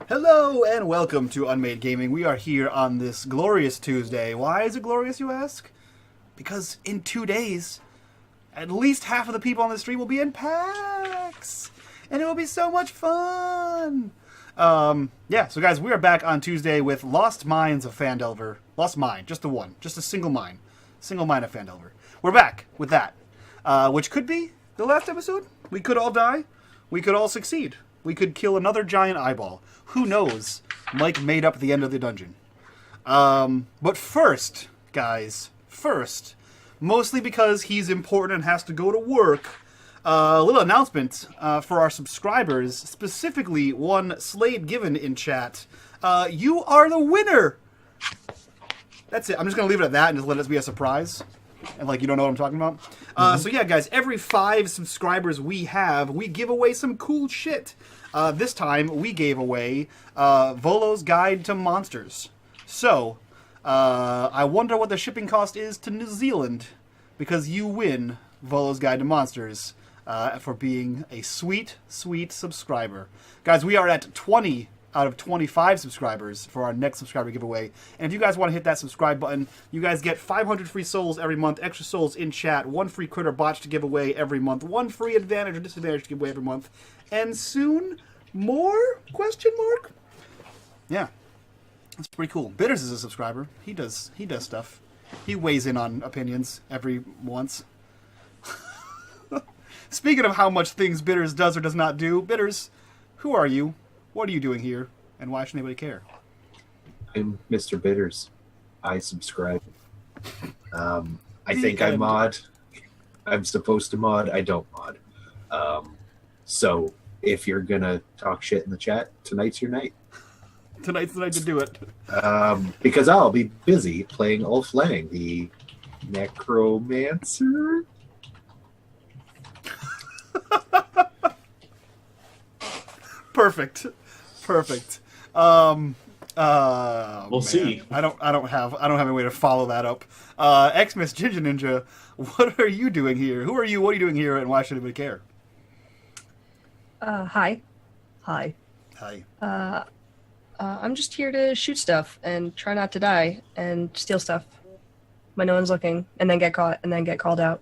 Hello and welcome to unMadeGaming. We are here on this glorious Tuesday. Why is it glorious, you ask? Because in 2 days, at least half of the people on the stream will be in PAX! And it will be so much fun! So guys, we are back on Tuesday with Lost Mines of Phandelver. Lost Mine, just the one. Just a single mine. Single mine of Phandelver. We're back with that. Which could be the last episode. We could all die. We could all succeed. We could kill another giant eyeball. Who knows? Mike made up the end of the dungeon. But first, guys, mostly because he's important and has to go to work, a little announcement for our subscribers, specifically one Slade given in chat. You are the winner! That's it. I'm just going to leave it at that and just let it be a surprise. And, you don't know what I'm talking about. So, yeah, guys, every 5 subscribers we have, we give away some cool shit. This time, we gave away Volo's Guide to Monsters. So, I wonder what the shipping cost is to New Zealand, because you win Volo's Guide to Monsters for being a sweet, sweet subscriber. Guys, we are at 20 out of 25 subscribers for our next subscriber giveaway. And if you guys want to hit that subscribe button, you guys get 500 free souls every month, extra souls in chat, 1 free critter botch to give away every month, 1 free advantage or disadvantage to give away every month, and soon more? Question mark? Yeah, that's pretty cool. Bitters is a subscriber. He does stuff. He weighs in on opinions every once. Speaking of how much things Bitters does or does not do, Bitters, who are you? What are you doing here? And why should anybody care? I'm Mr. Bitters. I subscribe. I think I mod. I'm supposed to mod. I don't mod. So if you're going to talk shit in the chat, tonight's your night. Tonight's the night to do it. Because I'll be busy playing Ulf Lang, the necromancer. Perfect. We'll see. I don't have any way to follow that up. Xmas Ginger Ninja, what are you doing here? Who are you? What are you doing here? And why should anybody care? Hi. I'm just here to shoot stuff and try not to die and steal stuff when no one's looking, and then get caught and then get called out.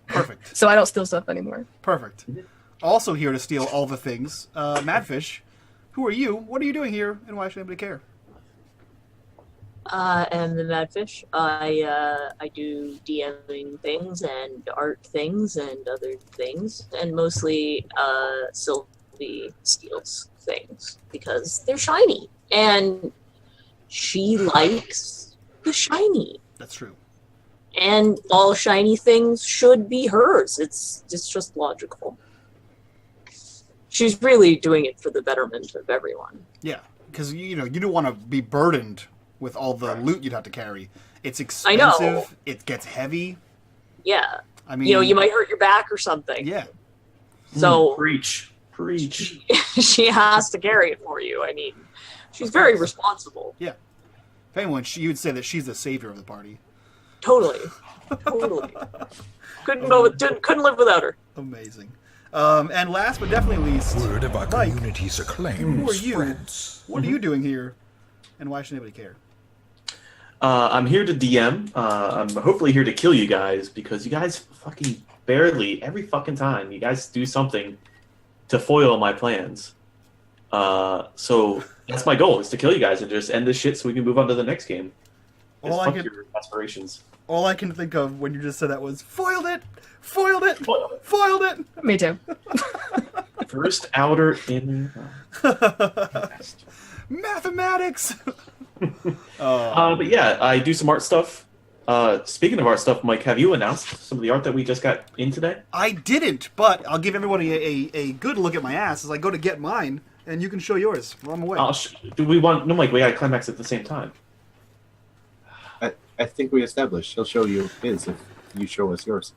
Perfect. So I don't steal stuff anymore. Perfect. Also here to steal all the things, Madfish. Who are you? What are you doing here? And why should anybody care? I am the Madfish. I do DMing things and art things and other things, and mostly Sylvie steals things because they're shiny, and she likes the shiny. That's true. And all shiny things should be hers. It's just logical. She's really doing it for the betterment of everyone. Yeah, because you don't want to be burdened with all the loot you'd have to carry. It's expensive. I know. It gets heavy. Yeah. I mean, you might hurt your back or something. Yeah. So Preach. she has to carry it for you. I mean, she's very responsible. Yeah. If anyone, you would say that she's the savior of the party. Totally. Couldn't live without her. Amazing. And last but definitely least, Word of our Mike, community's acclaim who are you? spreads. What are you doing here? And why should anybody care? I'm here to DM. I'm hopefully here to kill you guys because you guys fucking barely, every fucking time, you guys do something to foil my plans. So that's my goal, is to kill you guys and just end this shit so we can move on to the next game. Fuck your aspirations. All I can think of when you just said that was, foiled it! Me too. First, outer, inner. Mathematics! But yeah, I do some art stuff. Speaking of art stuff, Mike, have you announced some of the art that we just got in today? I didn't, but I'll give everybody a good look at my ass as I go to get mine, and you can show yours while I'm away. No, Mike, we gotta climax at the same time. I think we established he'll show you his if you show us yours.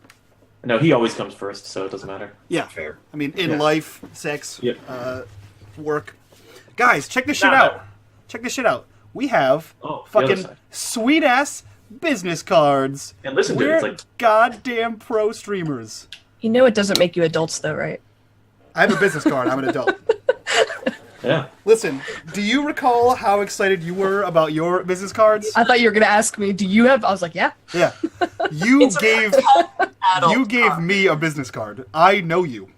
No, he always comes first, so it doesn't matter. Yeah. Fair. I mean, in life, sex, Yep. work. Guys, check this shit out. Check this shit out. We have fucking sweet-ass business cards. And listen to it, We're it's like... goddamn pro streamers. You know it doesn't make you adults, though, right? I have a business card. I'm an adult. Yeah. Listen, do you recall how excited you were about your business cards? I thought you were gonna ask me, do you have? I was like, yeah. Yeah. You It's a gave adult card. me a business card. I know you.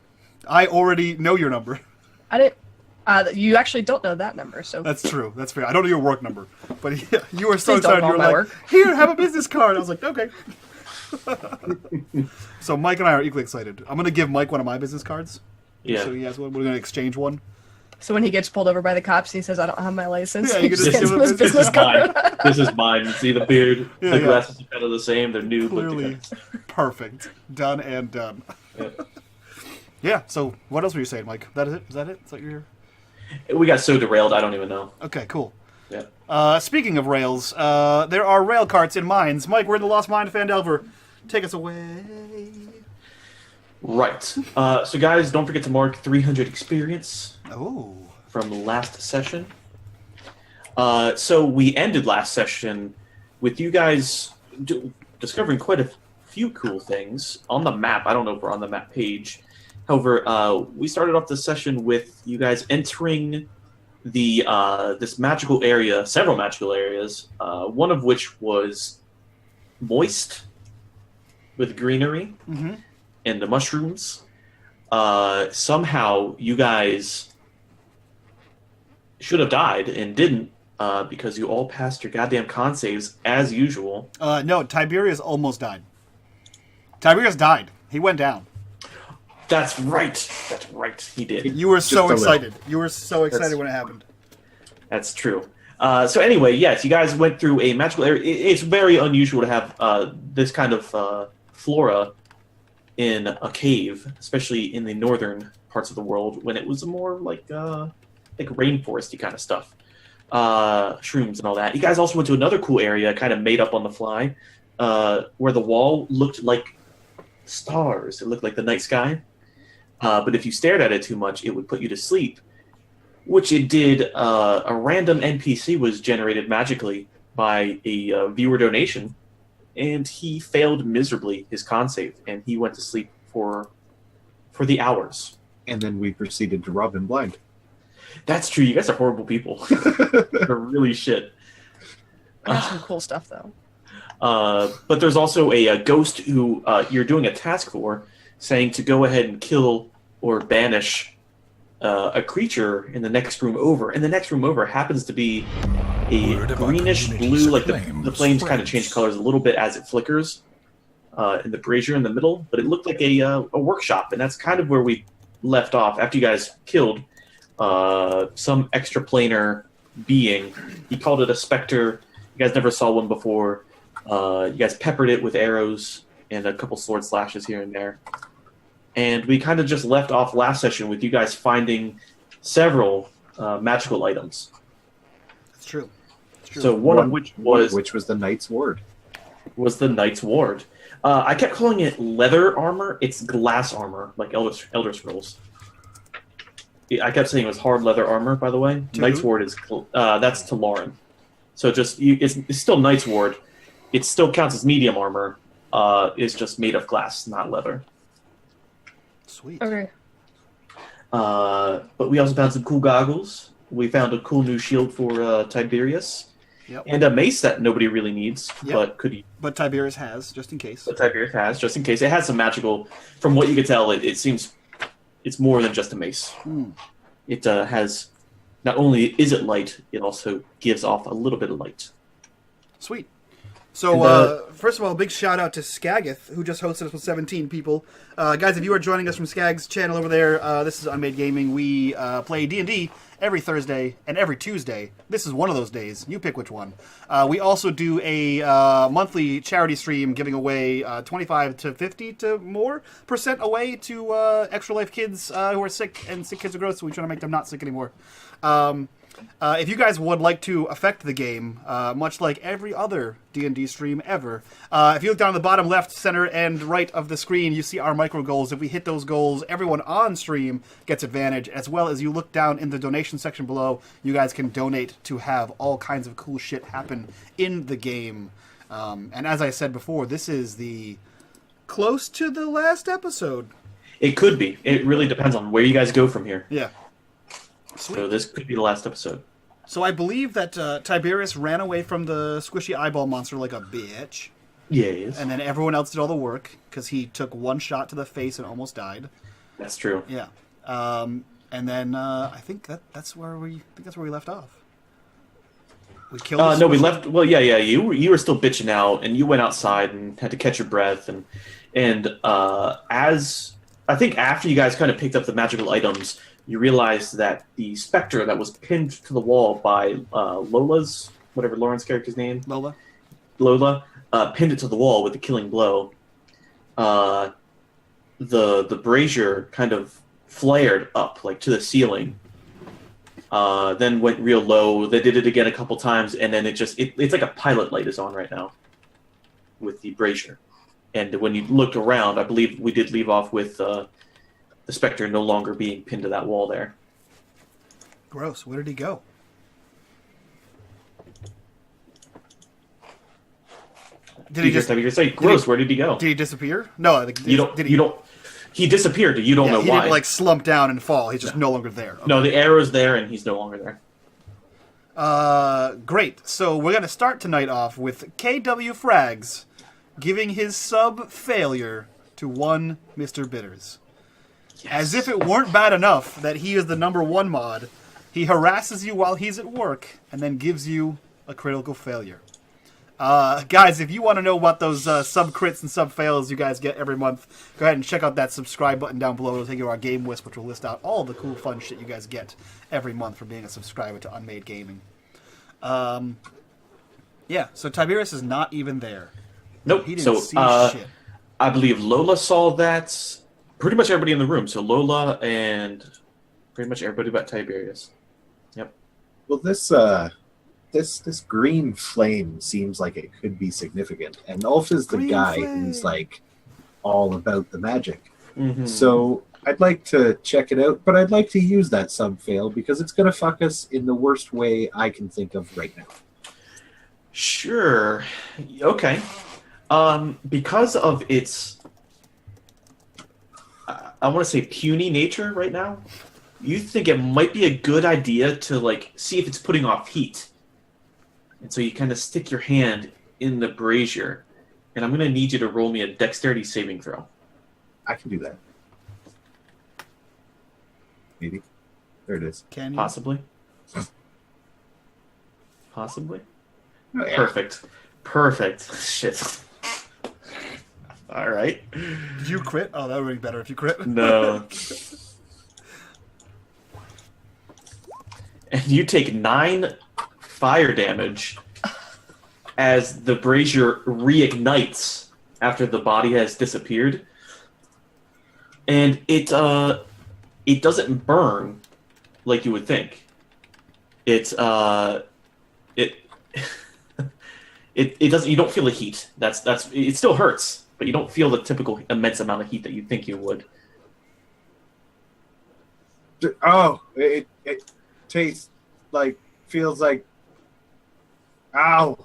I already know your number. I didn't. You actually don't know that number, so That's true. That's fair. I don't know your work number, but yeah, you were so Please don't excited. You call were my like, work. "Here, have a business card." I was like, "Okay." So Mike and I are equally excited. I'm gonna give Mike one of my business cards. Yeah. So he has one. We're gonna exchange one. so when he gets pulled over by the cops, and he says, "I don't have my license." Yeah, he you can just just hands give him him his his business Mine. card. This is mine. See the beard? Yeah, The yeah. glasses are kind of the same. They're nude. but Clearly, they're- perfect. Done and done. Yeah. Yeah. So what else were you saying, Mike? That is it? Is that it? Is that your? We got so derailed. I don't even know. Okay. Cool. Yeah. Speaking of rails, there are rail carts in mines. Mike, we're in the Lost Mine of Phandelver. Take us away. Right. So, guys, don't forget to mark 300 experience Oh. from the last session. So we ended last session with you guys discovering quite a few cool things on the map. I don't know if we're on the map page. However, we started off the session with you guys entering the this magical area, several magical areas, one of which was moist with greenery Mm-hmm. and the mushrooms. Somehow you guys should have died and didn't because you all passed your goddamn con saves as usual. No, Tiberius almost died. Tiberius died. He went down. That's right. That's right. He did. You were so Just a little. excited. You were so excited That's- when it happened. That's true. So anyway, yes, you guys went through a magical area. It's very unusual to have this kind of flora in a cave, especially in the northern parts of the world, when it was more like rainforesty kind of stuff, shrooms and all that. You guys also went to another cool area, kind of made up on the fly, where the wall looked like stars. It looked like the night sky. But if you stared at it too much, it would put you to sleep, which it did. A random NPC was generated magically by a viewer donation, and he failed miserably his con save, and he went to sleep for the hours. And then we proceeded to rob him blind. That's true. You guys are horrible people. They're really shit. I got some cool stuff though. But there's also a ghost who you're doing a task for, saying to go ahead and kill or banish a creature in the next room over. And the next room over happens to be a Word of our greenish community's blue, like acclaim the flames kind of spreads. change colors a little bit as it flickers in the brazier in the middle. But it looked like a workshop, and that's kind of where we left off after you guys killed some extraplanar being. He called it a specter. You guys never saw one before. You guys peppered it with arrows and a couple sword slashes here and there. And we kind of just left off last session with you guys finding several magical items. That's true. It's true. So one of which was the Knight's Ward. the Knight's Ward. I kept calling it leather armor. It's glass armor, like Elder Scrolls. I kept saying it was hard leather armor, by the way. To Knight's who? Ward is that's to Lauren. So just it's still Knight's Ward. It still counts as medium armor. It's just made of glass, not leather. Sweet. Okay. But we also found some cool goggles. We found a cool new shield for Tiberius. Yep. And a mace that nobody really needs, Yep. but could But Tiberius has, just in case. But Tiberius has, just in case. It has some magical. From what you could tell, it seems it's more than just a mace. Hmm. It has. Not only is it light, it also gives off a little bit of light. Sweet. So, And, first of all, big shout out to Skagith, who just hosted us with 17 people. Guys, if you are joining us from Skag's channel over there, this is unMadeGaming. We play D&D every Thursday and every Tuesday. This is one of those days. You pick which one. We also do a monthly charity stream giving away 25 to 50 to more % away to Extra Life kids who are sick, and sick kids are gross, so we try to make them not sick anymore. If you guys would like to affect the game, much like every other D&D stream ever, if you look down the bottom left, center, and right of the screen, you see our micro goals. If we hit those goals, everyone on stream gets advantage, as well as you look down in the donation section below, you guys can donate to have all kinds of cool shit happen in the game. And as I said before, this is the close to the last episode. It could be. It really depends on where you guys go from here. Yeah. Sweet. So this could be the last episode. So I believe that Tiberius ran away from the squishy eyeball monster like a bitch. Yes. And then everyone else did all the work because he took one shot to the face and almost died. That's true. Yeah. And then I think that's where we left off. We killed. No, we left. Well, yeah. You were still bitching out, and you went outside and had to catch your breath, and as I think after you guys kind of picked up the magical items, you realized that the specter that was pinned to the wall by Lola's, whatever Lauren's character's name, Lola, pinned it to the wall with a killing blow. The brazier kind of flared up like to the ceiling. Then went real low. They did it again a couple times, and then it's like a pilot light is on right now with the brazier. And when you looked around, I believe we did leave off with the specter no longer being pinned to that wall there. Gross. Where did he go? Did he just say gross? Where did he go? Did he disappear? No, You don't. He disappeared. You don't know he why. didn't like slump down and fall. He's just no longer there. Okay. No, the arrow's there, and he's no longer there. Great. So we're gonna start tonight off with KW Frags giving his sub failure to one Mr. Bitters. Yes. As if it weren't bad enough that he is the #1 mod, he harasses you while he's at work and then gives you a critical failure. Guys, if you want to know what those sub crits and sub fails you guys get every month, go ahead and check out that subscribe button down below. It'll take you to our Game Wisp, which will list out all the cool, fun shit you guys get every month for being a subscriber to unMadeGaming. Yeah, so Tiberius is not even there. Nope. He didn't see shit. I believe Lola saw that. Pretty much everybody in the room. So Lola and pretty much everybody but Tiberius. Yep. Well, this green flame seems like it could be significant, and Ulf is the Green guy flame. who's like all about the magic. Mm-hmm. So I'd like to check it out, but I'd like to use that sub fail because it's going to fuck us in the worst way I can think of right now. Sure. Okay. Because of its, I want to say puny nature right now, you think it might be a good idea to like see if it's putting off heat. And so you kind of stick your hand in the brazier, and I'm going to need you to roll me a dexterity saving throw. I can do that. Maybe. There it is. Can you? Possibly. Possibly. Oh, yeah. Perfect. Shit. All right. Did you crit? Oh, that would be better if you crit. No. And you take 9 fire damage as the brazier reignites after the body has disappeared. And it doesn't burn like you would think. It doesn't. You don't feel the heat. That's it still hurts, but you don't feel the typical immense amount of heat that you think you would. Oh, it tastes like, feels like, ow.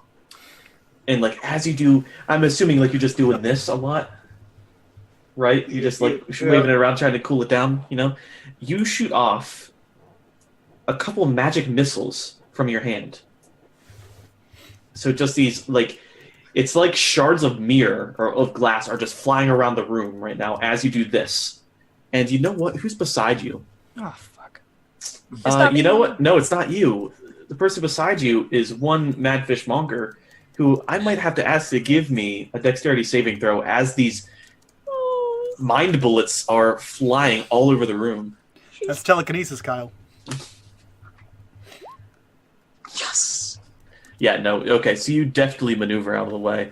And like as you do, I'm assuming like you're just doing this a lot, right? You just like waving it around, trying to cool it down. You know, you shoot off a couple magic missiles from your hand. So just these like, it's like shards of mirror or of glass are just flying around the room right now as you do this. And you know what? Who's beside you? Oh, fuck. You know what? No, it's not you. The person beside you is one Madfish Monger, who I might have to ask to give me a dexterity saving throw as these mind bullets are flying all over the room. That's telekinesis, Kyle. Yes. Yeah, no, okay, so you deftly maneuver out of the way.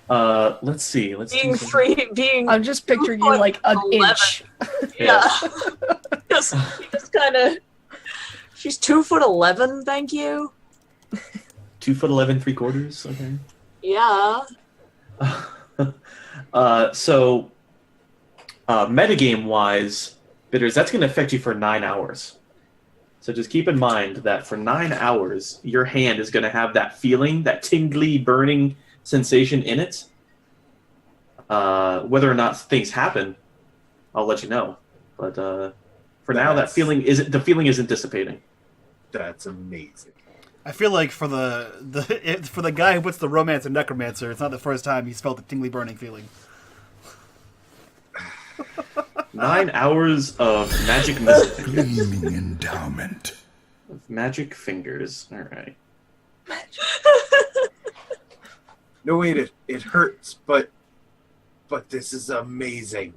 Let's see. Being free, being. I'm just picturing you like an 11. inch. Yeah. just kind of. She's 2'11", thank you. 2'11", 3/4. Okay. Yeah. So, metagame wise, Bitters, that's going to affect you for 9 hours. So just keep in mind that for 9 hours, your hand is going to have that feeling, that tingly, burning sensation in it. Whether or not things happen, I'll let you know. But For now, the feeling isn't dissipating. That's amazing. I feel like for the guy who puts the romance in necromancer, it's not the first time he's felt the tingly burning feeling. 9 hours of magic missing. Gleaming endowment. Magic fingers. All right. No, wait, it hurts, but this is amazing.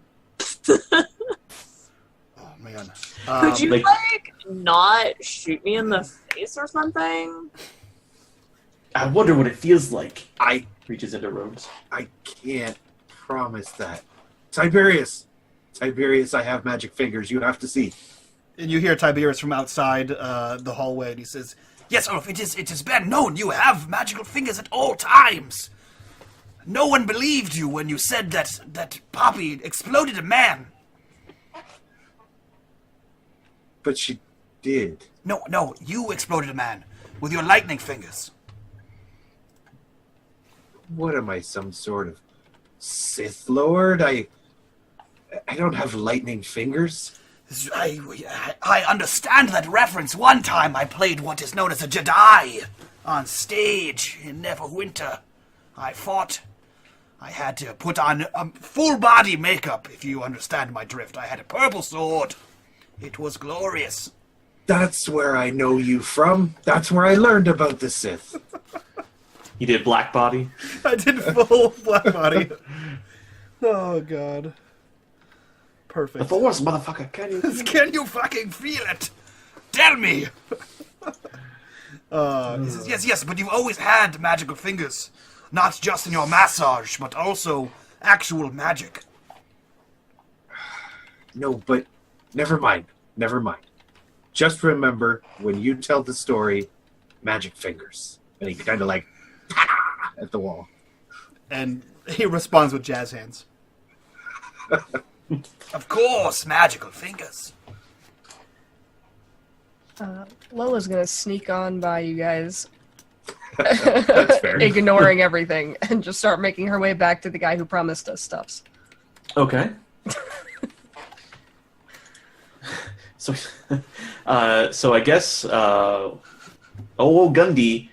Oh man. Could you like- not shoot me in the face or something? I wonder what it feels like. I Reaches into robes. can't promise that. Tiberius, I have magic fingers. You have to see. And you hear Tiberius from outside the hallway, and he says, "Yes, Ulf, it has been known you have magical fingers at all times. No one believed you when you said that Poppy exploded a man. But she did. No, you exploded a man with your lightning fingers. What am I, some sort of Sith Lord? I don't have lightning fingers. I understand that reference. One time I played what is known as a Jedi on stage in Neverwinter. I fought. I had to put on full body makeup, if you understand my drift. I had a purple sword. It was glorious. That's where I know you from. That's where I learned about the Sith. You did black body. I did full black body. Oh, God. Perfect. The Force, motherfucker. Can you? Can you fucking feel it? Tell me! He says, yes, but you've always had magical fingers. Not just in your massage, but also actual magic. No, but never mind. Just remember, when you tell the story, magic fingers. And he kind of like, at the wall. And he responds with jazz hands. Of course, magical fingers. Lola's gonna sneak on by you guys, That's fair. ignoring everything, and just start making her way back to the guy who promised us stuffs. Okay. So, so I guess Gundy,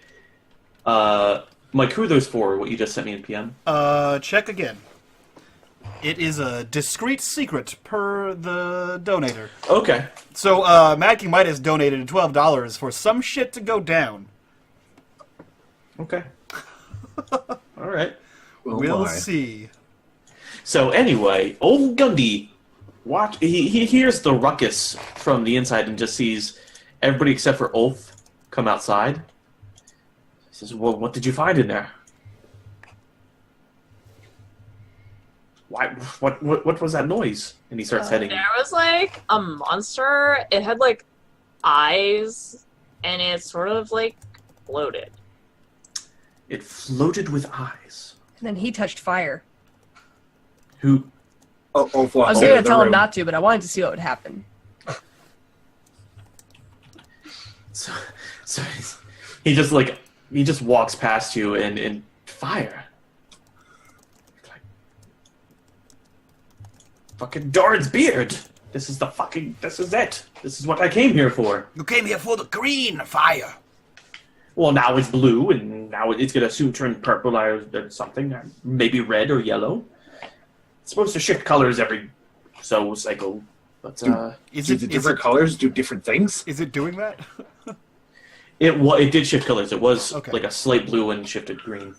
Mike, who are those for? What you just sent me in PM? Check again. It is a discreet secret per the donator. Okay. So, Mad King Midas donated $12 for some shit to go down. Okay. All right. Oh We'll my. see. So anyway, old Gundy, he hears the ruckus from the inside and just sees everybody except for Ulf come outside. He says, "Well, what did you find in there?" Why? What was that noise? And he starts heading. There was like a monster. It had like eyes, and it sort of like floated. It floated with eyes. And then he touched fire. Who? Oh, I was oh, gonna the tell him room. not to, but I wanted to see what would happen. So he just walks past you and fire. Like, fucking Doran's beard. This is it. This is what I came here for. You came here for the green fire. Well, now it's blue, and now it's gonna soon turn purple or something, maybe red or yellow. It's supposed to shift colors every cycle, but Do the different colors do different things? Is it doing that? it did shift colors. It was Okay. like a slate blue and shifted green.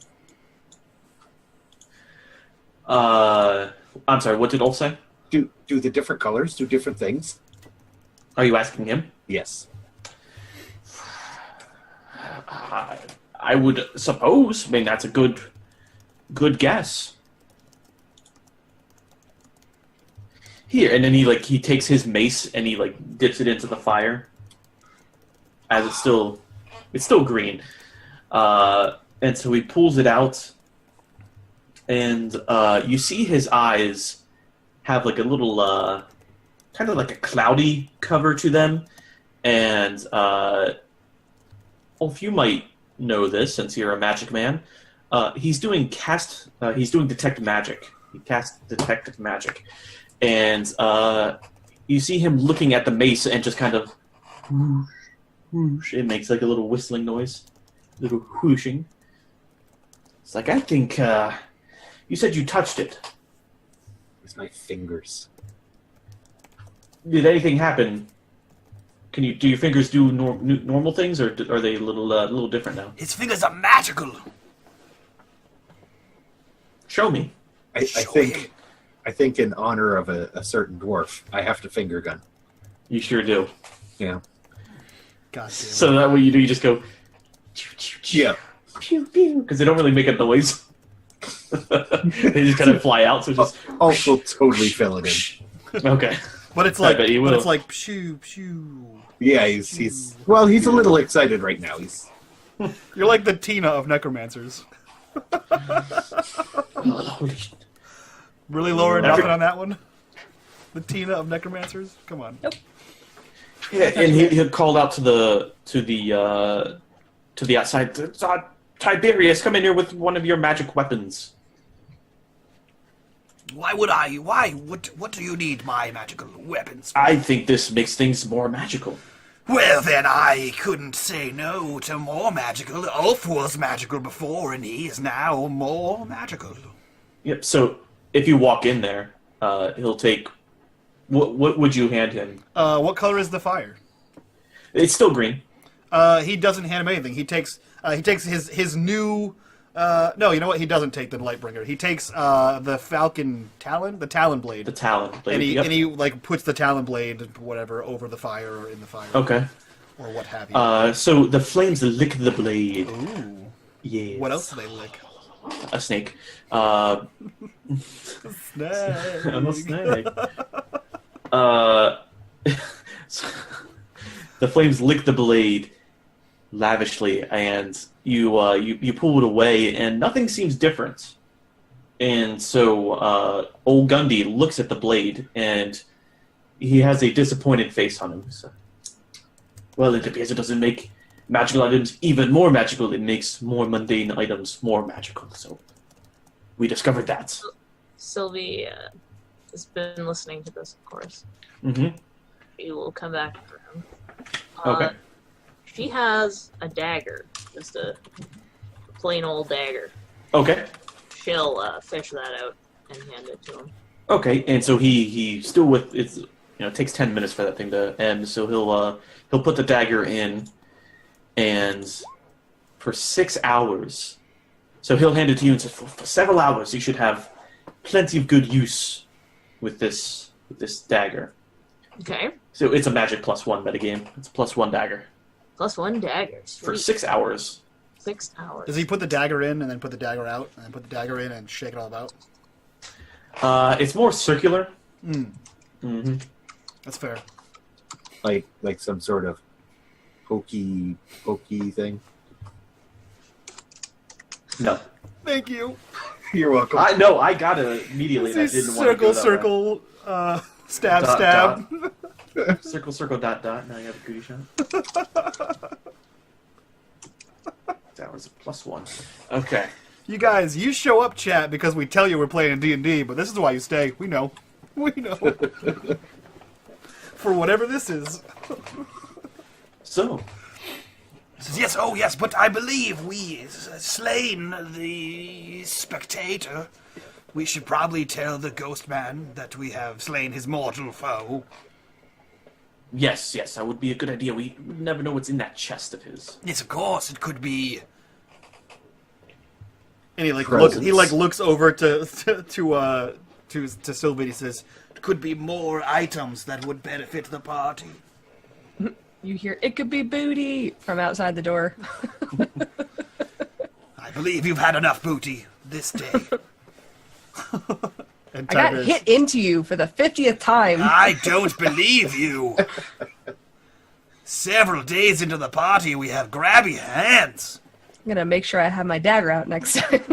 I'm sorry. What did Ulf say? Do the different colors do different things? Are you asking him? Yes. I would suppose. I mean, that's a good guess. Here, and then he takes his mace and he dips it into the fire. As it's still green, and so he pulls it out, and you see his eyes have like a little kind of like a cloudy cover to them, and Ulf, you might know this since you're a magic man. He's doing detect magic. He casts detect magic, and you see him looking at the mace and just kind of whoosh, whoosh. It makes like a little whistling noise, a little whooshing. It's like, I think you said you touched it. With my fingers. Did anything happen? Do your fingers do normal things, or are they a little different now? His fingers are magical. Show me. I think in honor of a certain dwarf, I have to finger gun. You sure do. Yeah. God damn. So that what you do, you just go Yeah. pew pew, because they don't really make a noise. They just kind of fly out. So just Also totally fill it in. okay. But it's I like, bet you will. shoo, shoo. Yeah, he's a little excited right now. You're like the Tina of necromancers. Holy shit. Really, Lauren? Nothing on that one? The Tina of necromancers? Come on. Nope. Yeah, and he called out to the outside. Tiberius, come in here with one of your magic weapons. Why would I? Why? What do you need my magical weapons for? I think this makes things more magical. Well, then I couldn't say no to more magical. Ulf was magical before, and he is now more magical. Yep. So if you walk in there, he'll take. What would you hand him? What color is the fire? It's still green. He doesn't hand him anything. He takes his new. No, you know what? He doesn't take the Lightbringer. He takes the Falcon Talon, the Talon Blade. The Talon blade. And he like puts the Talon Blade, whatever, over the fire or in the fire. Okay. Or what have you. So the flames lick the blade. Ooh. Yes. What else do they lick? A snake. Snake. I'm a snake. The flames lick the blade lavishly, and you pull it away, and nothing seems different. And so old Gundy looks at the blade, and he has a disappointed face on him. So, well, it appears it doesn't make magical items even more magical. It makes more mundane items more magical. So we discovered that. Sylvie has been listening to this, of course. Mm-hmm. She will come back for him. Okay. She has a dagger, just a plain old dagger. Okay. She'll fish that out and hand it to him. Okay, and so he still with it's it takes 10 minutes for that thing to end. So he'll put the dagger in, and for 6 hours, so he'll hand it to you and say for several hours you should have plenty of good use with this dagger. Okay. So it's a magic +1 metagame. It's a +1 dagger +1 dagger. Sweet. for 6 hours. 6 hours. Does he put the dagger in and then put the dagger out and then put the dagger in and shake it all about? It's more circular. Hmm. Mm-hmm. That's fair. Like some sort of pokey thing. No. Thank you. You're welcome. I got it immediately. And I didn't want to go Circle, that way. stab, Dot, stab. Circle, circle, dot, dot. Now you have a goody shot. That was a +1. Okay. You guys, you show up, chat, because we tell you we're playing D&D, but this is why you stay. We know. We know. For whatever this is. So, Says, yes, oh yes, but I believe we slain the spectator. We should probably tell the ghost man that we have slain his mortal foe. yes, that would be a good idea. We would never know what's in that chest of his. Yes, of course, it could be. And he Presents. looks over to Sylvie. He says, "It could be more items that would benefit the party." You hear, "It could be booty," from outside the door. I believe you've had enough booty this day. And I got Tiberius, hit into you for the 50th time. I don't believe you. Several days into the party, we have grabby hands. I'm gonna make sure I have my dagger out next time.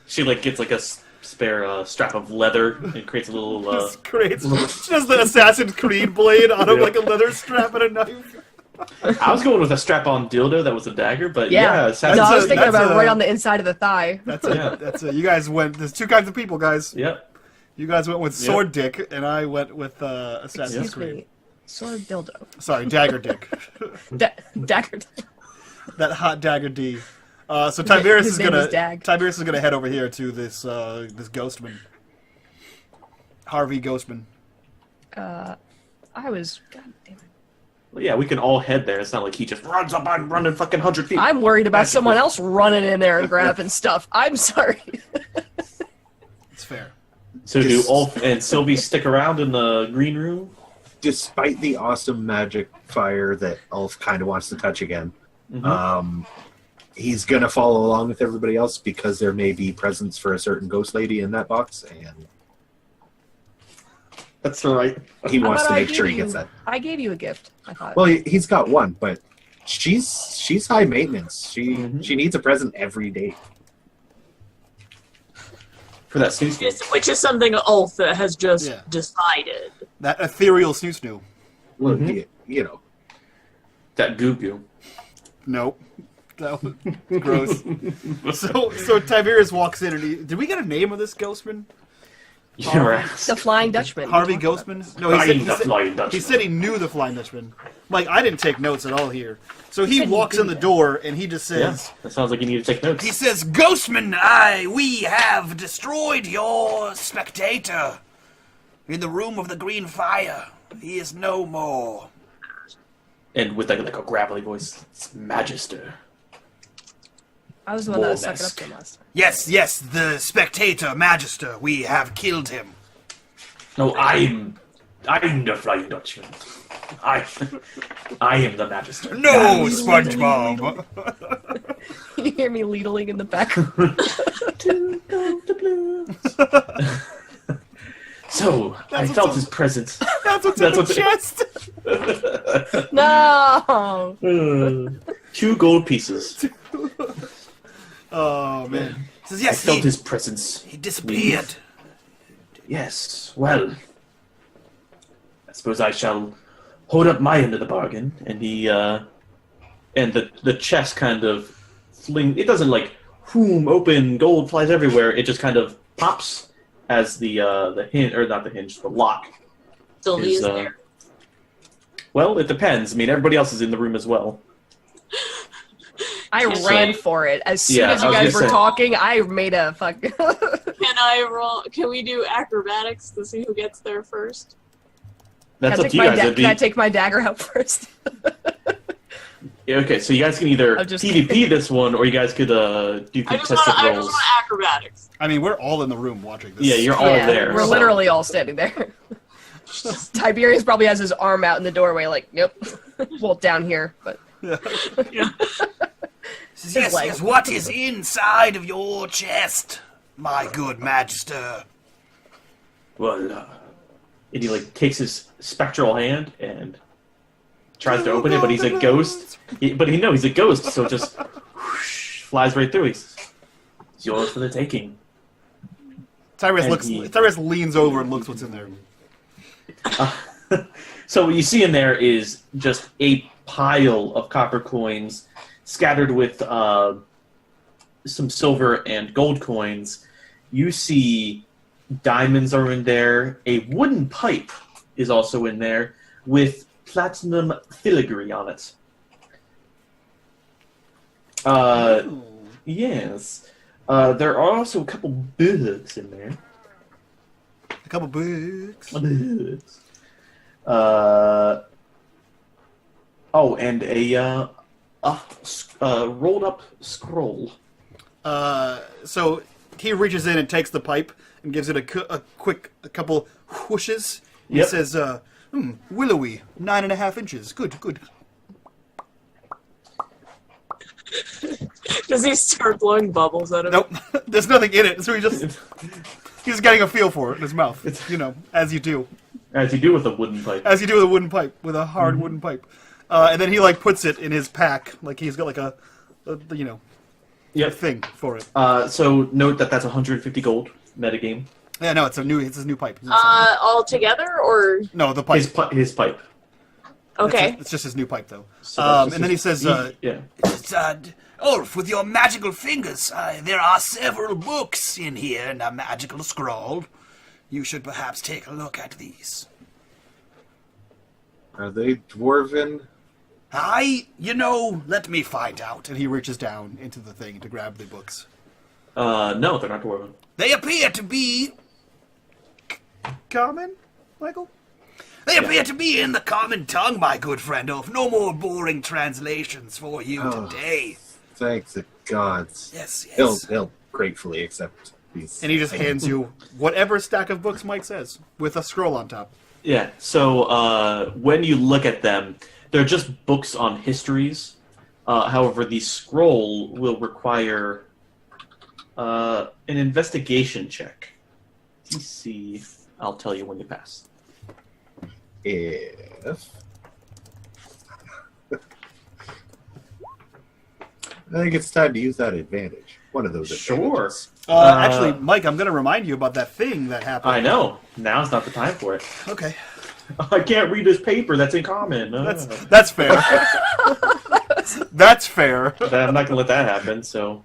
She gets a spare strap of leather and creates a little. Just creates just an Assassin's Creed blade on him, like a leather strap and a knife. I was going with a strap-on dildo that was a dagger, but yeah, No, I was thinking that's about a- right on the inside of the thigh. That's it. Yeah. That's it. You guys went. There's two kinds of people, guys. Yep. You guys went with Sword Dick, and I went with Assassin's Excuse Creed. me. Sword dildo. Sorry, Dagger Dick. Dagger. That hot Dagger D. So Tiberius His is name gonna is Dag. Tiberius is gonna head over here to this this Ghostman. Harvey Ghostman. God damn it. Well, yeah, we can all head there. It's not like he just runs up and running fucking 100 feet. I'm worried about someone else running in there and grabbing stuff. I'm sorry. It's fair. So do Ulf and Sylvie stick around in the green room? Despite the awesome magic fire that Ulf kind of wants to touch again, he's going to follow along with everybody else because there may be presents for a certain ghost lady in that box, and That's right. he wants But to I make sure he gave gets you- that. I gave you a gift, I thought. Well, he's got one, but she's high maintenance. She needs a present every day. For that snooze. Which is something Ulf has just Yeah. decided. That ethereal snoo. Well, you know. That goo goo. Nope. That was gross. So Tiberius walks in and did we get a name of this Ghostman? Your ass. The Flying Dutchman. Harvey Ghostman? No, Flying Dutchman. he said he knew the Flying Dutchman. Like, I didn't take notes at all here. So he said he walks in knew the that. door and he just Yeah, says, that sounds like you need to take notes. he says, Ghostman, we have destroyed your spectator in the room of the green fire. He is no more. And with like a gravelly voice, it's Magister. I was the one that was sucking up Warmesk. to him last time. Yes, the spectator, Magister. We have killed him. No, I'm the Flying Dutchman. I am the Magister. No, SpongeBob. You hear me leadling in the back. To go to blues. So, I what's felt up. his presence. That's what's That's in what's- the chest. No! 2 gold pieces. Oh, man. He says, I yes, felt his presence. he disappeared. Yes, well, I suppose I shall hold up my end of the bargain. And he, and the chest kind of it doesn't like, boom, open, gold flies everywhere. It just kind of pops as the hinge, or not the hinge, the lock. Sylvie is is, there. Well, it depends. I mean, everybody else is in the room as well. I Can ran I- for it. As soon Yeah, as I you was guys gonna were say. talking, I made a fuck. Can I roll? Can we do acrobatics to see who gets there first? That's Can I up take to you my guys. da- It'd be- Can I take my dagger out first? Yeah, okay, so you guys can either I'm just PvP kidding. this one, or you guys could do I just contested want rolls. acrobatics. I mean, we're all in the room watching this. Yeah, you're all Yeah, there. We're so- literally all standing there. Tiberius probably has his arm out in the doorway, like, nope. Well, down here, but Yes, leg. yes, what is inside of your chest, my good magister? Well, and he like takes his spectral hand and tries to open it, but he's a ghost. But he knows he's a ghost, so it just whoosh, flies right through. It's yours for the taking. Tiberius leans over and looks what's in there. So what you see in there is just a pile of copper coins scattered with some silver and gold coins. You see diamonds are in there. A wooden pipe is also in there with platinum filigree on it. Yes. There are also a couple books in there. A couple books. Books. And a rolled up scroll. So he reaches in and takes the pipe and gives it a couple whooshes. He Yep. says, willowy, 9.5 inches. Good. Does he start blowing bubbles out of it? Nope, there's nothing in it, so he's getting a feel for it in his mouth. As you do. As you do with a wooden pipe. As you do with a wooden pipe, with a hard wooden pipe. And then he, puts it in his pack, like he's got, a Yep. thing for it. So note that that's 150 gold metagame. Yeah, no, it's his new pipe. All together or No, the pipe. His pipe. okay? It's just his new pipe, though. So that's just And then he says, yeah. Ulf, with your magical fingers, there are several books in here and a magical scroll. you should perhaps take a look at these. Are they dwarven? Let me find out. And he reaches down into the thing to grab the books. No, they're not dwarven. They appear to be... common, Michael? They appear to be in the common tongue, my good friend Ulf. No more boring translations for you today. Thanks the gods. Yes. He'll gratefully accept these. And he just hands you whatever stack of books Mike says, with a scroll on top. Yeah, so when you look at them, they're just books on histories. However, the scroll will require an investigation check. DC, I'll tell you when you pass. If... I think it's time to use that advantage. One of those Sure. advantages. Actually, Mike, I'm going to remind you about that thing that happened. I know. Now's not the time for it. Okay. I can't read this paper. That's in common. That's fair. That's fair. I'm not going to let that happen, so...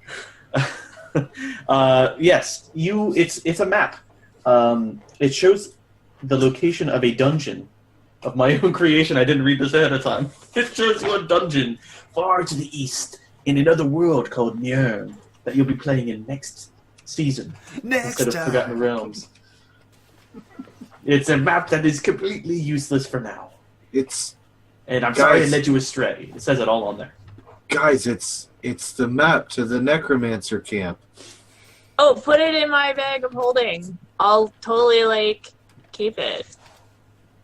yes, it's a map. It shows the location of a dungeon of my own creation. I didn't read this ahead of time. It shows you a dungeon far to the east in another world called Nirn that you'll be playing in next season instead of Forgotten Realms. It's a map that is completely useless for now. And I'm sorry I led you astray. It says it all on there. Guys, it's the map to the necromancer camp. Oh, put it in my bag of holding. I'll totally, keep it.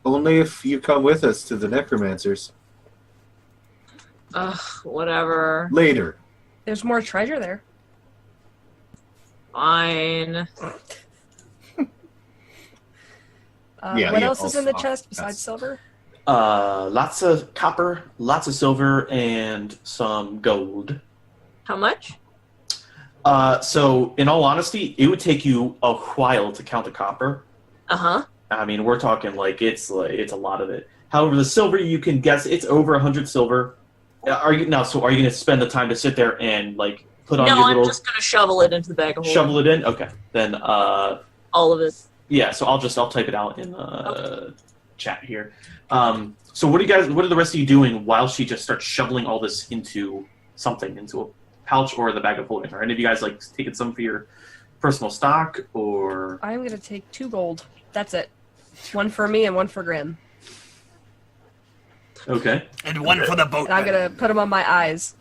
Only if you come with us to the necromancers. Ugh, whatever. Later. There's more treasure there. Fine. What else is in the chest besides silver? Lots of copper, lots of silver, and some gold. How much? So, in all honesty, it would take you a while to count the copper. Uh-huh. I mean, we're talking it's a lot of it. However, the silver, you can guess it's over 100 silver. Are you going to spend the time to sit there and put on your little? No, I'm just going to shovel it into the bag of holding. Shovel it in. Okay, then. All of it. Yeah, so I'll type it out in chat here. So what are the rest of you doing while she just starts shoveling all this into a pouch or the bag of holding? Are any of you guys taking some for your personal stock or? I'm going to take 2 gold. That's it. 1 for me and 1 for Grim. Okay. And 1 for the boat. And I'm going to put them on my eyes.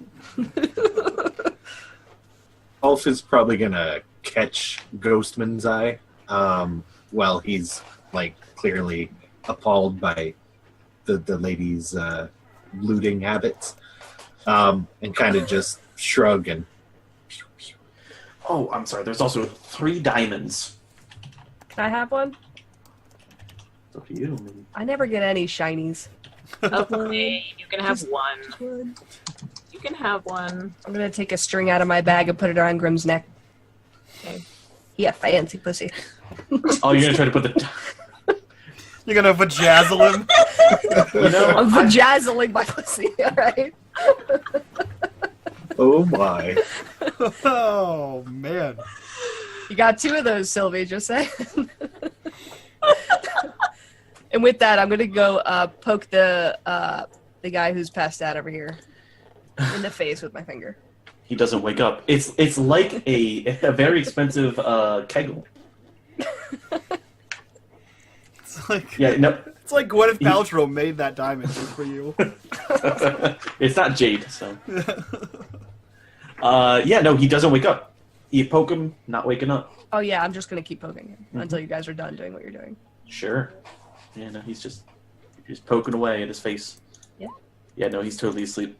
Ulf is probably going to catch Ghostman's eye. Well, he's clearly appalled by the lady's looting habits, and kind of just shrug and. Oh, I'm sorry. There's also 3 diamonds. Can I have one? It's up to you. I mean, I never get any shinies. Okay, you can have 1. You can have 1. I'm going to take a string out of my bag and put it around Grim's neck. Okay. Yeah, fancy pussy. oh, you're gonna try to put the. You're gonna vajazzle him. I'm vajazzling my pussy, alright? Oh my. Oh, man. You got 2 of those, Sylvie, just saying. And with that, I'm going to go poke the guy who's passed out over here in the face with my finger. He doesn't wake up. It's like a very expensive kegel. It's like It's like Gwyneth Paltrow made that diamond just for you. It's not jade, so. No, he doesn't wake up. You poke him, not waking up. Oh yeah, I'm just gonna keep poking him until you guys are done doing what you're doing. Sure. Yeah, no, he's just poking away at his face. Yeah. Yeah, no, he's totally asleep.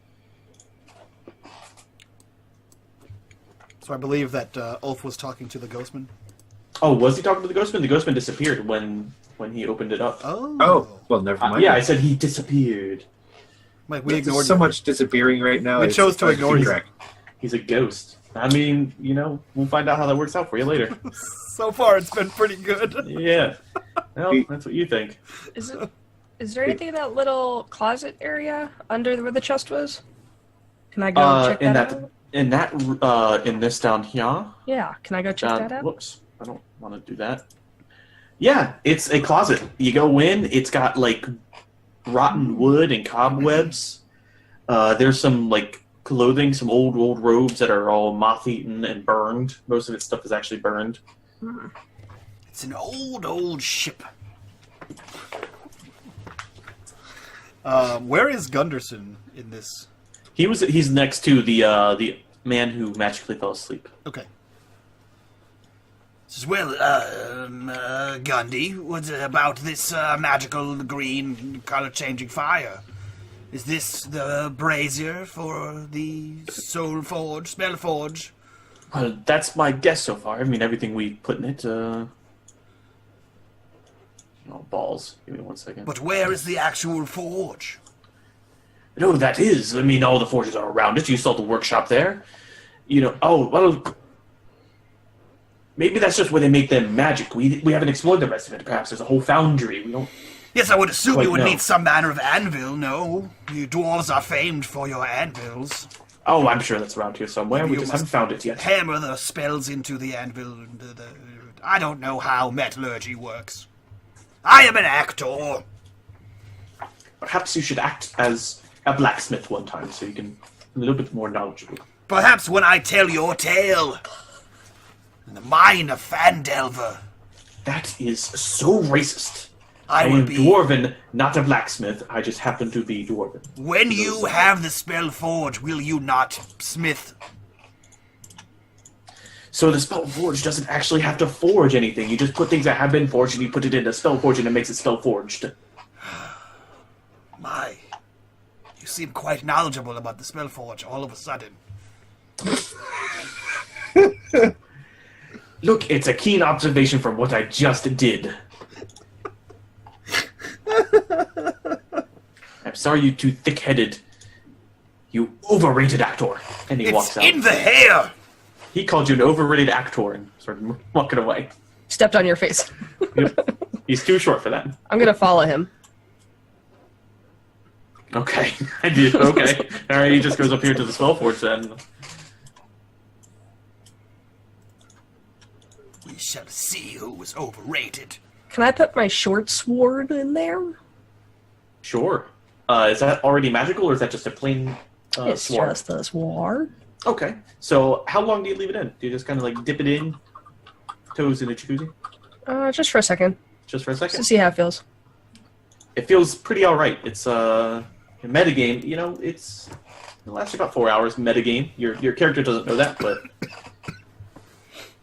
So I believe that Ulf was talking to the Ghostman. Oh, was he talking to the Ghostman? The Ghostman disappeared when he opened it up. Oh, well, never mind. Yeah, I said he disappeared. Mike, we ignored There's so much disappearing right now. We chose to ignore you. He's a ghost. I mean, we'll find out how that works out for you later. So far, it's been pretty good. Yeah. Well, that's what you think. Is there anything in that little closet area under where the chest was? Can I go check that out? In this down here. Yeah, can I go check that out? Whoops, I don't want to do that. Yeah, it's a closet. You go in, it's got like rotten wood and cobwebs. There's some like clothing, some old robes that are all moth-eaten and burned. Most of its stuff is actually burned. It's an old ship. Where is Gunderson in this? He's next to the man who magically fell asleep. Okay. Well, Gundy, what about this magical green color-changing fire? Is this the brazier for the soul forge, spell forge? Well, that's my guess so far. I mean, everything we put in it. Oh, balls. Give me 1 second. But where is the actual forge? No, that is. I mean, all the forges are around it. You saw the workshop there. You know. Oh, well. Maybe that's just where they make them magic. We haven't explored the rest of it. Perhaps there's a whole foundry. We don't. Yes, I would assume you would no. need some manner of anvil, no? You dwarves are famed for your anvils. Oh, I'm sure that's around here somewhere. We You just must haven't found it yet. Hammer the spells into the anvil. I don't know how metallurgy works. I am an actor. Perhaps you should act as a blacksmith one time so you can a little bit more knowledgeable. Perhaps when I tell your tale. In the mine of Phandelver. That is so racist. I am will be... dwarven, not a blacksmith. I just happen to be dwarven. When you have the spell forge, will you not smith? So the spell forge doesn't actually have to forge anything. You just put things that have been forged and you put it in a spell forge and it makes it spell forged. My, you seem quite knowledgeable about the spell forge all of a sudden. Look, it's a keen observation from what I just did. I'm sorry you're too thick-headed. You overrated actor. And he walks out. It's in the hair! He called you an overrated actor and started walking away. Stepped on your face. Yep. He's too short for that. I'm gonna follow him. Okay. I did. Okay. Alright, he just goes up here to the spellforge then. We shall see who was overrated. Can I put my short sword in there? Sure. Is that already magical or is that just a plain It's sword? just a sword. Okay. So how long do you leave it in? Do you just kind of like dip it in? Toes in a jacuzzi? Just for a second. Just for a Just to second? see how it feels. It feels pretty alright. It's a metagame, you know, it lasts about 4 hours metagame. Your character doesn't know that, but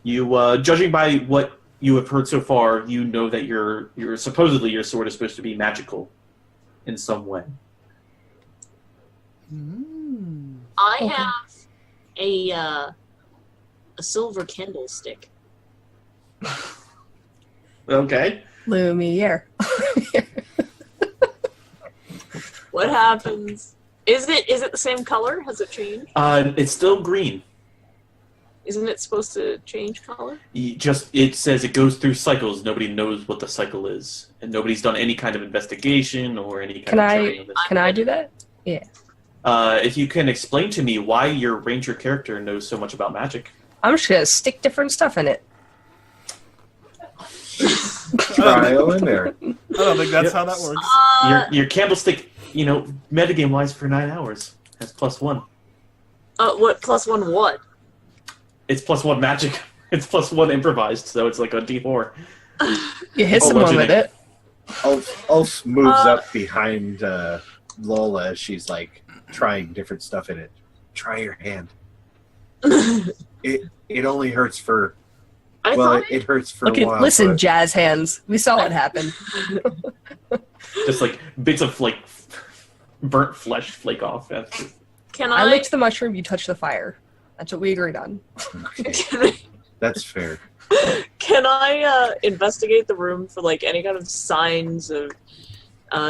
you judging by what you have heard so far, you know that your supposedly your sword is supposed to be magical in some way. I Okay. have a silver candlestick. Okay. Lumiere. What happens? Is it the same color? Has it changed? It's still green. Isn't it supposed to change color? It says it goes through cycles. Nobody knows what the cycle is, and nobody's done any kind of investigation or any kind Can of I training of this. can I do that? Yeah. If you can explain to me why your ranger character knows so much about magic. I'm just gonna stick different stuff in it. Trial and error. I don't think that's Yep. how that works. Your candlestick, you know, metagame wise for 9 hours has +1. What +1 what? It's +1 magic. It's +1 improvised, so it's like a D4. You hit Oh, someone what's with your it. Ulf moves up behind Lola as she's like trying different stuff in it. Try your hand. It only hurts for I well, thought it hurts for Look a at while. listen, but jazz hands. We saw what happened. Just like bits of like burnt flesh flake off. That's Can I I? licked the mushroom, you touched the fire. That's what we agreed on. okay, that's fair. Can I investigate the room for like any kind of signs of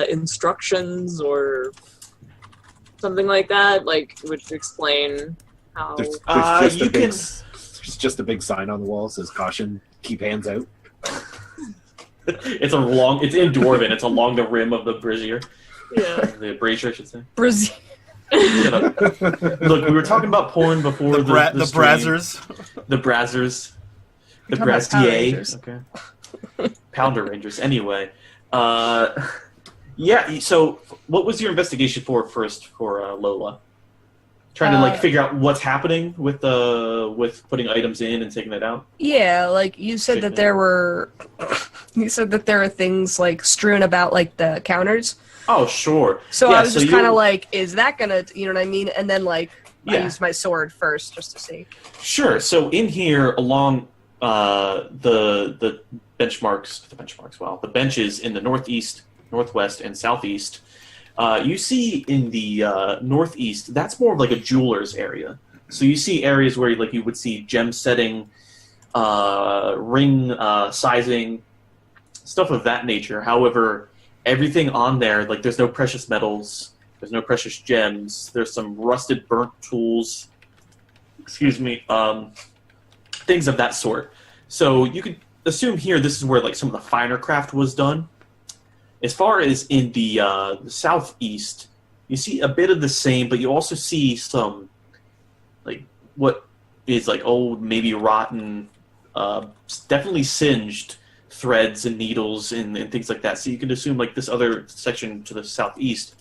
instructions or something like that, like which explain how? There's you can. there's just a big sign on the wall that says caution, keep hands out. It's in Dwarven. It's along the rim of the brazier. Yeah. The brazier, I should say. Brazil. Shut up. Look, we were talking about porn before The the stream. brazzers. The brazzers. The We're talking about Power brassier. Rangers. Okay. Pounder Rangers. Anyway, yeah. So, what was your investigation for first for Lola? Trying to figure out what's happening with putting items in and taking it out. Yeah, like you said that there were things like strewn about like the counters. Oh, sure. So yeah, I was just kind of like, is that gonna, you know what I mean? And then like I used my sword first just to see. Sure. So in here, along the benches in the northeast, northwest, and southeast, you see in the northeast, that's more of like a jeweler's area. So you see areas where like you would see gem setting, ring sizing, stuff of that nature. However, everything on there, like there's no precious metals, there's no precious gems, there's some rusted, burnt tools, things of that sort. So you could assume here this is where like some of the finer craft was done. As far as in the southeast, you see a bit of the same, but you also see some like what is like old, maybe rotten, definitely singed threads and needles and things like that. So you can assume like this other section to the southeast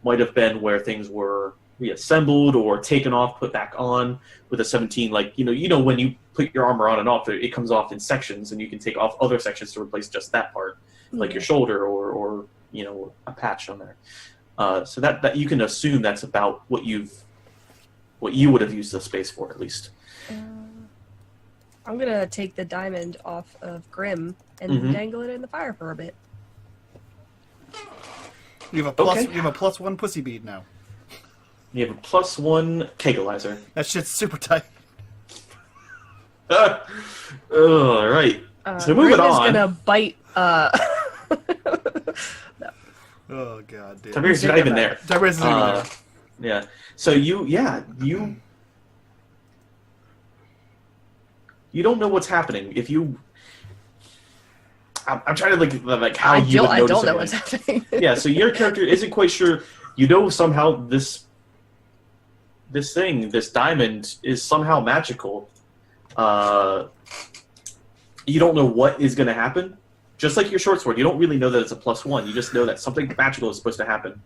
might have been where things were reassembled or taken off, put back on with a 17. Like you know when you put your armor on and off, it comes off in sections, and you can take off other sections to replace just that part, like your shoulder or you know a patch on there. So that you can assume that's about what you would have used the space for at least. I'm gonna take the diamond off of Grim and dangle it in the fire for a bit. You have a plus. You have a +1 pussy bead now. You have a +1 kegelizer. That shit's super tight. All right. So moving Grim is on. gonna bite. Oh god, dude. Tiberius is not even there. Tiberius isn't even there. Yeah. So you don't know what's happening. If you, I'm trying to like how you would notice. I don't know what's happening. Yeah. So your character isn't quite sure. You know somehow this diamond is somehow magical. You don't know what is going to happen. Just like your short sword, you don't really know that it's a +1. You just know that something magical is supposed to happen.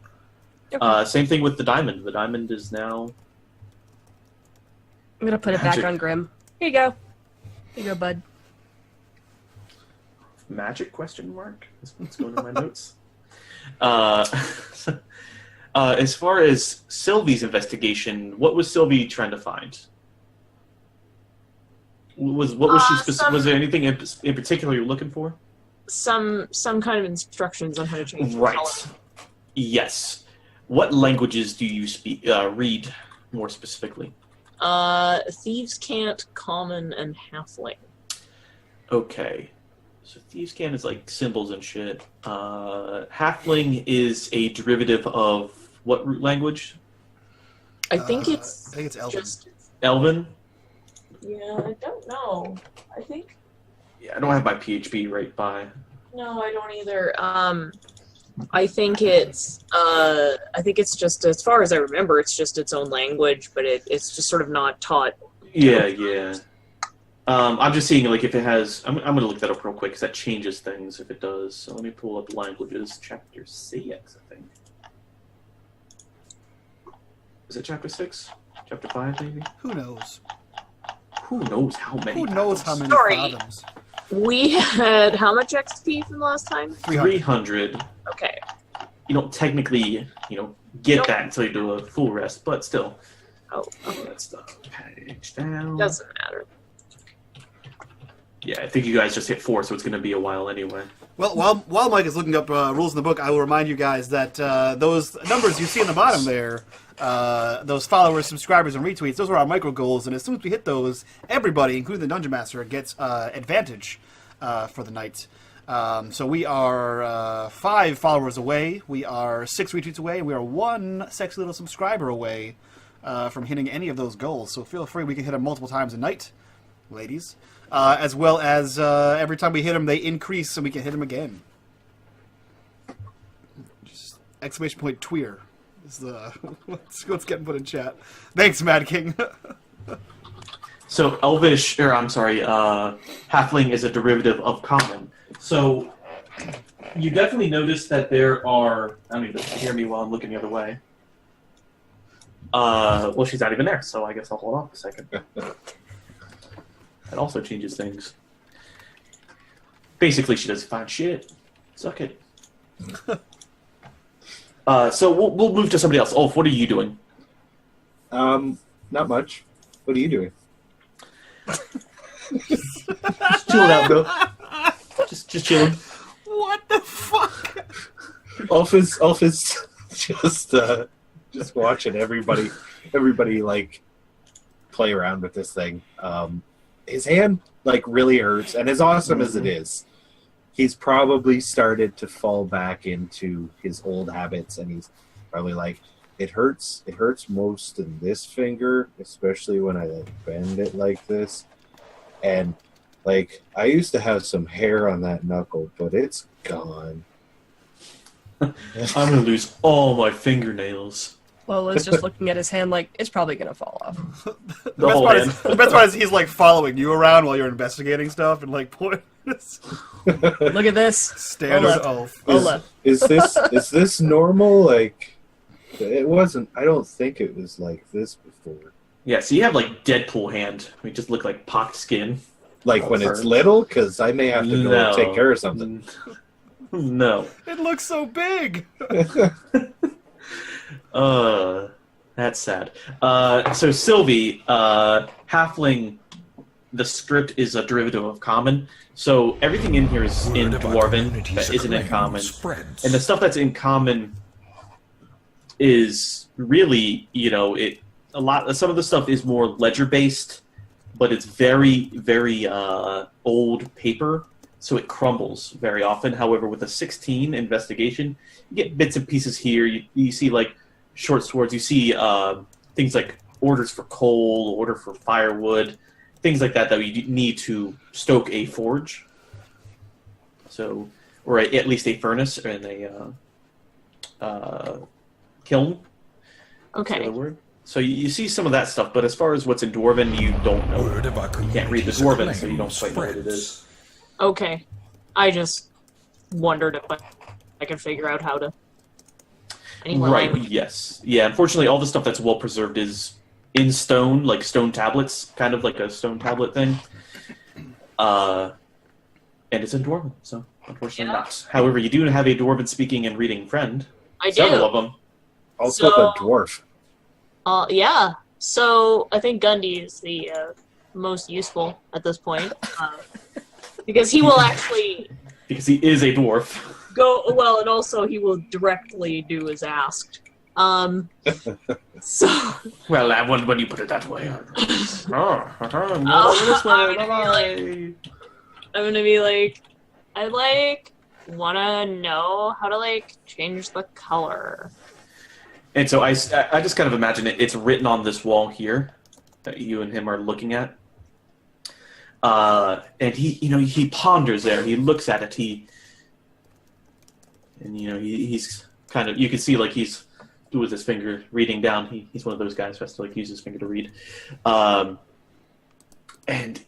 Okay. Same thing with the diamond. The diamond is now... I'm going to put it back on Grim. Here you go. Here you go, bud. Magic question mark? Let's go to my notes. As far as Sylvie's investigation, what was Sylvie trying to find? What was she specific? Was there anything in particular you're looking for? Some kind of instructions on how to change the right. color. Yes. What languages do you speak? Read more specifically. Thieves' Cant, Common, and Halfling. Okay. So Thieves' Cant is like symbols and shit. Halfling is a derivative of what root language? I think it's Elven. Elven? Yeah, I don't know. I think... Yeah, I don't have my PHP right by. No, I don't either. I think it's just, as far as I remember, it's just its own language, but it's just sort of not taught. Yeah. I'm just seeing like if it has. I'm going to look that up real quick because that changes things if it does. So let me pull up languages, chapter 6, I think. Is it chapter 6? Chapter 5, maybe? Who knows? Who knows how many? Who knows how many Sorry. fathoms? We had how much XP from last time? 300. Okay. You don't technically, get that until you do a full rest, but still. Oh, That's the page down. doesn't matter. Yeah, I think you guys just hit 4, so it's going to be a while anyway. Well, while Mike is looking up rules in the book, I will remind you guys that those numbers you see in the bottom there, those followers, subscribers, and retweets, those are our micro goals, and as soon as we hit those, everybody, including the Dungeon Master, gets advantage for the night. So we are 5 followers away, we are 6 retweets away, and we are 1 sexy little subscriber away from hitting any of those goals. So feel free, we can hit them multiple times a night, ladies. As well as every time we hit them, they increase, so we can hit them again. Just exclamation point tweer is the what's getting put in chat. Thanks, Mad King. So Elvish, or I'm sorry, Halfling is a derivative of Common. So you definitely notice that there are. I don't even hear me while I'm looking the other way. Well, she's not even there, so I guess I'll hold off a second. That also changes things. Basically, she doesn't find shit. Suck it. So we'll move to somebody else. Ulf, what are you doing? Not much. What are you doing? Just chilling out, bro. Just chilling. What the fuck? Ulf is just watching everybody like play around with this thing. His hand like really hurts, and as awesome as it is, he's probably started to fall back into his old habits, and he's probably like, it hurts most in this finger, especially when I like bend it like this. And like I used to have some hair on that knuckle, but it's gone. I'm gonna lose all my fingernails. Lola's just looking at his hand like, it's probably going to fall off. The whole hand. The best part is he's like following you around while you're investigating stuff and like pointing. Look at this. Standard Ulf. Ola. Is this normal? Like, it wasn't. I don't think it was like this before. Yeah, so you have like Deadpool hand. We just look like pocked skin. Like when it's little, because I may have to go and take care of something. No. It looks so big. That's sad. So Sylvie, Halfling, the script is a derivative of Common. So everything in here is in Dwarven that isn't in Common. And the stuff that's in Common is really, some of the stuff is more ledger-based, but it's very, very old paper, so it crumbles very often. However, with a 16 investigation, you get bits and pieces here. You see, like, short swords. You see things like orders for coal, order for firewood, things like that you need to stoke a forge. So, or at least a furnace and a kiln. Okay. So you see some of that stuff, but as far as what's in Dwarven, you don't know. You can't read the Dwarven, so you don't quite know what it is. Okay. I just wondered if I could figure out how to... Right, yes. Yeah, unfortunately, all the stuff that's well preserved is in stone, like stone tablets, kind of like a stone tablet thing. And it's in Dwarven, so unfortunately not. However, you do have a Dwarven speaking and reading friend. I do. Several of them. Also a dwarf. Yeah. So I think Gundy is the most useful at this point. Because he will actually... Because he is a dwarf. Well, and also he will directly do as asked. So... Well, when you put it that way. I'm gonna be like, I wanna know how to change the color. And so I just kind of imagine it's written on this wall here that you and him are looking at. And he ponders there. He looks at it. He's kind of, you can see he's with his finger reading down. He's one of those guys who has to use his finger to read. And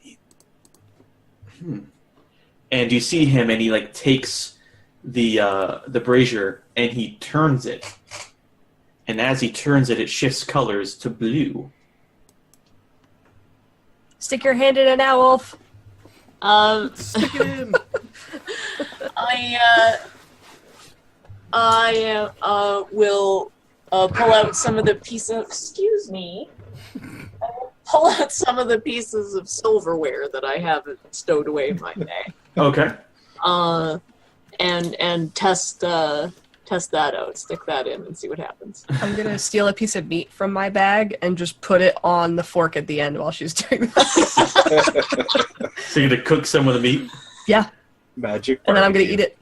you see him, and he takes the brazier and he turns it. And as he turns it, it shifts colors to blue. Stick your hand in it now, Wolf. Stick it in. I will pull out some of the pieces. Excuse me. I will pull out some of the pieces of silverware that I have stowed away in my bag. Okay. And test that out. Stick that in and see what happens. I'm gonna steal a piece of meat from my bag and just put it on the fork at the end while she's doing that. So you're gonna cook some of the meat? Yeah. Magic. And then I'm gonna eat it.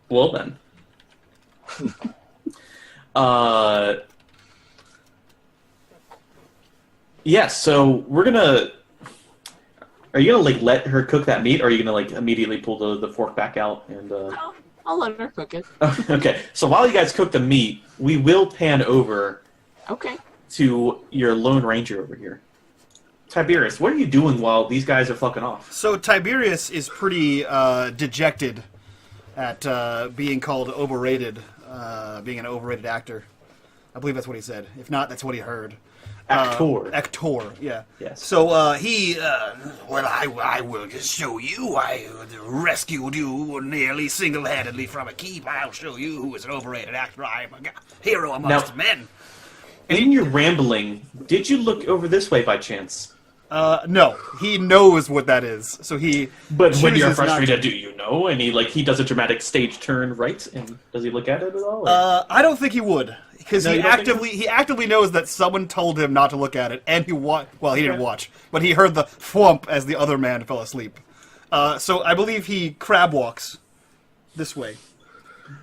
Well then. Yeah, so we're gonna... Are you gonna let her cook that meat, or are you gonna immediately pull the fork back out and I'll let her cook it. Okay, so while you guys cook the meat, we will pan over Okay. to your Lone Ranger over here. Tiberius, what are you doing while these guys are fucking off? So Tiberius is pretty dejected at being called overrated, being an overrated actor. I believe that's what he said. If not, that's what he heard. Actor, yeah. Yes. So Well, I will just show you. I rescued you nearly single-handedly from a keep. I'll show you who is an overrated actor. I am a hero amongst men. In your rambling, did you look over this way by chance? no, he knows what that is. So he. But when you're chooses not frustrated, to. do you know? And he does a dramatic stage turn right, and does he look at it at all? I don't think he would, because No, he you don't think so? actively knows that someone told him not to look at it, and he didn't watch, but he heard the thwomp as the other man fell asleep. So I believe he crab walks this way,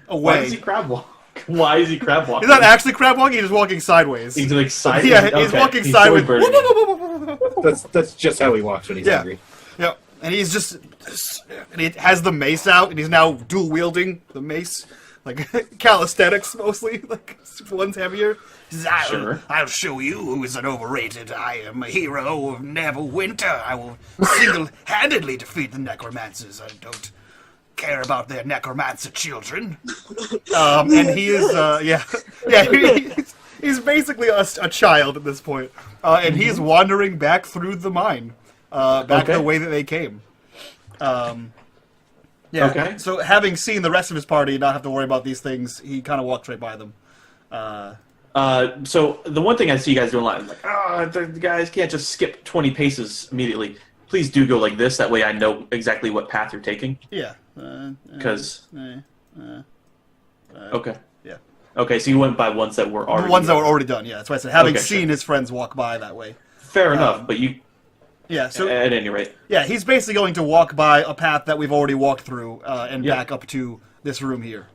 away. Why does he crab walk? Why is he crab walking? He's not actually crab walking; he's just walking sideways. He's like sideways. Yeah, he's walking He's sideways. joybirding. That's just how he walks when he's Yeah. angry. Yeah, and he's just, and he has the mace out, and he's now dual wielding the mace, like calisthenics mostly. Like one's heavier. He says, Sure. I'll show you who is an overrated. I am a hero of Neverwinter. I will single-handedly defeat the necromancers. I don't care about their necromancer children. And he is, he's basically a child at this point, and he's wandering back through the mine, back Okay. the way that they came. Yeah. Okay. So having seen the rest of his party not have to worry about these things, he kind of walks right by them. So the one thing I see you guys doing a lot is like, the guys can't just skip 20 paces immediately. Please do go like this. That way I know exactly what path you're taking. Yeah. Because okay. Yeah. Okay, so you went by ones that were already The ones that were already done. Yeah, that's why I said having Okay, seen sure. his friends walk by that way. Fair enough, but you Yeah. So at any rate. yeah, he's basically going to walk by a path that we've already walked through and Yeah. back up to this room here.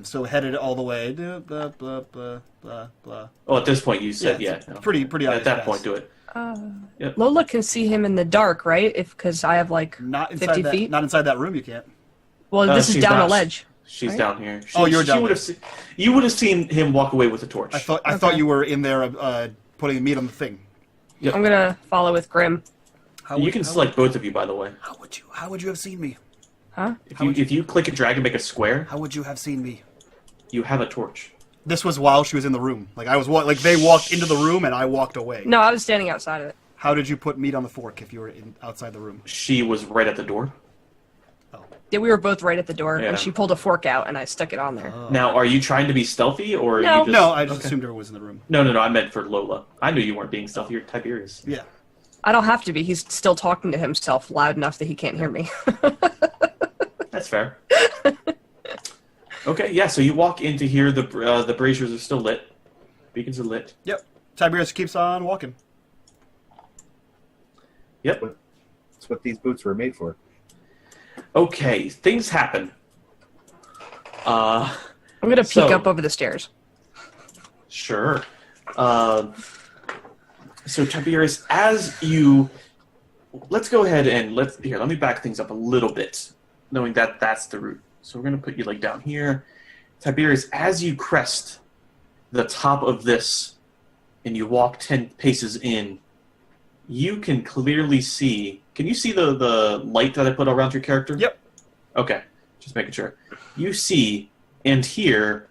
So headed all the way. Blah, blah, blah, blah, blah. Oh, at this point you said it's yeah. No. Pretty At obvious that pass. point, do it. Yep. Lola can see him in the dark, right? Because I have like Not 50 inside that. feet. Not inside that room. You can't. Well, this is she's down not. a ledge. She's Right? down here. Oh, you were down would have you would have seen him walk away with a torch. I thought Okay. you were in there putting meat on the thing. Yep. I'm gonna follow with Grim. You can select both of you, by the way. How would you have seen me? Huh? If you click and drag and make a square, How would you have seen me? you have a torch. This was while she was in the room. Like I was like they walked into the room and I walked away. No, I was standing outside of it. How did you put meat on the fork if you were outside the room? She was right at the door. Yeah, we were both right at the door, Yeah. and she pulled a fork out, and I stuck it on there. Now, are you trying to be stealthy, or are No. you just... No, I just Okay. assumed her was in the room. No, I meant for Lola. I knew you weren't being stealthy. You're Tiberius. Yeah. I don't have to be. He's still talking to himself loud enough that he can't hear me. That's fair. Okay, yeah. So you walk into here. The braziers are still lit. Beacons are lit. Yep. Tiberius keeps on walking. Yep. That's what these boots were made for. Okay, things happen. I'm gonna peek So- up over the stairs. Sure. So Tiberius, as you, let's go ahead and let me back things up a little bit, knowing that that's the route. So we're gonna put you like down here, Tiberius. As you crest the top of this, and you walk 10 paces in, you can clearly see. Can you see the light that I put around your character? Yep. Okay, just making sure. You see and hear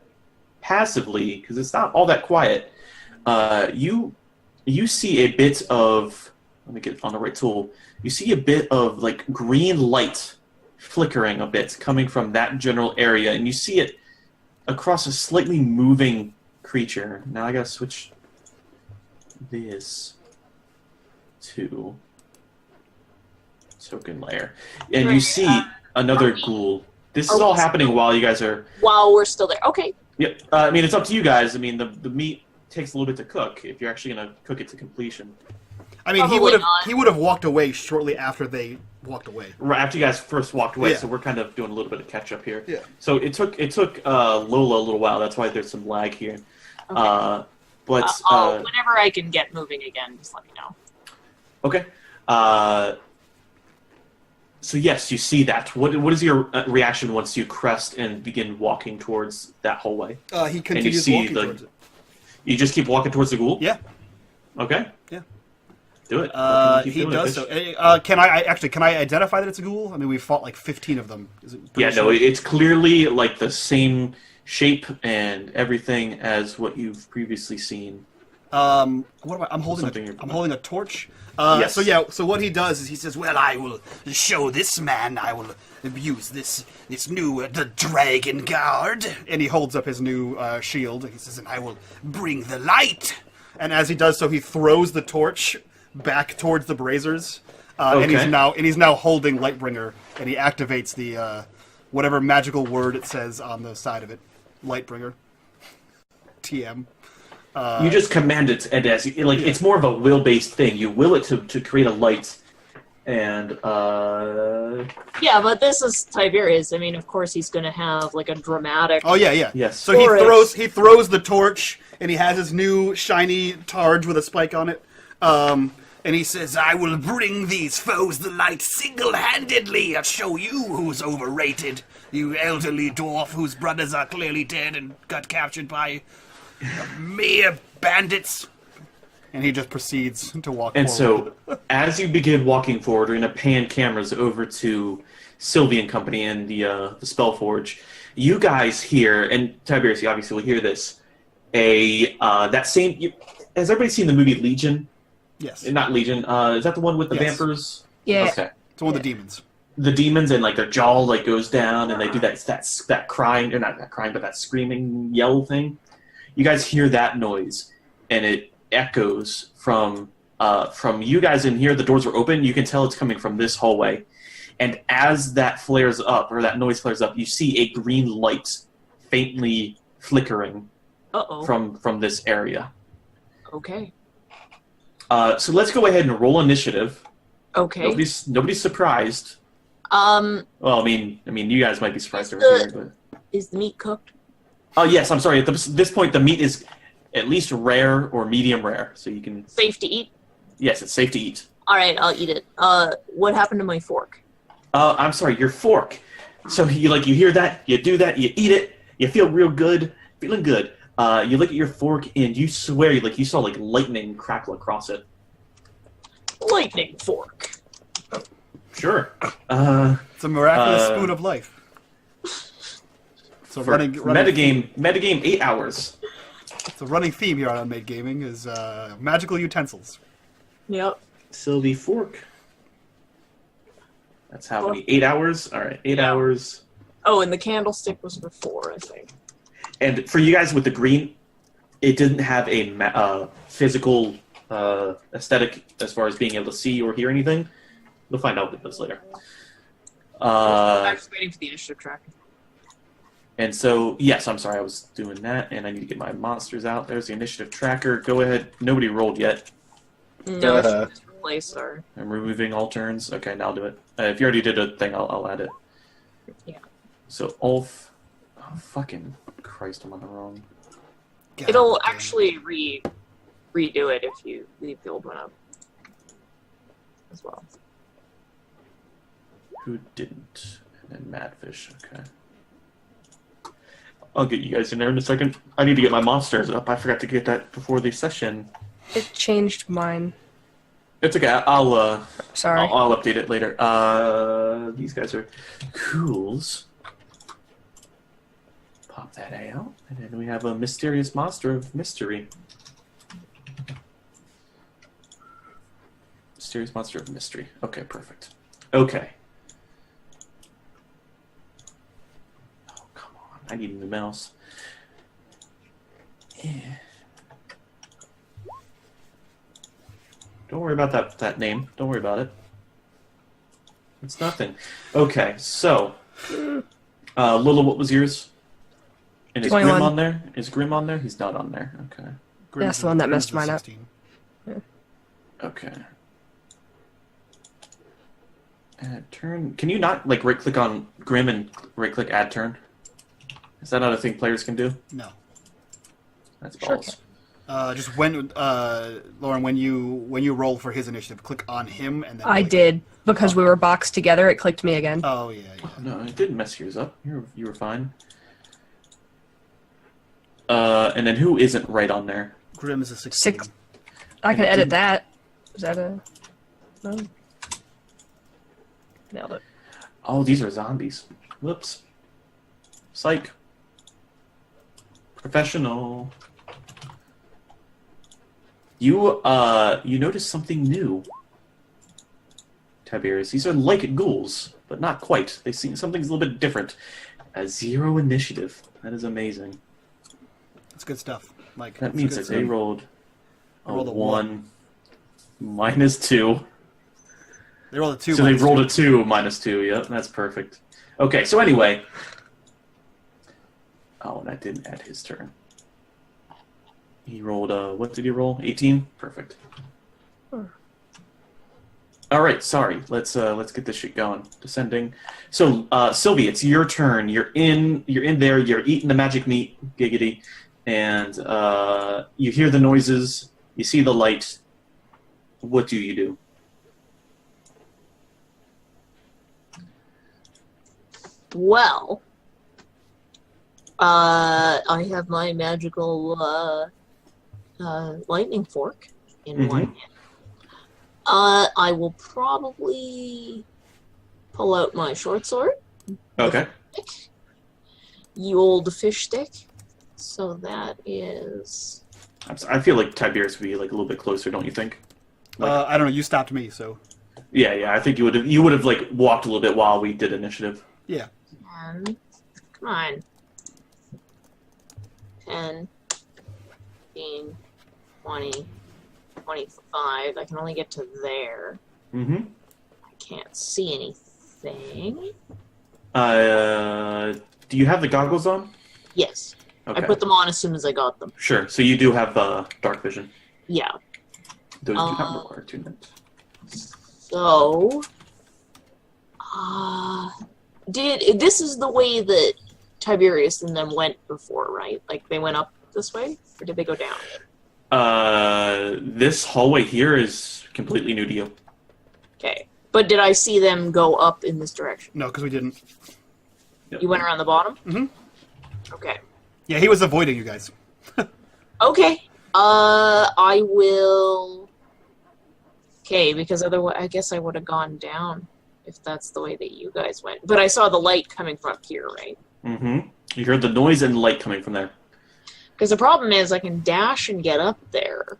passively, because it's not all that quiet. You see a bit of. Let me get on the right tool. You see a bit of like green light flickering a bit coming from that general area, and you see it across a slightly moving creature. Now I gotta switch this to token layer, and you see another ghoul. This is all happening while you guys are. While we're still there. Okay. Yep. I mean, it's up to you guys. I mean, the meat takes a little bit to cook if you're actually gonna cook it to completion. I mean, Probably not. he would have walked away shortly after they walked away. Right after you guys first walked away, Yeah. so we're kind of doing a little bit of catch up here. Yeah. So it took Lola a little while. That's why there's some lag here. Okay. But Whenever I can get moving again, just let me know. okay. So yes, you see that. What is your reaction once you crest and begin walking towards that hallway? He continues see walking the- towards it. You just keep walking towards the ghoul? Yeah. Okay. Yeah. Do it. He does so. Can I identify that it's a ghoul? I mean, we've fought like 15 of them. Is it Yeah, no, it's clearly like the same shape and everything as what you've previously seen. What am I? I'm holding a torch. Yes. So what he does is he says, Well, I will show this man. I will use this new the Dragon Guard. and he holds up his new shield. He says, And I will bring the light. and as he does so, he throws the torch back towards the braziers, and Okay. he's now holding Lightbringer, and he activates the whatever magical word it says on the side of it, Lightbringer. TM. You just command it, and it's more of a will-based thing. You will it to create a light, and Yeah, but this is Tiberius. I mean, of course he's going to have like a dramatic. Oh yeah. yes. So Forest. he throws the torch, and he has his new shiny targe with a spike on it. And he says, I will bring these foes the light single-handedly. I'll show you who's overrated. You elderly dwarf whose brothers are clearly dead and got captured by mere bandits. And he just proceeds to walk And forward. so, as you begin walking forward, we're going to pan cameras over to Sylvie and company and the Spellforge. You guys hear, and Tiberius, you obviously will hear this. Has everybody seen the movie Legion? Yes. Not Legion. Is that the one with the Yes. vampires? Yeah. Okay. It's one of the demons. The demons and like their jaw like goes down and they do that crying, or not that crying, but that screaming yell thing. You guys hear that noise, and it echoes from you guys in here. The doors were open. You can tell it's coming from this hallway. And as that flares up, or that noise flares up, you see a green light faintly flickering Uh-oh. from this area. Okay. So let's go ahead and roll initiative. Okay. Nobody's surprised. Well, I mean, you guys might be surprised over here, but Is the meat cooked? oh yes, I'm sorry. At this point, the meat is at least rare or medium rare, so you can. Safe to eat? Yes, it's safe to eat. All right, I'll eat it. What happened to my fork? I'm sorry, your fork. So you hear that, you do that, you eat it, you feel real good, feeling good. You look at your fork and you swear you saw like lightning crackle across it. Lightning fork. Sure. It's a miraculous Uh, spoon of life. So for running metagame 8 hours. It's a running theme here on Unmade Gaming is magical utensils. Yep. Sylvie fork. That's how many? 8 hours? All right, 8 hours. Oh, and the candlestick was for 4, I think. And for you guys with the green, it didn't have a physical aesthetic as far as being able to see or hear anything. We'll find out what it does later. I'm just waiting for the initiative tracker. And so, yes, I'm sorry, I was doing that, and I need to get my monsters out. There's the initiative tracker. Go ahead. Nobody rolled yet. No, it's just replace our. I'm removing all turns. Okay, now I'll do it. If you already did a thing, I'll add it. Yeah. So, Ulf. Oh, fucking Christ, I'm on the wrong. God It'll damn. actually redo it if you leave the old one up as well. Who didn't? And then Madfish, okay. I'll get you guys in there in a second. I need to get my monsters up. I forgot to get that before the session. It changed mine. It's okay. I'll Sorry. I'll update it later. These guys are cools. Pop that out, and then we have a mysterious monster of mystery. Mysterious monster of mystery. Okay, perfect. Okay. Oh, come on. I need a new mouse. Yeah. Don't worry about that name. Don't worry about it. It's nothing. Okay, so Lila, what was yours? And is 21. Grim on there? Is Grim on there? He's not on there. Okay. That's the one that messed mine up. 16. Okay. Add turn. Can you not like right click on Grim and right click add turn? Is that not a thing players can do? No. That's Sure balls. Just when Lauren, when you roll for his initiative, click on him and then. I did because we were boxed together. It clicked me again. Oh yeah. No, it didn't mess yours up. You were fine. And then who isn't right on there? Grim is a 16. I can edit that. Is that a... No. Nailed it. Oh, these are zombies. Whoops. Psych. Professional. You notice something new, Tiberius. These are like ghouls, but not quite. They see something's a little bit different. A 0 initiative. That is amazing. That's good stuff. Like That that's means good that they stuff. rolled a rolled a 1 minus 2. They rolled a 2. So they minus rolled 2. a 2 minus 2. Yep, that's perfect. Okay, so anyway. Oh, and I didn't add his turn. He rolled what did he roll? 18? Perfect. All right, sorry. Let's get this shit going. Descending. So, Sylvie, it's your turn. You're in there. You're eating the magic meat, giggity, and you hear the noises. You see the light. What do you do? Well, I have my magical lightning fork in one hand. I will probably pull out my short sword. Okay. You old fish stick. So that is... I feel like Tiberius would be like a little bit closer, don't you think? I don't know. You stopped me, so Yeah. I think you would have like walked a little bit while we did initiative. yeah. 10, come on. 10, 15, 20, 25. I can only get to there. Mm-hmm. I can't see anything. Do you have the goggles on? Yes. Okay. I put them on as soon as I got them. Sure. So you do have dark vision. Yeah. Those do not require attunement. So, this is the way that Tiberius and them went before, right? Like they went up this way, or did they go down? This hallway here is completely new to you. Okay, but did I see them go up in this direction? No, because we didn't. Yep. You went around the bottom. Mhm. Okay. Yeah, he was avoiding you guys. Okay. I will. Okay, because otherwise, I guess I would have gone down if that's the way that you guys went. But I saw the light coming from up here, right? Mm-hmm. You heard the noise and light coming from there. Because the problem is I can dash and get up there,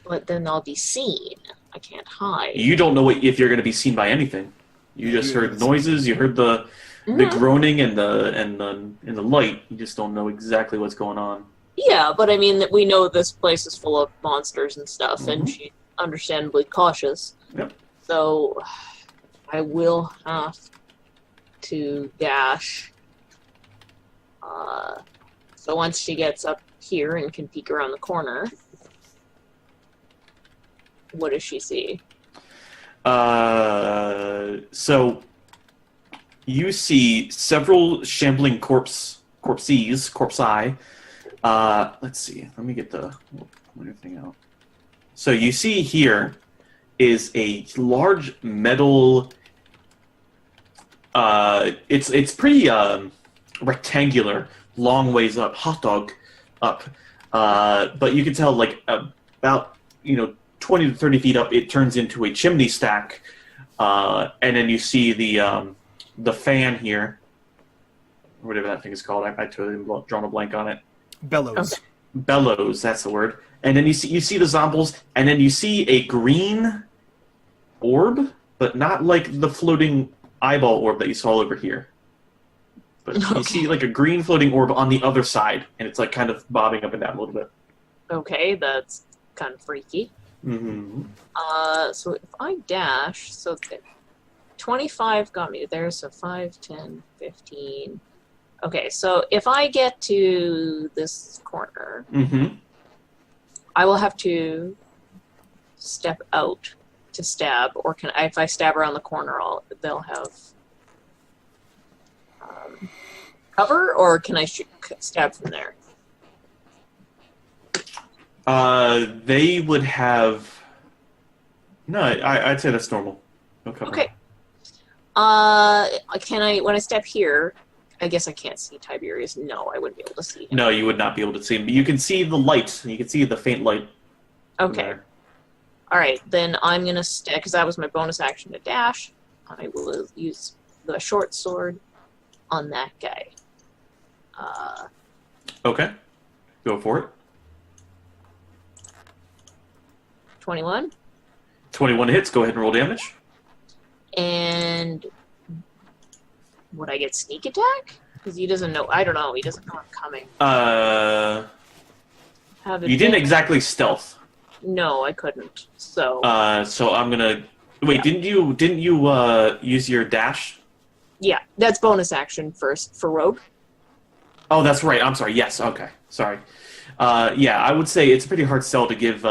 but then I'll be seen. I can't hide. You don't know if you're going to be seen by anything. You just heard noises. You heard the groaning and the light. You just don't know exactly what's going on. Yeah, but I mean that we know this place is full of monsters and stuff, and she's understandably cautious. Yep. So I will have to dash. So once she gets up here and can peek around the corner, what does she see? So you see several shambling corpses. Let's see. Let me get the everything out. So you see here is a large metal. It's pretty rectangular, long ways up, hot dog up. But you can tell like about 20 to 30 feet up, it turns into a chimney stack, and then you see the fan here, or whatever that thing is called. I totally drawn a blank on it. Bellows. Okay. Bellows, that's the word. And then you see the zombies, and then you see a green orb, but not like the floating eyeball orb that you saw over here. But you see like a green floating orb on the other side, and it's like kind of bobbing up and down a little bit. Okay, that's kind of freaky. Mm-hmm. So if I dash, so 25 got me there, so 5, 10, 15. Okay, so if I get to this corner, I will have to step out to stab, or if I stab around the corner, they'll have cover, or can I stab from there? They would have. No, I'd say that's normal. No cover. Okay. Can I, when I step here, I guess I can't see Tiberius. No, I wouldn't be able to see him. No, you would not be able to see him. But you can see the light. You can see the faint light. Okay. Alright, then I'm gonna because that was my bonus action to dash. I will use the short sword on that guy. Okay. Go for it. 21. 21 hits. Go ahead and roll damage. And would I get sneak attack? Because he doesn't know. I don't know. He doesn't know I'm coming. You didn't exactly stealth. No, I couldn't. So. So I'm gonna wait. Yeah. Didn't you use your dash? Yeah, that's bonus action first for rogue. Oh, that's right. I'm sorry. Yes. Okay. Sorry. Yeah, I would say it's a pretty hard sell to give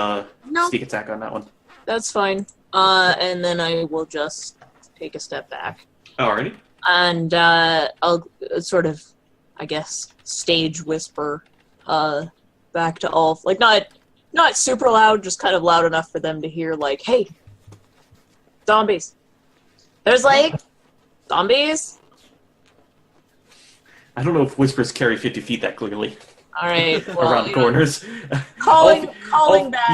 sneak attack on that one. That's fine. And then I will just take a step back. Alrighty. And I'll sort of, I guess, stage whisper back to Ulf. Like, not super loud, just kind of loud enough for them to hear, like, hey, zombies. There's, like, zombies. I don't know if whispers carry 50 feet that clearly. All right. Well, Around corners. Calling back.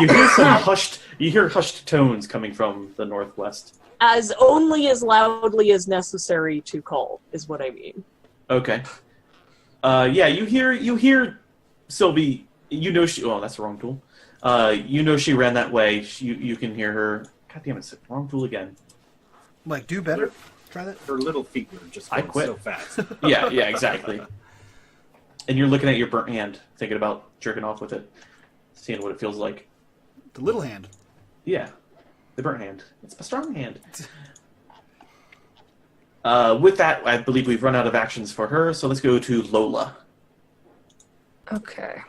You hear hushed tones coming from the northwest. As only as loudly as necessary to call, is what I mean. Okay. Yeah, you hear Sylvie. You know she. Oh, that's the wrong tool. You know she ran that way. You can hear her. God damn it! Wrong tool again. Like, do better. Try that. Her little feet were just I going quit. so fast. Yeah, exactly. And you're looking at your burnt hand, thinking about jerking off with it, seeing what it feels like. The little hand. Yeah, the burnt hand. It's my strong hand. With that, I believe we've run out of actions for her, so let's go to Lola. Okay.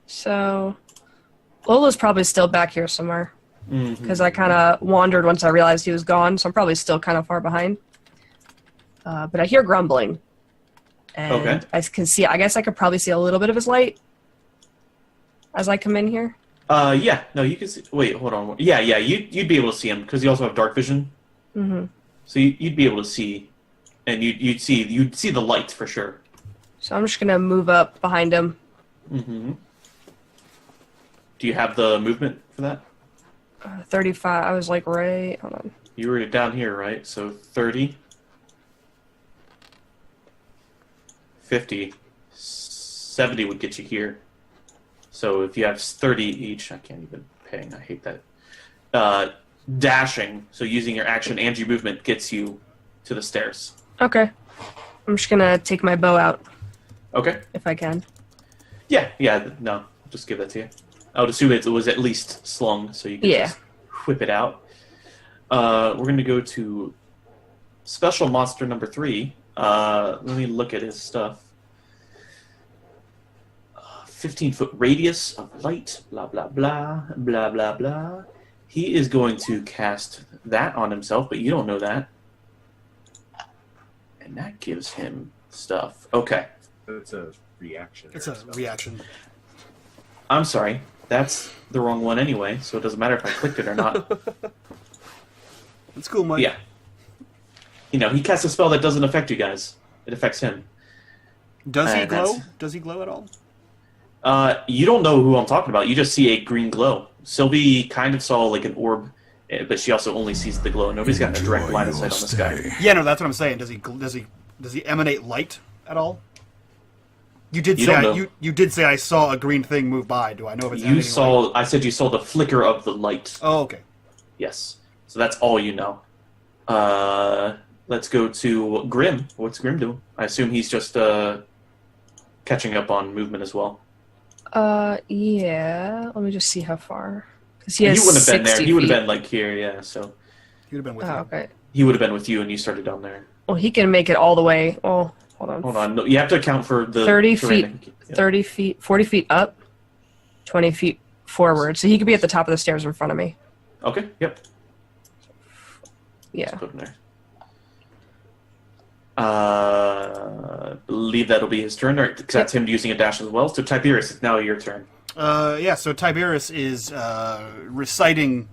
So, Lola's probably still back here somewhere. Because I kind of wandered once I realized he was gone, so I'm probably still kind of far behind. But I hear grumbling. And Okay. I can see, I guess I could probably see a little bit of his light as I come in here. Yeah, no, you can see. Wait, hold on. Yeah, you'd be able to see him because you also have dark vision. Mm-hmm. So you'd be able to see, and you'd see the light for sure. So I'm just gonna move up behind him. Mm-hmm. Do you have the movement for that? 35. I was like right. Hold on. You were down here, right? So 30, 50, 70 would get you here. So if you have 30 each, I can't even ping. I hate that. Dashing, so using your action and your movement gets you to the stairs. Okay. I'm just gonna take my bow out Okay. if I can. Yeah. No, I'll just give that to you. I would assume it was at least slung, so you can just whip it out. We're going to go to special monster number 3. Let me look at his stuff. 15-foot radius of light, blah, blah, blah, blah, blah, blah. He is going to cast that on himself, but you don't know that. And that gives him stuff. Okay. It's a reaction. It's a reaction. I'm sorry. That's the wrong one anyway, so it doesn't matter if I clicked it or not. It's cool, Mike. Yeah. You know, he casts a spell that doesn't affect you guys. It affects him. Does he And glow? that's- Does he glow at all? You don't know who I'm talking about. You just see a green glow. Sylvie kind of saw like an orb, but she also only sees the glow. Nobody's got a direct line of sight on this guy. Yeah, no, that's what I'm saying. Does he emanate light at all? You did You say don't know. you did say I saw a green thing move by. Do I know if it's You emanating light? I said you saw the flicker of the light. Oh, okay. Yes. So that's all you know. Let's go to Grim. What's Grim doing? I assume he's just catching up on movement as well. Yeah. Let me just see how far. Because he has You wouldn't have been there. 60 He would have feet. been like here, yeah. So He would have been with Oh, you. okay. he would have been with you, and you started down there. Well, he can make it all the way. Oh, hold on. Hold on. No, you have to account for the 30 terrain. feet. Yeah. 30 feet, 40 feet up, 20 feet forward. So he could be at the top of the stairs in front of me. Okay. Yep. Yeah. Just put him there. Believe that'll be his turn, because that's him using a dash as well. So Tiberius, it's now your turn. Yeah, so Tiberius is reciting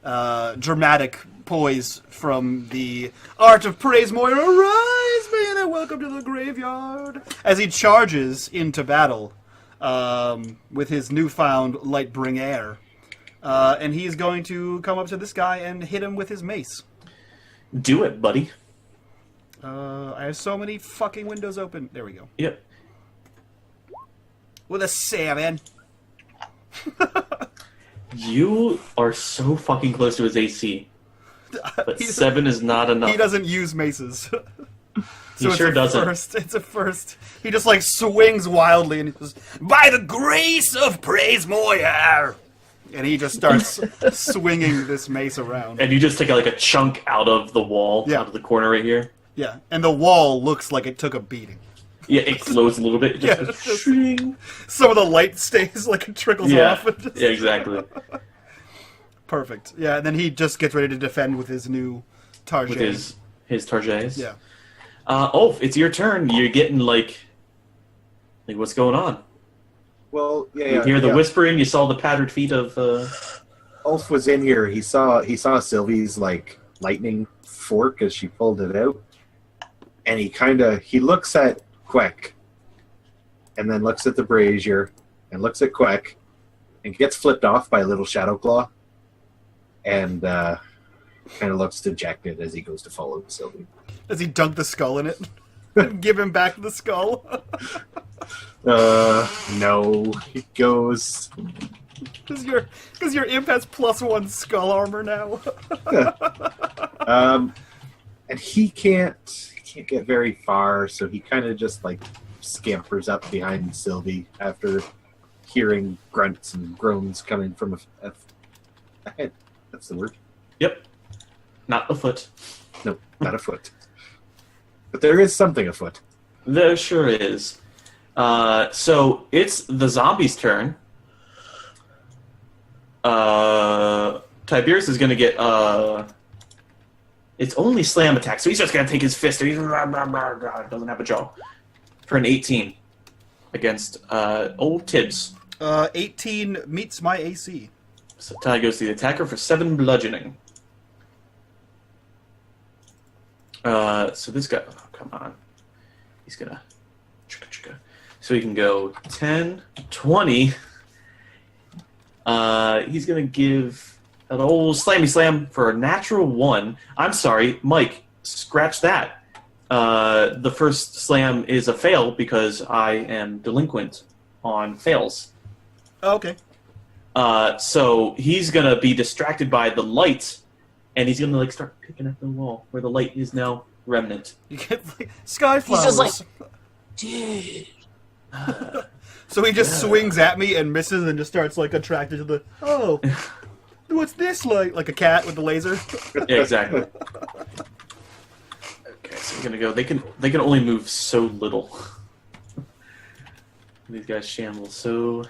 dramatic poise from the Art of Praise Moira, Rise, man, and welcome to the graveyard, as he charges into battle with his newfound light bring air. And he's going to come up to this guy and hit him with his mace. Do it, buddy. I have so many fucking windows open. There we go. Yep. With a 7. You are so fucking close to his AC. But 7 is not enough. He doesn't use maces. He sure doesn't. It's a first. He just like swings wildly and he goes, By the grace of Praise Moyer! and he just starts swinging this mace around. And you just take like a chunk out of the wall, Yeah. out of the corner right here. Yeah, and the wall looks like it took a beating. Yeah, it glows a little bit. It just Yeah, goes it's just- shing. Some of the light stays like it trickles Yeah. off. And just- Yeah, exactly. Perfect. Yeah, and then he just gets ready to defend with his new Target. With his targets. Yeah. Ulf, it's your turn. You're getting like what's going on? Well, yeah. You hear the whispering. You saw the pattered feet of. Ulf was in here. He saw Sylvie's like lightning fork as she pulled it out, and he looks at Queck, and then looks at the brazier, and looks at Queck, and gets flipped off by a little shadow claw, and kind of looks dejected as he goes to follow Sylvie. Does he dunk the skull in it? And give him back the skull? No. He goes. Because your imp has +1 skull armor now. And he can't get very far, so he kind of just like scampers up behind Sylvie after hearing grunts and groans coming from ahead. That's the word. Yep. Not a foot. No, not a foot. But there is something afoot. There sure is. So it's the zombie's turn. Tiberius is going to get it's only slam attack, so he's just going to take his fist and he doesn't have a jaw for an 18 against old Tibbs. 18 meets my AC. So tie goes to the attacker for 7 bludgeoning. So this guy, oh, come on, he's gonna so he can go 10, 20. He's gonna give an old slammy slam for a natural 1. I'm sorry, Mike, scratch that. The first slam is a fail because I am delinquent on fails. Oh, okay. So he's gonna be distracted by the light, and he's gonna like start picking at the wall where the light is now remnant. You get like sky flowers. He's just like, dude. So he just swings at me and misses and just starts like attracted to the what's this like? Like a cat with the laser? Yeah, exactly. Okay, so we're gonna go. They can only move so little. These guys shamble so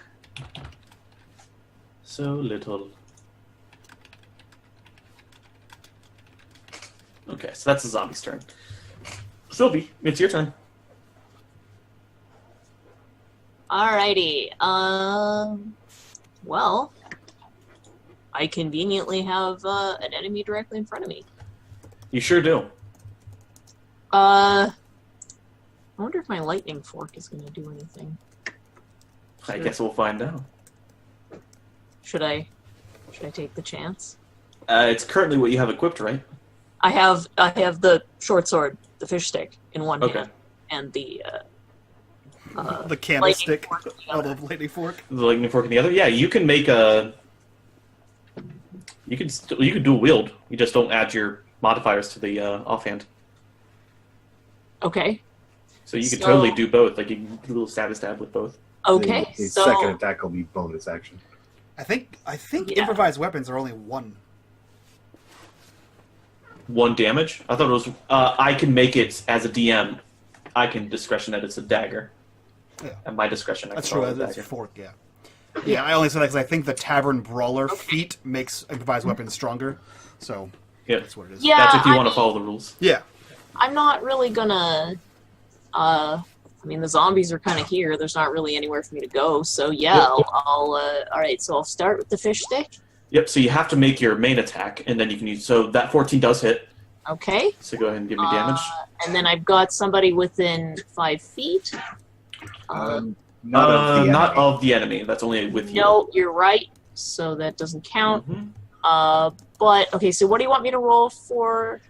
little. Okay, so that's the zombie's turn. Sylvie, it's your turn. Alrighty. Well, I conveniently have an enemy directly in front of me. You sure do. I wonder if my lightning fork is going to do anything. I guess we'll find out. Should I take the chance? It's currently what you have equipped, right? I have the short sword, the fish stick, in one Okay. hand, and the The candlestick lightning fork in the of other. the lightning fork. The lightning fork in the other. Yeah, you can make a. You can dual wield. You just don't add your modifiers to the offhand. Okay. So you could So- totally do both. Like you can do a little stab with both. Okay. The So second attack will be bonus action. I think Yeah. improvised weapons are only 1. 1 damage. I thought it was. I can make it as a DM. I can discretion that it's a dagger. Yeah. At my discretion, I That's can call true. it a That's dagger. fork. Yeah. Yeah, I only said that because I think the Tavern Brawler feat makes improvised weapons stronger. So Yeah, that's what it is. yeah, that's if you I want to mean, follow the rules. Yeah. I'm not really gonna. I mean, the zombies are kind of here. There's not really anywhere for me to go. So yeah, I'll all right. So I'll start with the fish stick. Yep. So you have to make your main attack, and then you can use. So that 14 does hit. Okay. So go ahead and give me damage. And then I've got somebody within 5 feet. Not of the Not enemy. of the enemy. That's only with you. No, you're right. so that doesn't count. Mm-hmm. But okay, so what do you want me to roll for?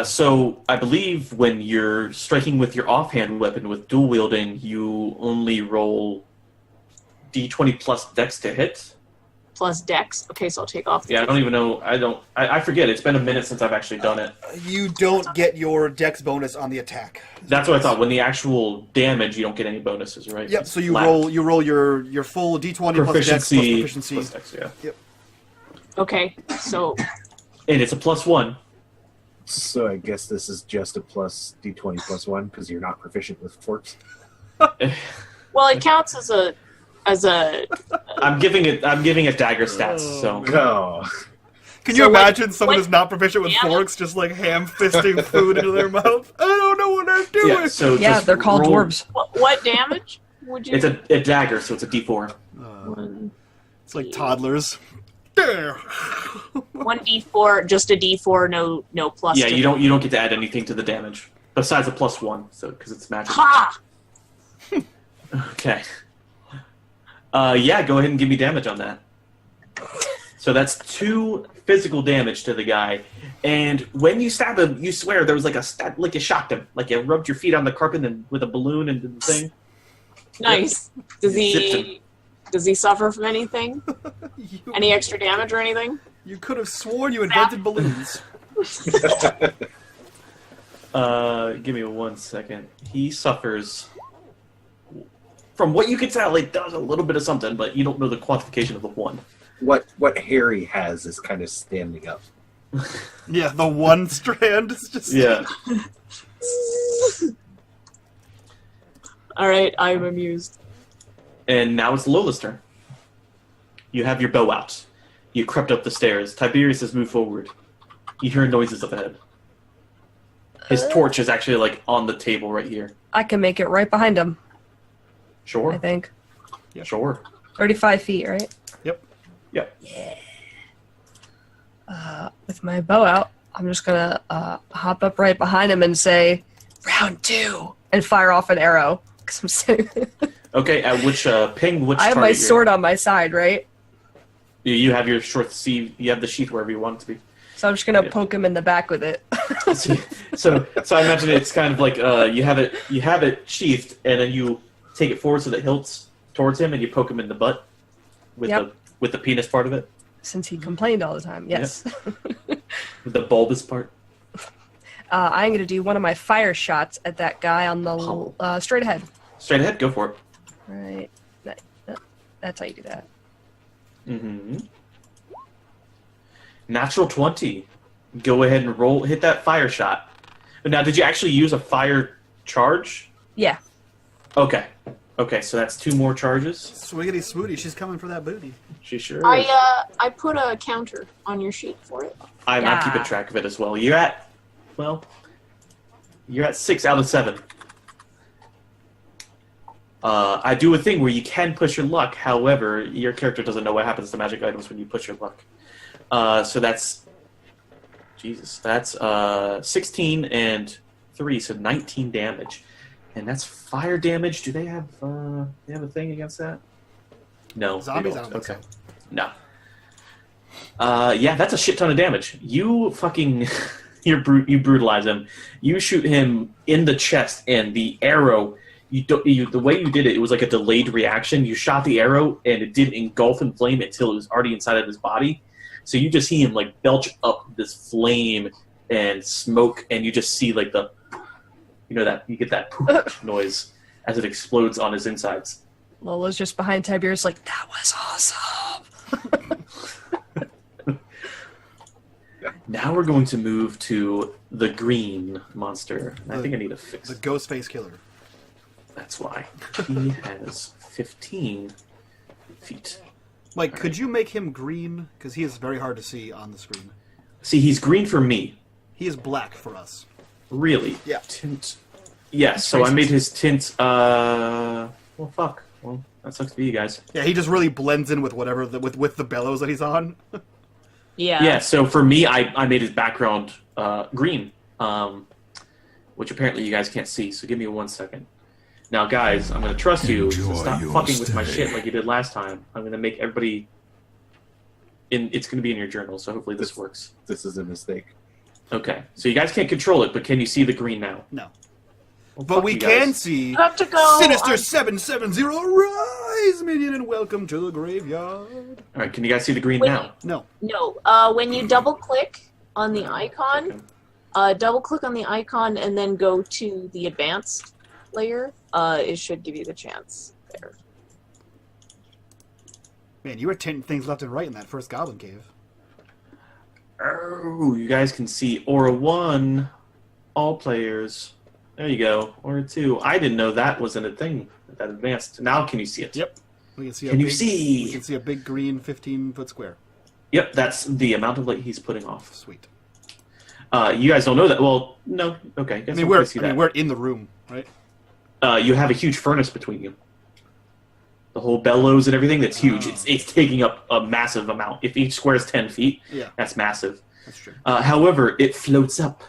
So I believe when you're striking with your offhand weapon with dual wielding, you only roll d20 plus dex to hit. Plus dex. Okay, so I'll take off. Yeah, I don't even know. I forget. It's been a minute since I've actually done it. You don't get your dex bonus on the attack. That's what I thought. When the actual damage, you don't get any bonuses, right? Yep. So you Flat. roll your full d20 plus dex plus proficiency. Plus dex, yeah. Yep. Okay, so And it's a +1. So I guess this is just a plus d20 plus 1 because you're not proficient with forks. well, it counts as a I'm giving it dagger stats. So Oh. Can you So, like, imagine someone what- who's not proficient with Yeah. forks just like ham fisting food into their mouth? I don't know what I'm doing. yeah, so Yeah, just they're called roll- dwarves. what damage would you? It's a dagger, so it's a D4. One, It's like toddlers. There. 1d4, just a d4, no plus. Yeah, to you don't get to add anything to the damage besides a +1, so because it's magic. Ha! Okay. Yeah, go ahead and give me damage on that. So that's 2 physical damage to the guy, and when you stab him, you swear there was like a stab, like you shocked him, like you rubbed your feet on the carpet and with a balloon and did the thing. Nice. Does Zipped he? Does he suffer from anything? Any extra damage or anything? You could have sworn you invented balloons. Give me 1 second. He suffers. From what you can tell, it does a little bit of something, but you don't know the quantification of the 1. What Harry has is kind of standing up. Yeah, the one strand is just. Yeah. All right, I'm amused. And now it's Lola's turn. You have your bow out. You crept up the stairs. Tiberius has moved forward. You hear noises up ahead. His torch is actually like on the table right here. I can make it right behind him, Sure. I think. Sure. 35 feet, right? Yep. Yep. With my bow out, I'm just gonna hop up right behind him and say, "Round 2," and fire off an arrow. 'Cause I'm sitting. Okay, at which ping which I have my target you're- sword on my side, right? You have your short sleeve, you have the sheath wherever you want it to be. So I'm just gonna Yeah. poke him in the back with it. So I imagine it's kind of like you have it sheathed, and then you take it forward so that it hilts towards him, and you poke him in the butt with Yep. the penis part of it, Since he complained all the time, yes. with the bulbous part. I'm gonna do one of my fire shots at that guy on the straight ahead. Straight ahead, go for it. Right. That's how you do that. Mm-hmm. Natural 20. Go ahead and roll. Hit that fire shot. But now, did you actually use a fire charge? Yeah. Okay. Okay, so that's 2 more charges. Swiggity swooty, she's coming for that booty. She sure is. I put a counter on your sheet for it. I'm Yeah. keeping track of it as well. You're at 6 out of 7. I do a thing where you can push your luck. However, your character doesn't know what happens to magic items when you push your luck. So that's 16 and 3, so 19 damage, and that's fire damage. Do they have a thing against that? No, Zombies, they I don't. don't think Okay, no. Yeah, that's a shit ton of damage. You fucking you brutalize him. You shoot him in the chest, and the arrow. The way you did it, it was like a delayed reaction. You shot the arrow, and it didn't engulf in flame until it was already inside of his body. So you just see him like belch up this flame and smoke, and you just see like that you get that poof noise as it explodes on his insides. Lola's just behind Tiberius, like, that was awesome. Now we're going to move to the green monster. I think I need to fix The it. ghost face killer. That's why. He has 15 feet. Like, could you make him green? Because he is very hard to see on the screen. See, he's green for me. He is black for us. Really? Yeah. Tint. Yes, so I made his tint, well, fuck. Well, that sucks to be you guys. Yeah, he just really blends in with whatever with the bellows that he's on. Yeah. Yeah, so for me, I made his background green, which apparently you guys can't see, so give me 1 second. Now, guys, I'm going to trust you to stop fucking with my shit like you did last time. I'm going to make everybody it's going to be in your journal, so hopefully this works. This is a mistake. Okay, so you guys can't control it, but can you see the green now? No. Well, But fuck we you can guys. see You have to go. Sinister 770 rise, minion, and welcome to the graveyard. All right, can you guys see the green Wait. now? No. No. When you double click on the icon, double click on the icon and then go to the advanced layer. It should give you the chance there. Man, you were tinting things left and right in that first goblin cave. Oh, you guys can see Aura 1, all players. There you go. Aura 2. I didn't know that wasn't a thing, that advanced. Now can you see it? Yep. We can see Can you see? We can see a big green 15-foot square. Yep, that's the amount of light he's putting off. Sweet. You guys don't know that. Well, no. Okay. Guess We're in the room, right? You have a huge furnace between you. The whole bellows and everything, that's huge. Oh. It's taking up a massive amount. If each square is 10 feet, Yeah. that's massive. That's true. However, it floats up.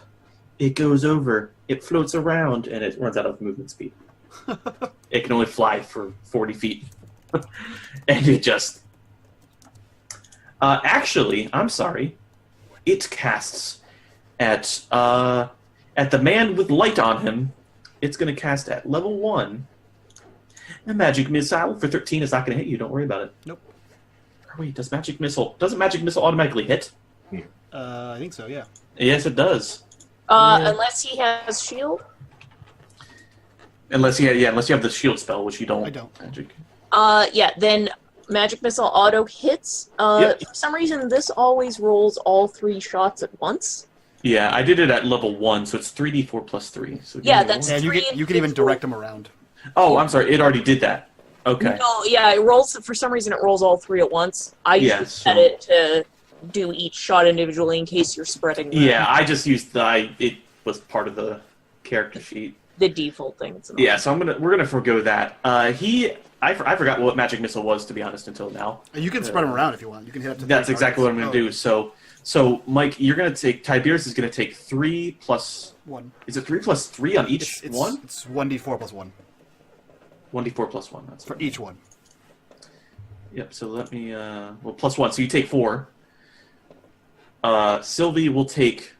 It goes over. It floats around, and it runs out of movement speed. It can only fly for 40 feet. And it just... actually, I'm sorry. It casts at the man with light on him. It's going to cast at level 1. A magic missile for 13 is not going to hit you. Don't worry about it. Nope. Or wait, doesn't magic missile automatically hit? I think so, yeah. Yes, it does. Unless he has shield. Unless you have the shield spell, which you don't. I don't. Magic. Yeah, then magic missile auto hits. Yep. For some reason, this always rolls all 3 shots at once. Yeah, I did it at level 1, so it's 3d4 plus 3. So Yeah, that's And you 3 can and you can even 4. direct them around. Oh, I'm sorry. It already did that. Okay. No, yeah, it rolls. For some reason, it rolls all 3 at once. I usually set it to do each shot individually in case you're spreading. Yeah, I just used it was part of the character sheet. The default things. Yeah, so we're gonna forgo that. I forgot what magic missile was, to be honest, until now. And you can spread them around if you want. You can hit up to That's 3 exactly what I'm targets. gonna do. So Mike, you're gonna take Tiberius is gonna take 3 plus. 1. Is it 3 plus 3 on each one? It's 1d4 plus 1 1d4 plus 1. That's for each one. Yep. So let me plus 1. So you take 4. Sylvie will take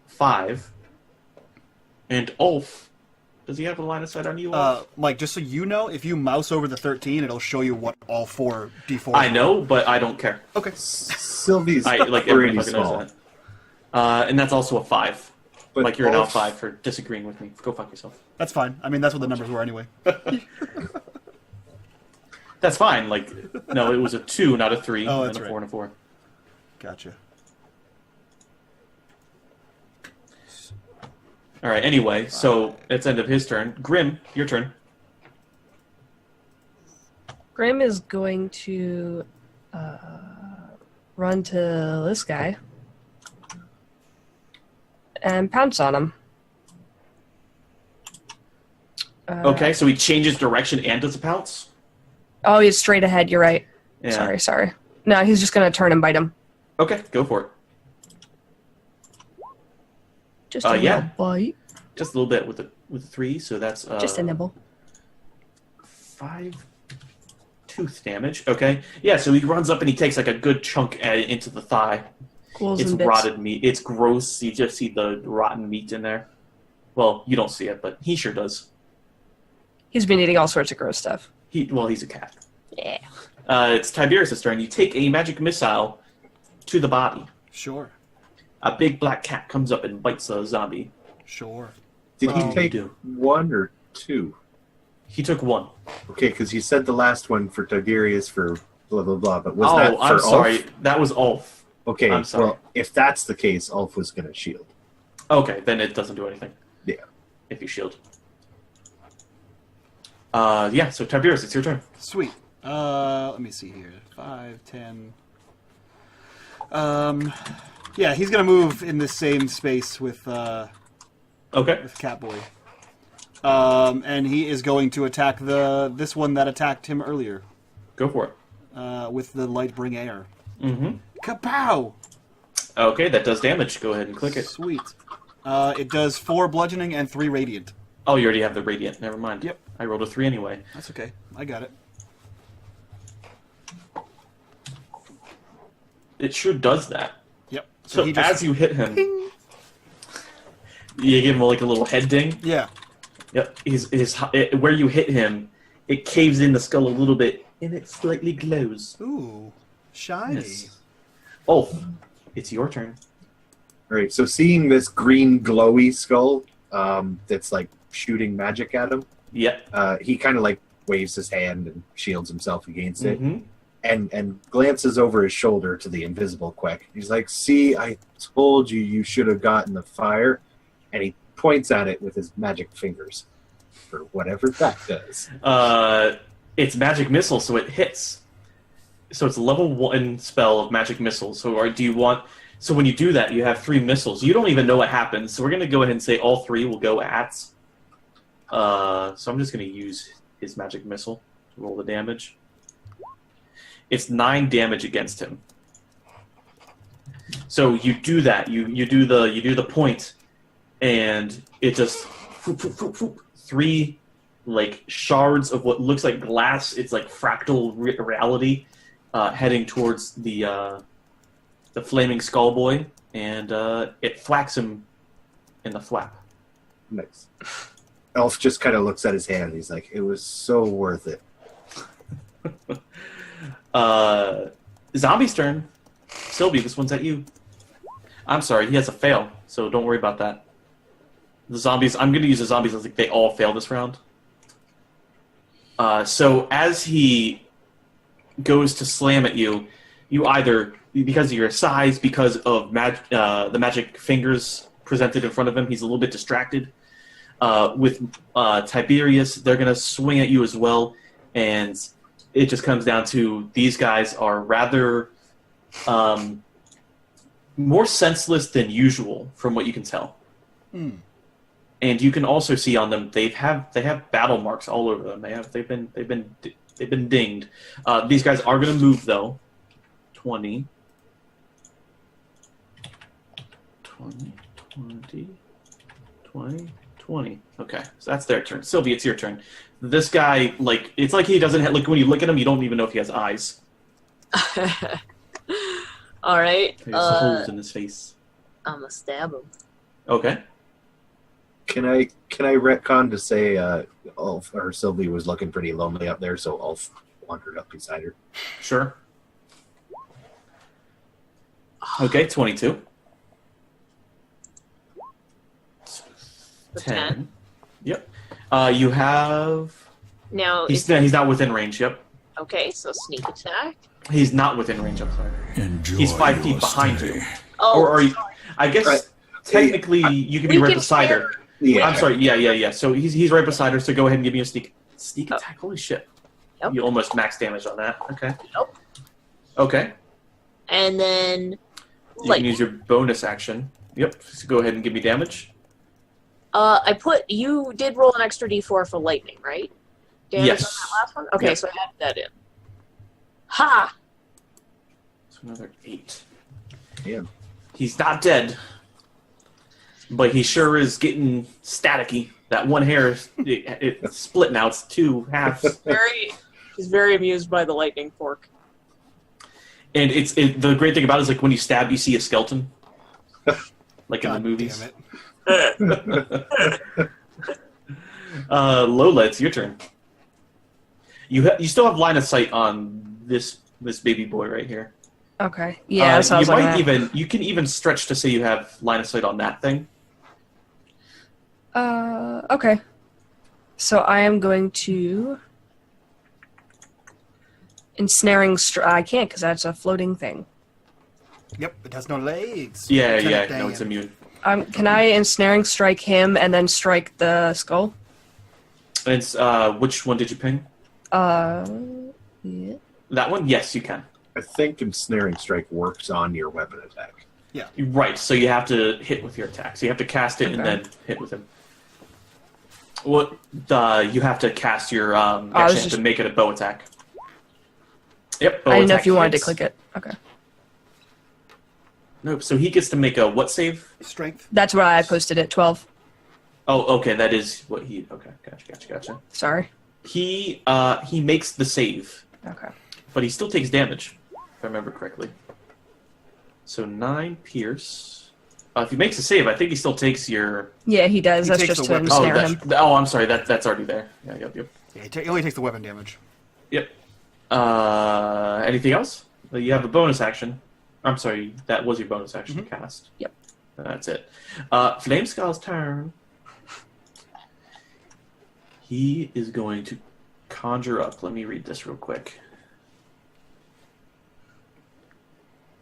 5, and Ulf. Does he have a line of sight on you? Ulf? Mike, just so you know, if you mouse over the 13, it'll show you what all 4 d4s I know, but I don't care. Okay. Sylvie's Everybody pretty fucking small. knows that. And that's also a 5. But Mike, you're now Ulf- 5 for disagreeing with me. Go fuck yourself. That's fine. I mean, that's what the numbers were anyway. That's fine. No, it was a 2, not a 3, Oh, and that's a 4 right. and a 4. Gotcha. All right. Anyway, so it's end of his turn. Grim, your turn. Grim is going to run to this guy and pounce on him. Okay, so he changes direction and does a pounce. Oh, he's straight ahead. You're right. Yeah. Sorry. No, he's just going to turn and bite him. Okay, go for it. Just a yeah. little bite. Just a little bit with the 3, so that's Just a nibble. 5 tooth damage. Okay, yeah. So he runs up and he takes like a good chunk into the thigh. Ghouls It's and bits. rotted meat. It's gross. You just see the rotten meat in there. Well, you don't see it, but he sure does. He's been eating all sorts of gross stuff. He's a cat. Yeah. It's Tiberius' turn. You take a magic missile to the body. Sure. A big black cat comes up and bites a zombie. Sure. Did What he do you take do? 1 or 2? He took 1. Okay, because you said the last one for Tiberius for blah blah blah, but was Oh, that for I'm sorry. Ulf? That was Ulf. Okay, I'm sorry. well, if that's the case, Ulf was going to shield. Okay, then it doesn't do anything. Yeah. If you shield. Yeah, so Tiberius, it's your turn. Sweet. Let me see here. 5, 10. Yeah, he's gonna move in the same space with Okay. Catboy. And he is going to attack this one that attacked him earlier. Go for it. With the light bring air. Mm-hmm. Kapow! Okay, that does damage. Go ahead and click it. Sweet. It does 4 bludgeoning and 3 radiant. Oh, you already have the radiant. Never mind. Yep. I rolled a 3 anyway. That's okay. I got it. it sure does that. Yep. So he just- as you hit him, you give him like a little head ding. Yeah. Yep. Where you hit him, it caves in the skull a little bit, and it slightly glows. Ooh. Shiny. Yes. Ulf, it's your turn. All right, so seeing this green glowy skull that's like shooting magic at him, he kind of like waves his hand and shields himself against it, and glances over his shoulder to the invisible Quick. He's like, "See, I told you should have gotten the fire," and he points at it with his magic fingers, for whatever that does. It's magic missile, so it hits. So it's a level 1 spell of magic missile. So do you want? So when you do that, you have 3 missiles. You don't even know what happens. So we're going to go ahead and say all 3 will go at. So I'm just going to use his magic missile to roll the damage. It's 9 damage against him. So you do that. You do the point, and it just 3 like shards of what looks like glass. It's like fractal reality heading towards the flaming skull boy, and it thwacks him in the flap. Nice. Elf just kind of looks at his hand. He's like, "It was so worth it." Zombie's turn. Sylvie, this one's at you. I'm sorry, he has a fail, so don't worry about that. The zombies, I'm going to use the zombies. I think they all fail this round. So as he goes to slam at you, you either, because of your size, because of the magic fingers presented in front of him, he's a little bit distracted. With Tiberius, they're going to swing at you as well, and it just comes down to these guys are rather more senseless than usual, from what you can tell. And you can also see on them they have battle marks all over them. They've been dinged. These guys are going to move though. 20. Okay, so that's their turn. Sylvie, it's your turn. This guy, like, it's like he doesn't have, like, when you look at him, you don't even know if he has eyes. All right. There's holes in his face. I'm gonna stab him. Okay. Can I retcon to say Ulf or Sylvie was looking pretty lonely up there, so Ulf wandered up beside her? Sure. Okay, 22. 10. Yep. You have... Now, He's not within range, yep. okay, so sneak attack. He's not within range, I'm sorry. Enjoy He's 5 feet your behind stay. you. Oh, Or are you... sorry. I guess Right. technically you can be We right can beside her. share- Yeah. I'm sorry, yeah. So he's right beside her, so go ahead and give me a sneak attack. Holy shit. Yep. You almost max damage on that. Okay. Nope. Okay. And then, You can use your bonus action. Yep. So go ahead and give me damage. you did roll an extra d4 for lightning, right? Damage Yes. on that last one? Okay, Yep. so I added that in. Ha! So another 8. Yeah. He's not dead, but he sure is getting staticky. That one hair, it's split now. It's 2 halves. He's very amused by the lightning fork. And the great thing about it is, like, when you stab, you see a skeleton. Like in God the movies. damn it. Lola, it's your turn. You still have line of sight on this baby boy right here. Okay. Yeah, so I you was like, you can even stretch to say you have line of sight on that thing. okay. So I am going to ensnaring I can't because that's a floating thing. Yep, it has no legs. Yeah, Lieutenant no, Dan. it's immune. Can I ensnaring strike him and then strike the skull? And it's, which one did you ping? Yeah. That one? Yes, you can. I think ensnaring strike works on your weapon attack. Right, so you have to hit with your attack. So you have to cast it and Okay. then hit with him. What? You have to cast your was actually have just- to make it a bow attack. Yep. Bow I didn't know attack if you wanted to hits. click it. Okay. Nope. So he gets to make a what save? Strength. That's where I posted it. 12. Oh, okay. That is what he. Okay, gotcha. Sorry. He makes the save, Okay. but he still takes damage, if I remember correctly. So 9 pierce. If he makes a save, I think he still takes your... Yeah, he does. He That's takes just the to weapon. ensnare him. I'm sorry. That's already there. Yeah, yep. Yeah, he only takes the weapon damage. Yep. Anything else? Well, you have a bonus action. I'm sorry, that was your bonus action cast. Yep. That's it. Flameskull's turn. He is going to conjure up. Let me read this real quick.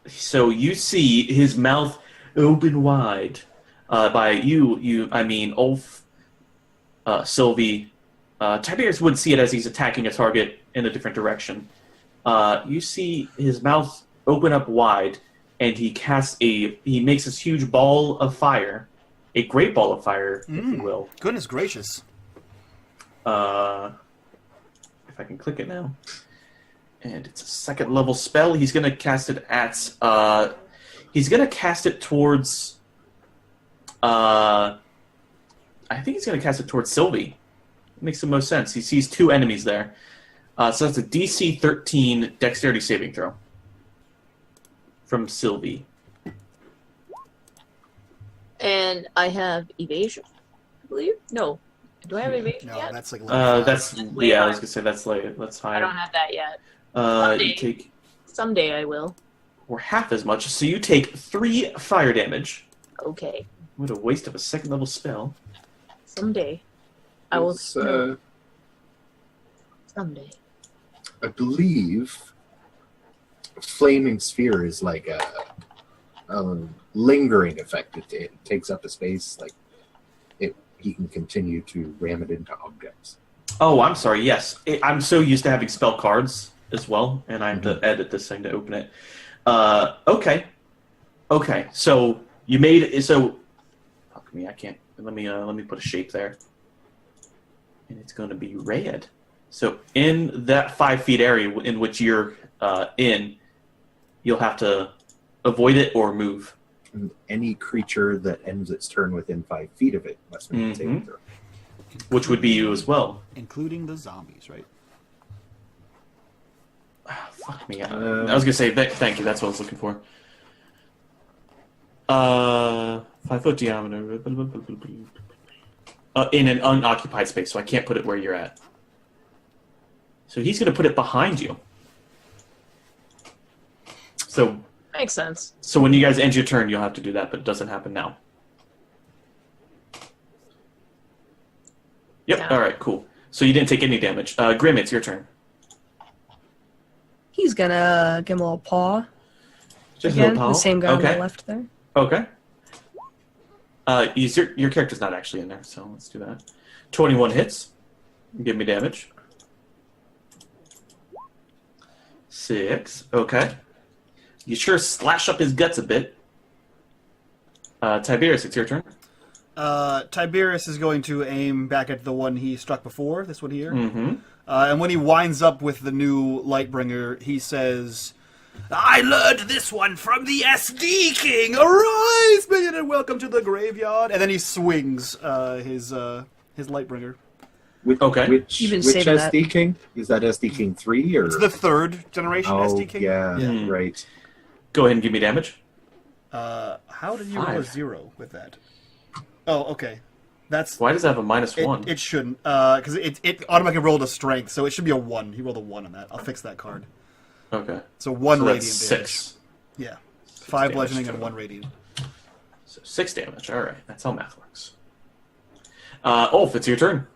So you see his mouth open wide. By you, I mean Ulf, Sylvie. Tiberius wouldn't see it as he's attacking a target in a different direction. You see his mouth open up wide, and he makes this huge ball of fire, a great ball of fire, if you will. Goodness gracious. If I can click it now. And it's a 2nd level spell. He's going to cast it at... he's going to cast it towards... I think he's going to cast it towards Sylvie. It makes the most sense. He sees 2 enemies there. So that's a DC 13 dexterity saving throw. From Sylvie. And I have evasion, I believe? No. Do I have evasion No, yet? that's like... I was way going high. to say that's higher. I don't have that yet. You take... Someday I will. Or half as much. So you take 3 fire damage. Okay. What a waste of a 2nd level spell. Someday. I will. It's, Someday. I believe flaming sphere is like a lingering effect. It takes up a space. Like he can continue to ram it into objects. Oh, I'm sorry. Yes, I'm so used to having spell cards as well, and I have to edit this thing to open it. Okay. So you made it. So fuck me. I can't. Let me put a shape there, and it's going to be red. So in that 5 feet area in which you're in, you'll have to avoid it or move. And any creature that ends its turn within 5 feet of it must make a saving throw. Which would be you as well. Including the zombies, right? Fuck me. I was going to say, thank you, that's what I was looking for. 5 foot diameter. In an unoccupied space, so I can't put it where you're at. So he's going to put it behind you. So Makes sense. So when you guys end your turn, you'll have to do that, but it doesn't happen now. Yep, Yeah. alright, cool. So you didn't take any damage. Grim, it's your turn. He's gonna give him a little paw. Just Again, a little the pal. same guy on Okay. the left there. Okay. Your character's not actually in there, so let's do that. 21 hits. Give me damage. 6. Okay. You sure slash up his guts a bit. Tiberius, it's your turn. Tiberius is going to aim back at the one he struck before, this one here. Mm-hmm. And when he winds up with the new Lightbringer, he says, I learned this one from the SD King. "Arise, minion, and welcome to the graveyard." And then he swings his Lightbringer. Okay. Which You've been saving that. SD King? Is that SD King 3 or? It's the 3rd generation SD King. Yeah, Yeah. right. Go ahead and give me damage. How did you roll a 5. 0 with that? Oh, okay. That's Why does it have a -1? It shouldn't, because it automatically rolled a strength, so it should be a 1. He rolled a 1 on that. I'll fix that card. Okay. So 1 So radiant that's damage. 6. Yeah. 5 damage bludgeoning and total. 1 radiant. So 6 damage. All right. That's how math works. Ulf, it's your turn.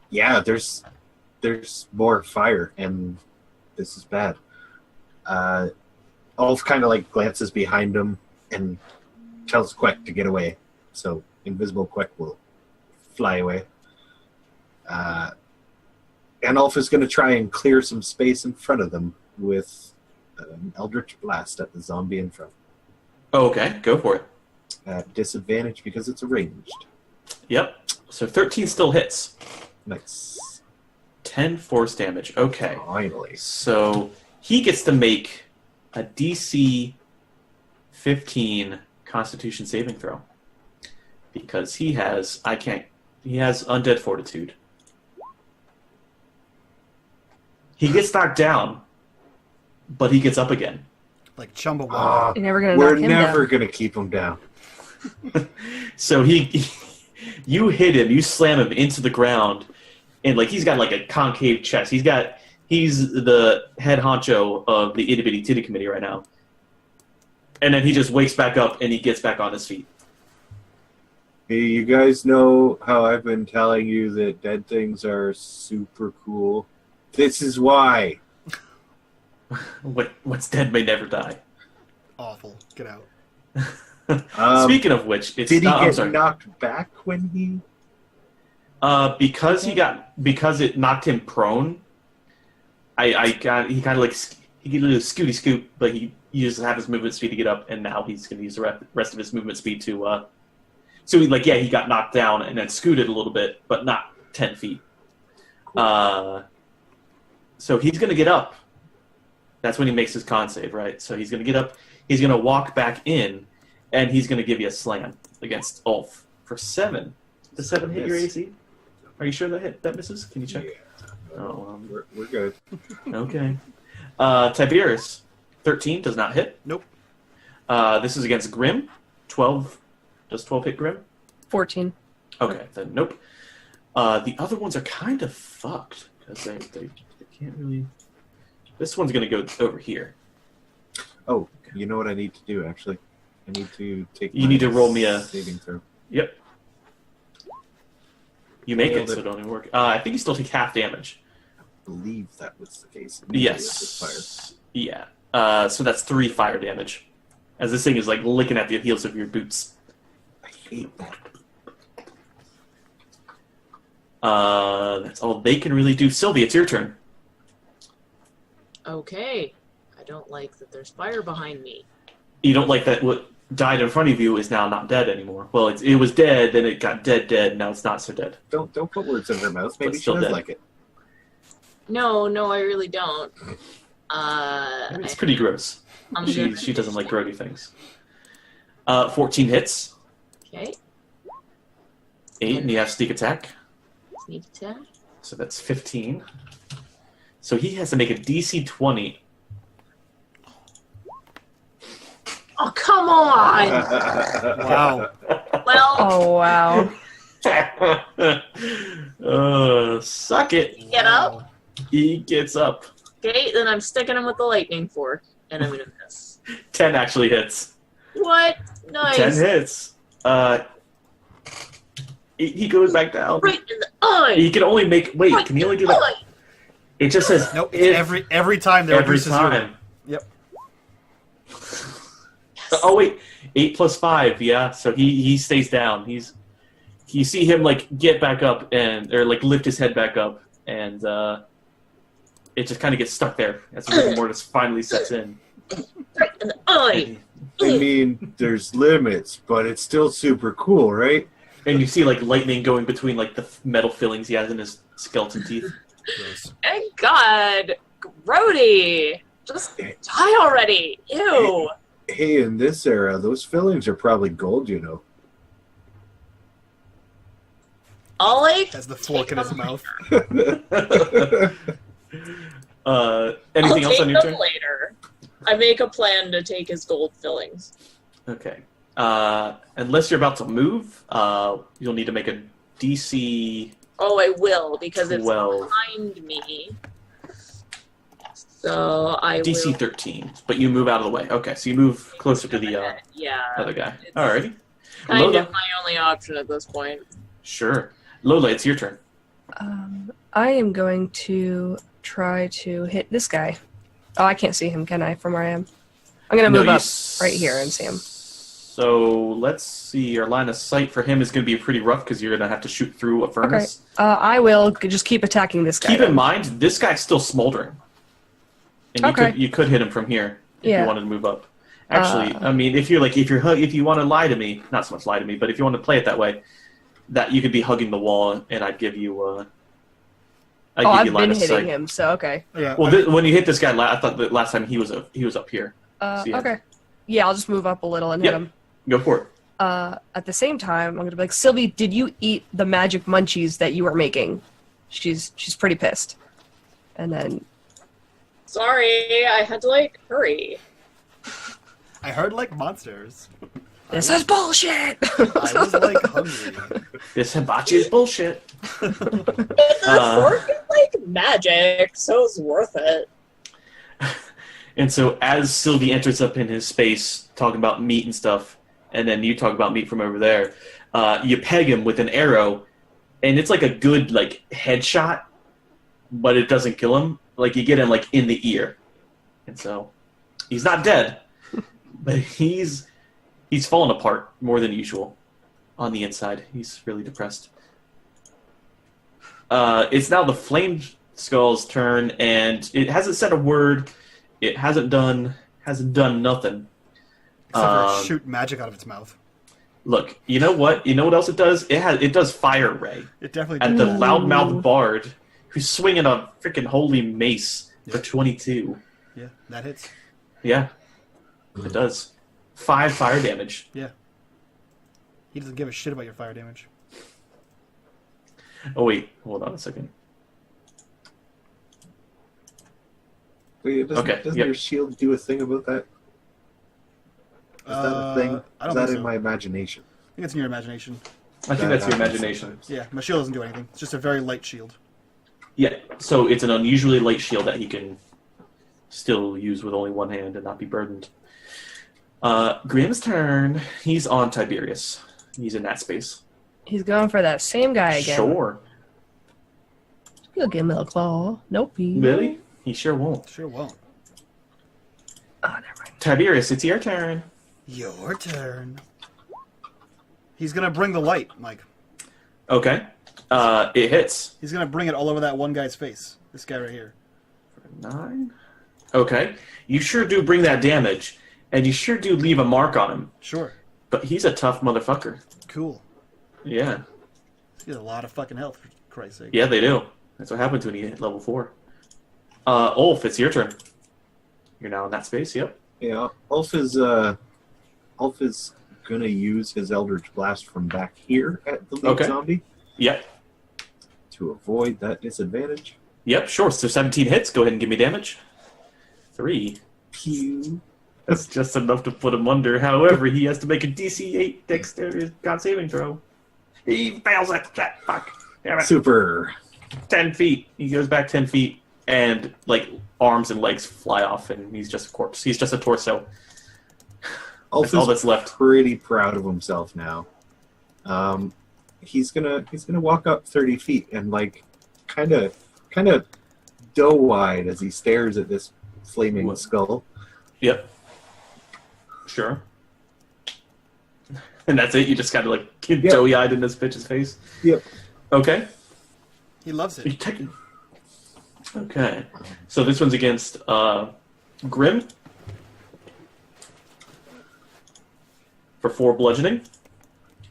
Yeah, there's more fire, and this is bad. Ulf kind of like glances behind him and tells Queck to get away. So invisible Queck will fly away. And Ulf is going to try and clear some space in front of them with an Eldritch Blast at the zombie in front. Oh, okay. Go for it. At disadvantage because it's ranged. Yep. So 13 still hits. Nice. 10 force damage. Okay. Finally. So he gets to make a DC 15 Constitution saving throw. Because he has Undead Fortitude. He gets knocked down, but he gets up again. like Chumbawamba. You're never gonna We're knock him never down. gonna keep him down. So you hit him, you slam him into the ground, and like he's got like a concave chest. He's the head honcho of the itty bitty titty committee right now. And then he just wakes back up and he gets back on his feet. Hey, you guys know how I've been telling you that dead things are super cool? This is why. What's dead may never die. Awful. Get out. Speaking of which, it's did he I'm get sorry. knocked back when he? Because it knocked him prone. He kind of like he did a little scooty scoop, but he used to have his movement speed to get up, and now he's going to use the rest of his movement speed to. So he got knocked down and then scooted a little bit, but not 10 feet. So he's going to get up. That's when he makes his con save, right? So he's going to get up. He's going to walk back in, and he's going to give you a slam against Ulf for 7. Does 7 hit your AC? Are you sure that misses? Can you check? Yeah. Oh, We're good. okay. Tiberius, 13 does not hit. Nope. This is against Grim. 12. Does 12 hit Grim? 14. Okay, then nope. The other ones are kind of fucked because they can't really. This one's gonna go over here. Oh, you know what I need to do? Actually, I need to take. You need to roll me a saving throw. Yep. You make Nailed it, so it. it don't even work. I think you still take half damage. I believe that was the case. Yes. Yeah. So that's 3 fire damage, as this thing is like licking at the heels of your boots. I hate that. That's all they can really do. Sylvie, it's your turn. Okay. I don't like that there's fire behind me. You don't like that what died in front of you is now not dead anymore. Well, it was dead, then it got dead, now it's not so dead. Don't put words in her mouth. Maybe But she still does dead. like it. No, I really don't. It's pretty gross. I'm She gonna doesn't like finish grody things. 14 hits, that. Okay. 8, and you have sneak attack, Sneak attack. so that's 15. So he has to make a DC 20. Oh, come on! Wow. Well, Oh, wow. Suck it. get up. He gets up. Okay, then I'm sticking him with the lightning fork, and I'm gonna miss. 10 actually hits. What? Nice. 10 hits. He goes back down. Right in the eye. He can only make. Wait, Right can he only in do the that? eye. It just says Nope. if Every time there every reduces your. time. Yep. Oh wait, 8 plus 5. Yeah, so he stays down. You see him like get back up or like lift his head back up, and it just kind of gets stuck there as the rigor mortis finally sets in. Right in the eye. I mean, there's limits, but it's still super cool, right? And you see like lightning going between like the metal fillings he has in his skeleton teeth. Gross. Thank God. Grody. Just die already. Ew. Hey, in this era, those fillings are probably gold, you know. I'll like Has the fork in his mouth. Anything I'll else take on your them turn? later. I make a plan to take his gold fillings. Okay. Unless you're about to move, you'll need to make a DC Oh, I will because 12. it's behind me. So I DC will. 13, but you move out of the way. Okay, so you move closer to the Yeah. other guy. It's Alrighty. Kind Lola. of my only option at this point. Sure. Lola, it's your turn. I am going to try to hit this guy. Oh, I can't see him, can I, from where I am? I'm going to move No, you up right here and see him. So let's see. Your line of sight for him is going to be pretty rough because you're going to have to shoot through a furnace. I will just keep attacking this guy. Keep in then. mind, this guy's still smoldering. And Okay. you could hit him from here if Yeah. you wanted to move up. Actually, I mean, if you want to lie to me, not so much lie to me, but if you want to play it that way, that you could be hugging the wall, and I'd give you. I've line been of hitting sight. him, so okay. Yeah. Well, when you hit this guy, I thought that last time he was up here. So yeah. Okay. Yeah, I'll just move up a little and hit Yep. him. Go for it. At the same time, I'm going to be like, Sylvie, did you eat the magic munchies that you were making? She's pretty pissed. And then, Sorry, I had to like hurry. I heard like monsters. This is bullshit! I was like hungry. This hibachi is bullshit. The fork is like magic, so it's worth it. And so as Sylvie enters up in his space, talking about meat and stuff, and then you talk about meat from over there, you peg him with an arrow, and it's like a good like headshot, but it doesn't kill him. Like you get him like in the ear, and so he's not dead, but he's fallen apart more than usual on the inside. He's really depressed. It's now the Flame Skull's turn, and it hasn't said a word. It hasn't done nothing. Except for shoot magic out of its mouth. Look, you know what? You know what else it does? It does Fire Ray It definitely at did. the loudmouth bard who's swinging a freaking holy mace for Yeah. 22. Yeah, that hits. Yeah, it does. 5 fire damage. Yeah. He doesn't give a shit about your fire damage. Oh wait, hold on a second. Wait, doesn't yep. your shield do a thing about that? Is that a thing? I Is don't that think in so. my imagination? I think it's in your imagination. I think That that's your happens imagination. sometimes. Yeah, my shield doesn't do anything. It's just a very light shield. Yeah, so it's an unusually light shield that he can still use with only one hand and not be burdened. Grimm's turn. He's on Tiberius. He's in that space. He's going for that same guy again. Sure. He'll give me a claw. Nope. Really? He sure won't. Sure won't. Oh, never mind. Tiberius, it's your turn. Your turn. He's gonna bring the light, Mike. Okay. It hits. He's gonna bring it all over that one guy's face. This guy right here. 9. Okay. You sure do bring that damage, and you sure do leave a mark on him. Sure. But he's a tough motherfucker. Cool. Yeah. He has a lot of fucking health, for Christ's sake. Yeah, they do. That's what happens when you hit level 4. Ulf, it's your turn. You're now in that space, yep. Yeah, Ulf is gonna use his Eldritch Blast from back here at the lead Okay. zombie Yep. to avoid that disadvantage. Yep, sure. So 17 hits. Go ahead and give me damage. 3. Pew. That's just enough to put him under. However, he has to make a DC 8 dexterity God saving throw. He fails it. Fuck. Damn it. Super. 10 feet. He goes back 10 feet, and, like, arms and legs fly off, and he's just a corpse. He's just a torso. Ulf That's all is that's left. pretty proud of himself now. He's gonna walk up 30 feet and like kind of doe-eyed as he stares at this flaming What? skull. Yep. Sure. And that's it? You just kind of, like, get Yep. doughy-eyed in this bitch's face? Yep. Okay. He loves You it. take it. Okay. So this one's against Grim for 4 bludgeoning.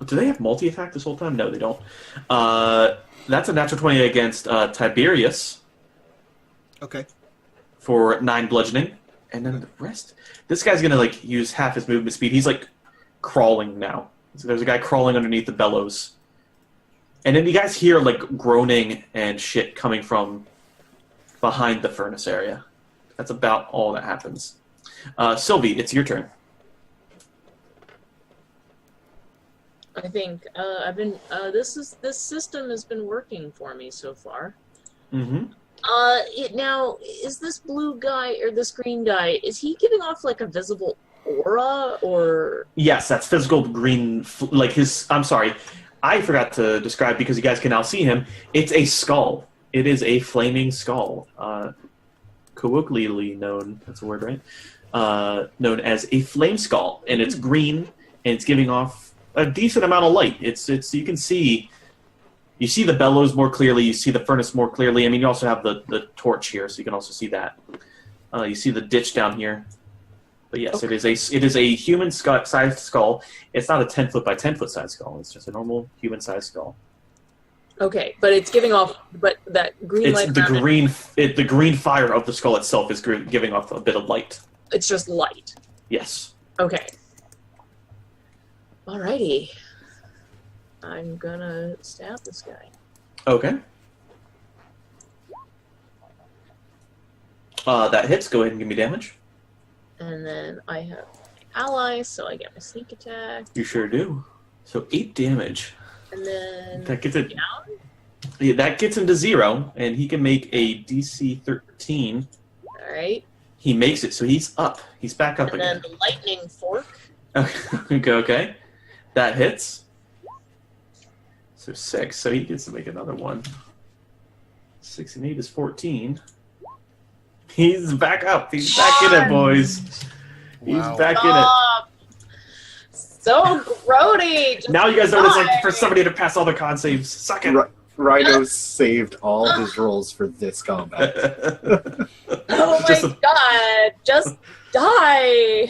Do they have multi-attack this whole time? No, they don't. That's a natural 20 against Tiberius Okay. for 9 bludgeoning. And then the rest... This guy's going to, like, use half his movement speed. He's, like, crawling now. So there's a guy crawling underneath the bellows. And then you guys hear, like, groaning and shit coming from behind the furnace area. That's about all that happens. Sylvie, it's your turn. I think I've been this system has been working for me so far. Mm-hmm. Now is this blue guy or this green guy? Is he giving off like a visible aura or? Yes, that's physical green, like his... I'm sorry. I forgot to describe, because you guys can now see him. It's a skull. It is a flaming skull. Colloquially known, that's a word, right? Known as a flame skull. And it's green, and it's giving off a decent amount of light. It's you can see... You see the bellows more clearly. You see the furnace more clearly. I mean, you also have the torch here, so you can also see that. You see the ditch down here. But yes, Okay. it is a human-sized skull. It's not a 10-foot by 10-foot sized skull. It's just a normal human-sized skull. Okay, but it's giving off, but that green It's light. the around it, the green fire of the skull itself is giving off a bit of light. it's just light. Yes. Okay. Alrighty. I'm gonna stab this guy. Okay. That hits. Go ahead and give me damage. And then I have ally, so I get my sneak attack. You sure do. So 8 damage. And then That gets it. down. Yeah, that gets him to 0, and he can make a DC 13. Alright. He makes it, so he's up. He's back up And again. then the lightning fork. Okay. That hits. So 6, so he gets to make another one. 6 and 8 is 14. He's back up. He's back in it, boys. He's Wow. back in it. Stop! So grody! Just Now you guys know what it's like die. for somebody to pass all their con saves. Suck it. Rhino saved all his rolls for this combat. Oh Just my god! Just die!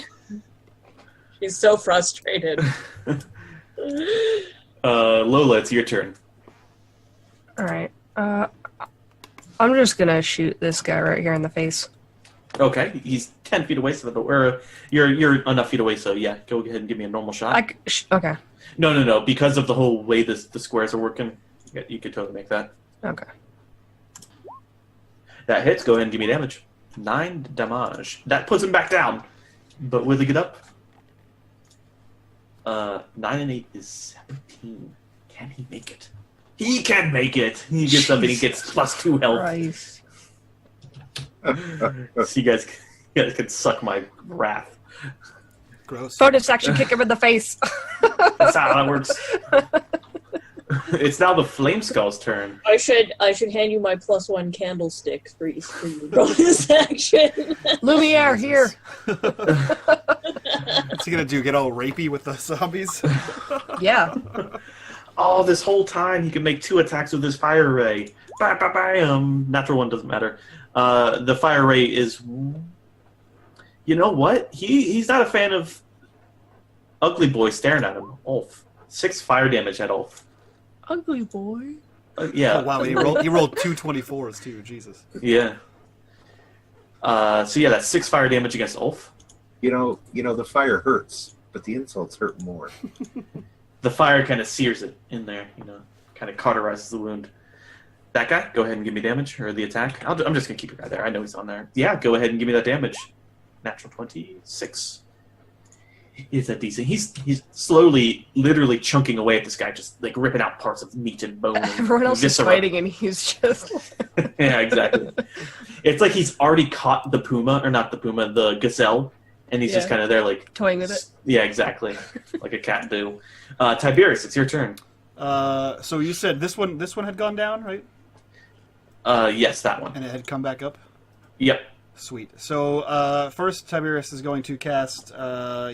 He's so frustrated. Lola, it's your turn. Alright. I'm just gonna shoot this guy right here in the face. Okay, he's 10 feet away, so you're enough feet away, so yeah, go ahead and give me a normal shot. Okay. No, because of the whole way the squares are working, you could totally make that. Okay. That hits, go ahead and give me damage. 9 damage. That puts him back down. But will he get up? 9 and 8 is 17. Can he make it? He can make it! He gets up and he gets +2 health. Christ. So you guys can suck my wrath. Gross. Bonus action, kick him in the face. That's how that works. It's now the Flame Skull's turn. I should hand you my +1 candlestick for your bonus action. Lumiere, here. What's he gonna do? Get all rapey with the zombies? Yeah. Oh, this whole time he can make 2 attacks with his fire ray. Natural one doesn't matter. The fire ray is... You know what? He's not a fan of Ugly Boy staring at him. Ulf. 6 fire damage at Ulf. Ugly boy. Yeah. Oh, wow, he rolled 2 24s too. Jesus. Yeah. So yeah, that's 6 fire damage against Ulf. You know, the fire hurts, but the insults hurt more. The fire kind of sears it in there, kind of cauterizes the wound. That guy, go ahead and give me damage, or the attack. I'm just going to keep your guy there. I know he's on there. Yeah, go ahead and give me that damage. Natural 26. Is that decent? He's slowly, literally chunking away at this guy, just like ripping out parts of meat and bone. And Everyone else is viscera. fighting and he's just... Yeah, exactly. It's like he's already caught the puma, or not the puma, the gazelle, and he's just Yeah. kind of there like... toying with it. Yeah, exactly. Like a cat do. Tiberius, it's your turn. So you said this one had gone down, right? Yes, that one. And it had come back up? Yep. Sweet. So first Tiberius is going to cast,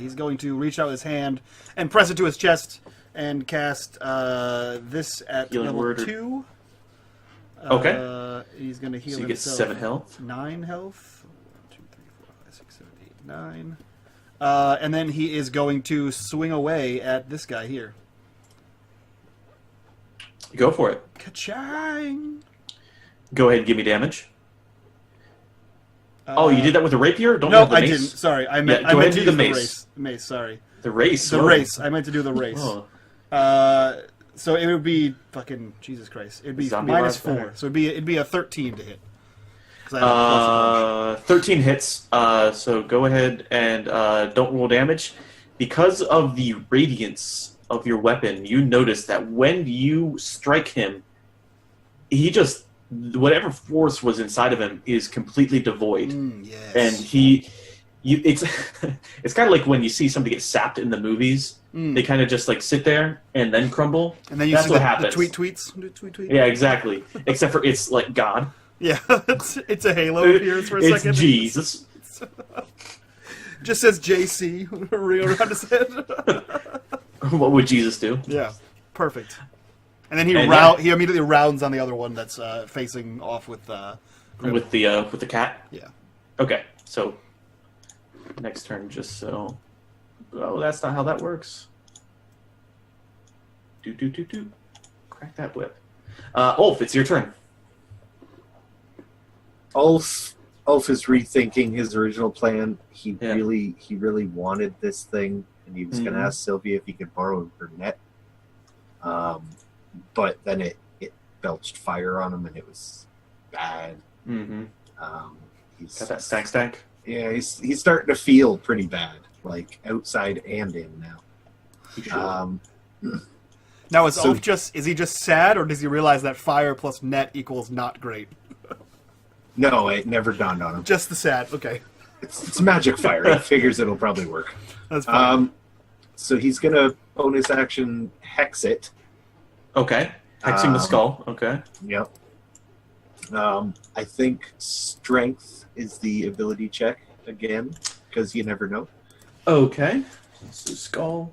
he's going to reach out his hand and press it to his chest and cast this at Healing level word or- 2. Okay. He's going to heal So you get himself 7 health. 9 health. 1, 2, 3, 4, 5, 6, 7, 8, 9. And then he is going to swing away at this guy here. Go for it. Ka-chang! Go ahead and give me damage. Oh, you did that with a rapier? Don't No, you have the I mace? didn't. Sorry, I meant, Yeah, I go meant ahead to and do use the the mace. Mace, sorry. The race? The Oh. race. I meant to do the race. Oh. So it would be fucking Jesus Christ. It'd be Zombie minus life 4. better. So it'd be a 13 to hit. 'Cause I have a plus 13 hits. So go ahead and don't roll damage. Because of the radiance of your weapon, you notice that when you strike him, he just... Whatever force was inside of him is completely devoid. yes. And it's it's kind of like when you see somebody get sapped in the movies. They kind of just like sit there and then crumble. And then you That's see what the happens. tweets. Yeah, exactly. Except for it's like God. Yeah, it's a Halo appears for a It's second. Jesus. Just says JC around his head. What would Jesus do? Yeah, perfect. And then he And he immediately rounds on the other one that's facing off with Grim. With the cat? Yeah. Okay, so next turn, just so... Oh, that's not how that works. Do. Crack that whip. Ulf, it's your turn. Ulf is rethinking his original plan. He Yeah. really wanted this thing, and he was going to Mhm. ask Sylvie if he could borrow her net. But then it belched fire on him, and it was bad. Mm-hmm. He's Got that stack. Yeah, he's starting to feel pretty bad. like outside and in now. Sure. Now, is So- Ulf is he just sad, or does he realize that fire plus net equals not great? No, it never dawned on him. Just the sad. Okay, It's magic fire. He figures it'll probably work. that's fine. So he's gonna bonus action hex it. Okay. Hexing the skull. Okay. Yep. I think strength is the ability check again, because you never know. Okay. So skull.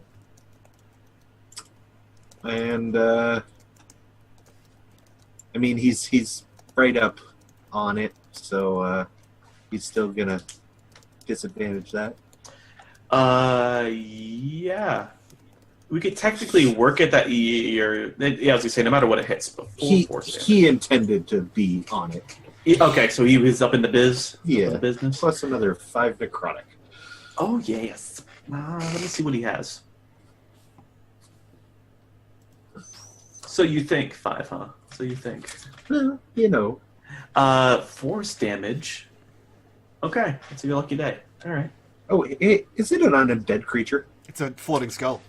And I mean, he's right up on it, so he's still gonna disadvantage that. Yeah. We could technically work it that you're. Yeah, I was gonna say, no matter what it hits, before force damage. He intended to be on it. Okay, so he was up in the biz. Yeah. In the business. Plus another 5 necrotic. Oh yes. Let me see what he has. So you think 5, huh? So you think You know. force damage. Okay, it's your lucky day. All right. Oh, is it an undead creature? It's a floating skull.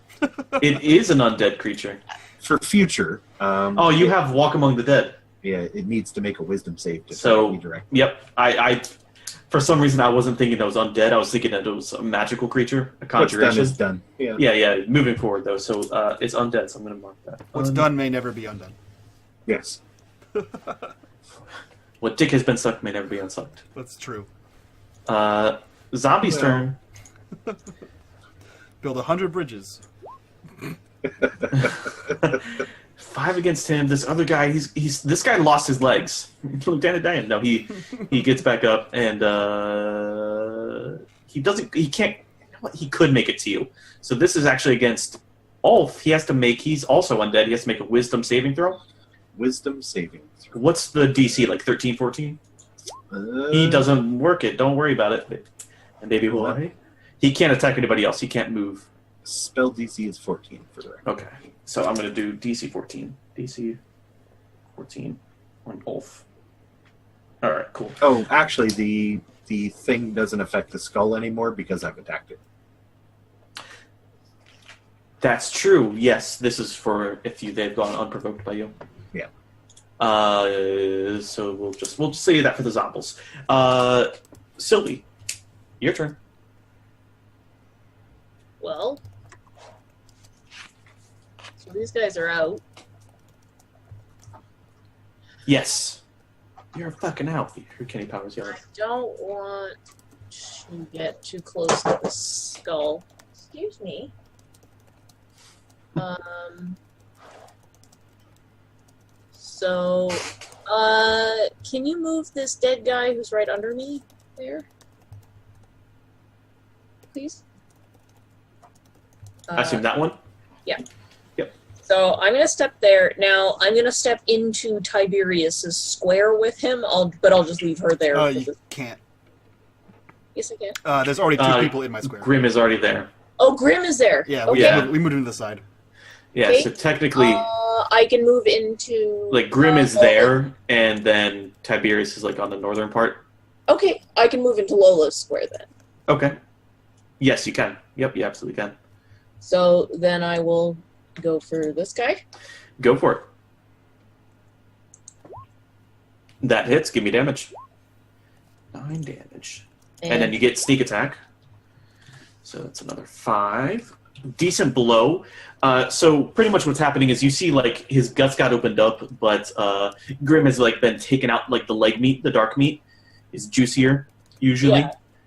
It is an undead creature. For future. Oh, you have Walk Among the Dead. Yeah, it needs to make a wisdom save to So, redirect. yep. I for some reason I wasn't thinking that was undead. I was thinking that it was a magical creature, a What's done conjuration. is done. Yeah. Yeah. Moving forward though, so it's undead. So I'm going to mark that. What's done may never be undone. Yes. What dick has been sucked may never be unsucked. That's true. Zombie's Well. turn. Build 100 bridges. 5 against him. This other guy, this guy lost his legs. Lieutenant Dan. No, he gets back up and he can't. He could make it to you. So this is actually against Ulf. He has to make. He's also undead. He has to make a Wisdom saving throw. Wisdom saving throw. What's the DC? Like 13, 14? He doesn't work it. Don't worry about it. And baby boy, he can't attack anybody else. He can't move. Spell DC is 14 for the record. Okay, so I'm going to do DC 14. DC 14 on Ulf. All right, cool. Oh, actually, the thing doesn't affect the skull anymore because I've attacked it. That's true. Yes, this is for if they've gone unprovoked by you. Yeah. So we'll just say that for the zombies. Sylvie, your turn. Well, so these guys are out. Yes. You're fucking out. Your Kenny Powers yelling. I don't want to get too close to the skull. Excuse me. So, can you move this dead guy who's right under me there? Please? I assume that one? So I'm gonna step there. Now I'm gonna step into Tiberius's square with him. I'll just leave her there. You can't. Yes, I can. There's already 2 people in my square. Grim is already there. Oh, Grim is there. Yeah, Okay. we moved him to the side. Yeah, Okay. so technically, I can move into. like, Grim is there, and then Tiberius is, like, on the northern part. Okay, I can move into Lola's square then. Okay. Yes, you can. Yep, you absolutely can. So then I will go for this guy. Go for it. That hits. Give me damage. 9 damage. And then you get sneak attack. So that's another 5. Decent blow. So pretty much what's happening is you see, like, his guts got opened up, but Grim has, like, been taken out, like, the leg meat, the dark meat is juicier, usually.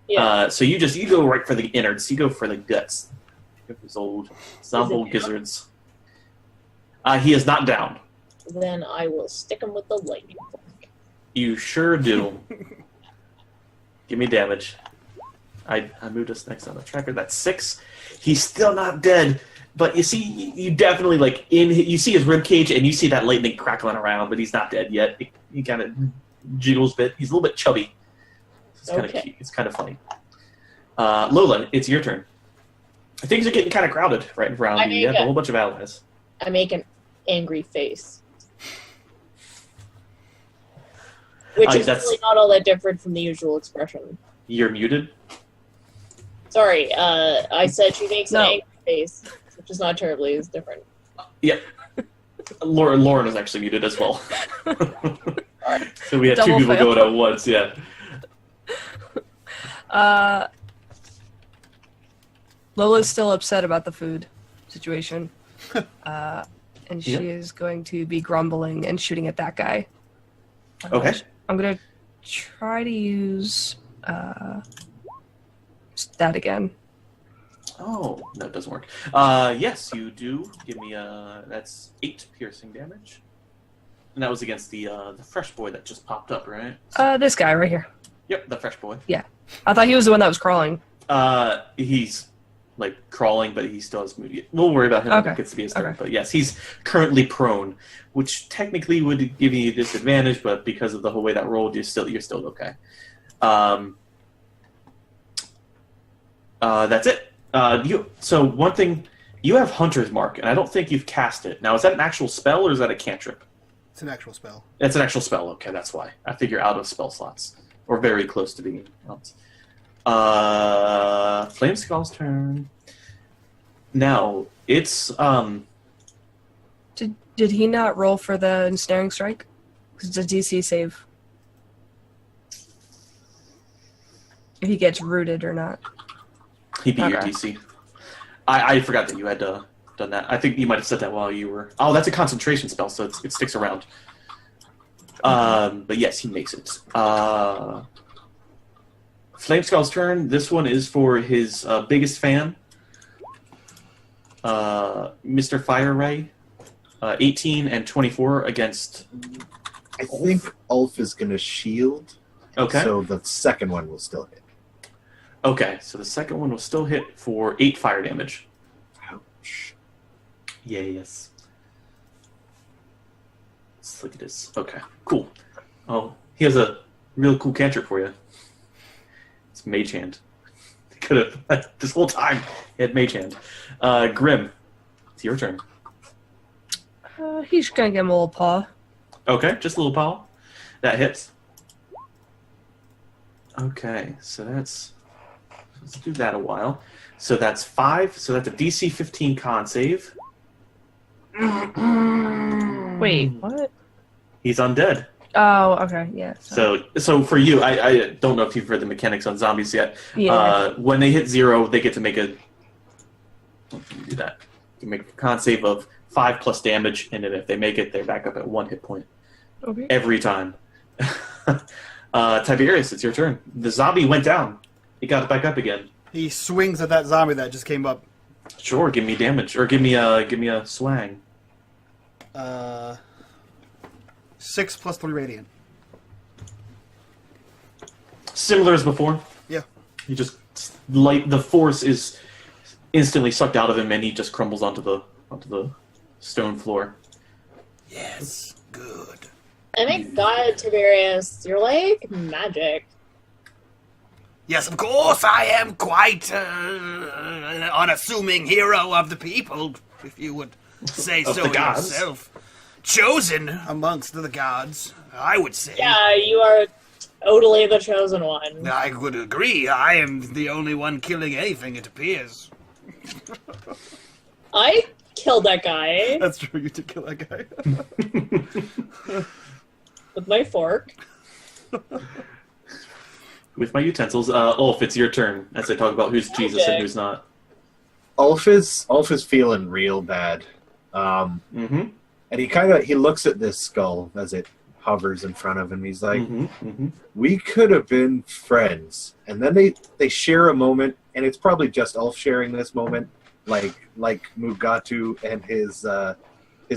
Yeah. So you go right for the innards. You go for the guts. You go for those old zombie gizzards. He is not down. Then I will stick him with the lightning bolt. You sure do. Give me damage. I moved us next on the tracker. That's 6. He's still not dead, but you see, you definitely you see his rib cage, and you see that lightning crackling around, but he's not dead yet. He kind of jiggles a bit. He's a little bit chubby. It's kind of cute. It's kind of funny. Lola, it's your turn. Things are getting kind of crowded right around you. You have a whole bunch of allies. I make an angry face. Which is really not all that different from the usual expression. You're muted. Sorry, I said she makes No. an angry face, which is not terribly is different. Yep. Lauren is actually muted as well. So we had Double two people fail. going at once, yeah. Lola's still upset about the food situation. And she Yep. is going to be grumbling and shooting at that guy. Okay. I'm going to try to use that again. Oh, no, it doesn't work. Yes, you do. Give me that's 8 piercing damage. And that was against the fresh boy that just popped up, right? This guy right here. Yep, the fresh boy. I thought he was the one that was crawling. He's like crawling, but he still has moody. We'll worry about him when Okay. it gets to be his turn. Okay. But yes, he's currently prone, which technically would give you a disadvantage, but because of the whole way that rolled, you're still okay. That's it. So one thing, you have Hunter's Mark, and I don't think you've cast it. Now, is that an actual spell or is that a cantrip? It's an actual spell. It's an actual spell. Okay, that's why. I figure out of spell slots, or very close to being out. Flame Skull's turn. Now it's Did he not roll for the ensnaring strike? 'Cause it's a DC save. If he gets rooted or not. he beat your Okay. DC. I forgot that you had done that. I think you might have said that while you were. Oh, that's a concentration spell, so it sticks around. But yes, he makes it. Flame Skull's turn. This one is for his biggest fan, Mr. Fire Ray. 18 and 24 against. I think Ulf is going to shield. Okay. So the second one will still hit. Okay, so the second one will still hit for 8 fire damage. Ouch. Yes. Let's look at this. Okay, cool. Oh, he has a real cool cantrip for you. It's Mage Hand. Could have this whole time he had Mage Hand. Grim, it's your turn. He's gonna give him a little paw. Okay, just a little paw. That hits. Okay, so let's do that a while. So that's 5. So that's a DC 15 con save. Wait, what? He's undead. Oh, okay, yeah. So for you, I don't know if you've read the mechanics on zombies yet. Yeah. When they hit 0, they get to make a. Do that. You make a con save of 5 plus damage, and then if they make it, they're back up at 1 hit point Okay. every time. Tiberius, it's your turn. The zombie went down. He got back up again. He swings at that zombie that just came up. Sure, give me damage, or give me a swang. 6 plus 3 radiant. Similar as before. Yeah. He just the force is instantly sucked out of him, and he just crumbles onto the stone floor. Yes, good. Oh my god, Tiberius, you're like magic. Yes, of course, I am quite an unassuming hero of the people, if you would say Of so the gods. yourself. Chosen amongst the gods, I would say. Yeah, you are totally the chosen one. I would agree. I am the only one killing anything, it appears. I killed that guy That's true, you did kill that guy. with my fork. With my utensils. Ulf, it's your turn as I talk about who's Jesus and who's not. Ulf is feeling real bad. Mm-hmm. And he looks at this skull as it hovers in front of him. He's like, we could have been friends. And then they share a moment, and it's probably just Ulf sharing this moment, like Mugatu and his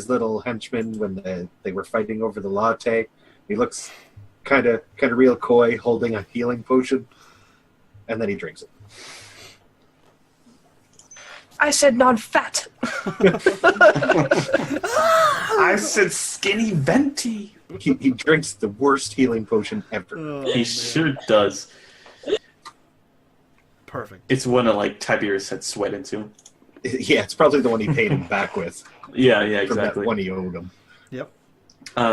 little henchman when they were fighting over the latte. He looks kind of real coy, holding a healing potion, and then he drinks it. I said non-fat. I said skinny venti. He drinks the worst healing potion ever. Oh, He man. sure does. Perfect. It's one of like Tiberius had sweat into. Yeah, it's probably the one he paid him back with. Yeah, From that exactly. one he owed him. Yep.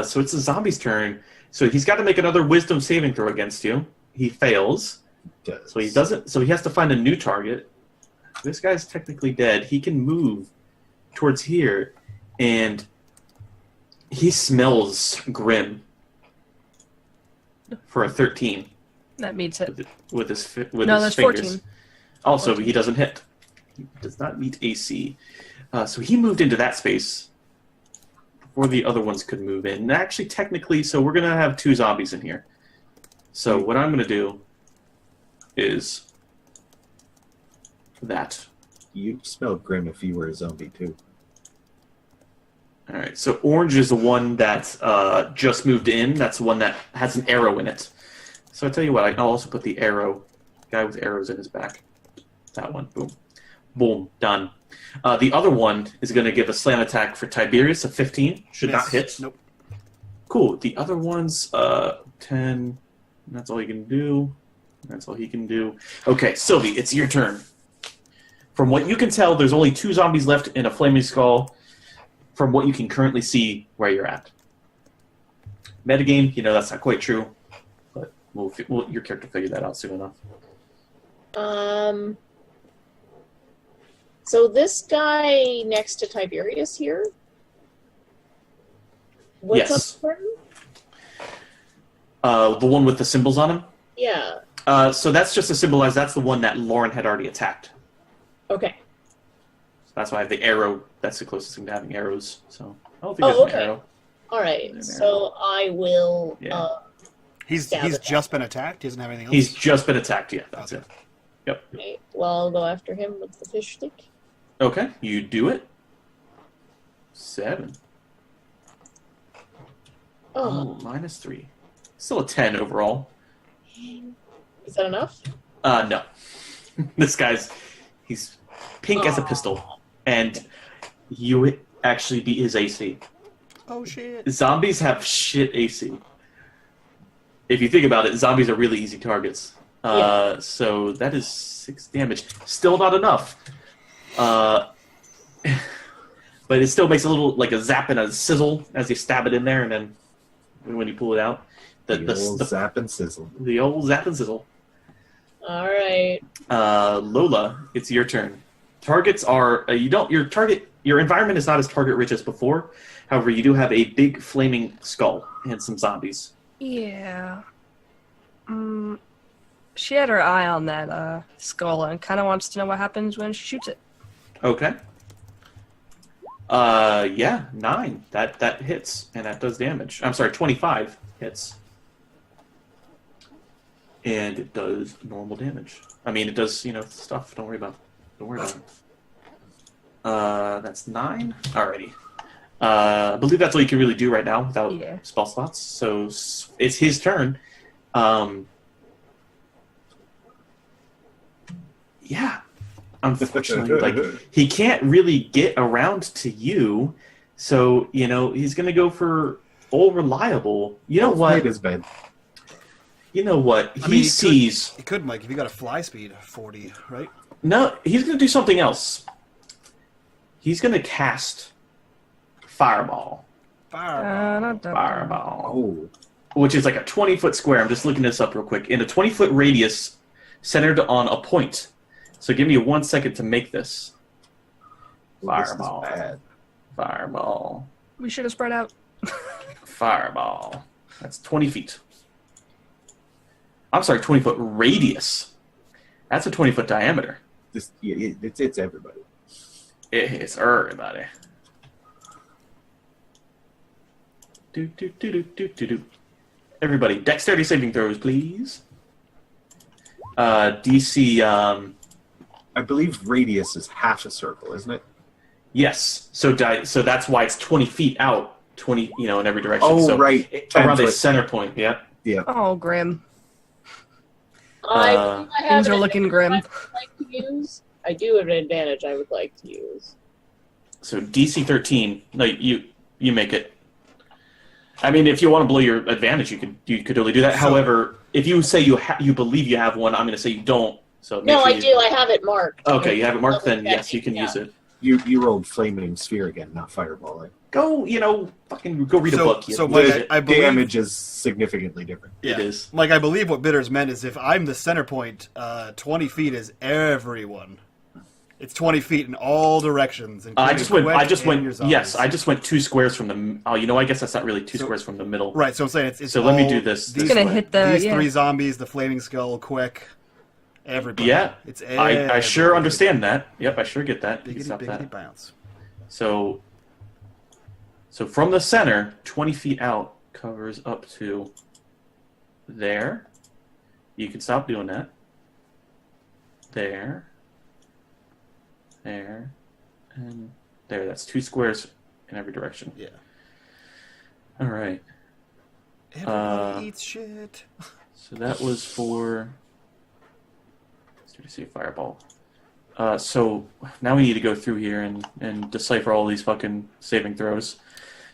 So it's the zombie's turn. So he's got to make another wisdom saving throw against you. He fails. does. So he doesn't. So he has to find a new target. This guy's technically dead. He can move towards here, and he smells grim for a 13 That meets it. with his No, his that's fingers. 14. Also, he doesn't hit. He does not meet AC. So he moved into that space before the other ones could move in. And actually, technically, so we're going to have 2 zombies in here. So what I'm going to do is that. You'd smell grim if you were a zombie too. All right, so orange is the one that just moved in. That's the one that has an arrow in it. So I tell you what, I'll also put the arrow, guy with arrows in his back. That one, boom. Boom, done. The other one is going to give a slam attack for Tiberius, a 15. Should not hit. Nope. Cool. The other one's 10. That's all you can do. That's all he can do. Okay, Sylvie, it's your turn. From what you can tell, there's only 2 zombies left in a flaming skull. From what you can currently see where you're at. Metagame, that's not quite true. But your character will figure that out soon enough. So this guy next to Tiberius here? What's Yes. up for him? The one with the symbols on him? Yeah. So that's just to symbolize that's the one that Lauren had already attacked. Okay. So that's why I have the arrow. That's the closest thing to having arrows. So I don't think Oh, there's okay. an arrow. All right. An So I will. Yeah. He's Stab it. just been attacked. He doesn't have anything else. He's just been attacked, yeah. That's Okay. it. Yep. Okay. Well, I'll go after him with the fish stick. Okay, you do it. 7. Oh, -3. Still a 10 overall. is that enough? No. This he's pink as a pistol. And you actually beat his AC. Oh shit! Zombies have shit AC. If you think about it, zombies are really easy targets. So that is 6 damage. Still not enough. But it still makes a little, like a zap and a sizzle as you stab it in there, and then when you pull it out. The old zap and sizzle. The old zap and sizzle. All right. Lola, it's your turn. Targets are your environment is not as target rich as before. However, you do have a big flaming skull and some zombies. Yeah. She had her eye on that skull and kind of wants to know what happens when she shoots it. Okay. Yeah, 9. That hits and that does damage. I'm sorry, 25 hits. And it does normal damage. I mean, it does, stuff. Don't worry about it. That's 9. Alrighty. I believe that's all you can really do right now without spell slots. So it's his turn. Yeah. Unfortunately, he can't really get around to you. So, he's going to go for all reliable. You know what? His bed. You know what? He sees... He could, Mike, if you got a fly speed of 40, right? No, he's going to do something else. He's going to cast Fireball. Fireball. Oh. Which is like a 20-foot square. I'm just looking this up real quick. In a 20-foot radius centered on a point. So give me 1 second to make this. Fireball. This is bad. Fireball. We should have spread out. Fireball. That's 20 feet. I'm sorry, 20-foot radius. That's a 20-foot diameter. It's everybody. It's everybody. Do. Everybody, dexterity saving throws, please. DC. I believe radius is half a circle, isn't it? Yes. So that's why it's 20 feet out. 20, in every direction. Oh, so right. Around a center point. Yeah. Yeah. Oh, grim. I have Things an are looking advantage grim. I would like to use. I do have an advantage I would like to use. So DC 13. No, you make it. I mean, if you want to blow your advantage, you could totally do that. However, if you say you believe you have one, I'm going to say you don't. So No, I do. I have it marked. Okay, you have it marked. Then Double yes, you can checking, use it. You rolled flaming sphere again, not fireball. Go, fucking go read a book. So you Mike, idiot. I believe Damage is significantly different. It is. Mike, I believe what Bitters meant is if I'm the center point, 20 feet is everyone. It's 20 feet in all directions. I just went. Your Yes, I just went 2 squares from the. Oh, I guess that's not really two squares from the middle. Right, so I'm saying it's So let me do this. These, It's gonna hit the these 3 zombies, the flaming skull, quick. Everybody. Yeah, It's I sure understand that. Yep, I sure get that. You can Biggity, stop biggity that. bounce. So from the center, 20 feet out, covers up to there. You can stop doing that. There, and there. That's 2 squares in every direction. Yeah. All right. Everybody eats shit. So that was for. Let's see, fireball. So now we need to go through here and decipher all these fucking saving throws.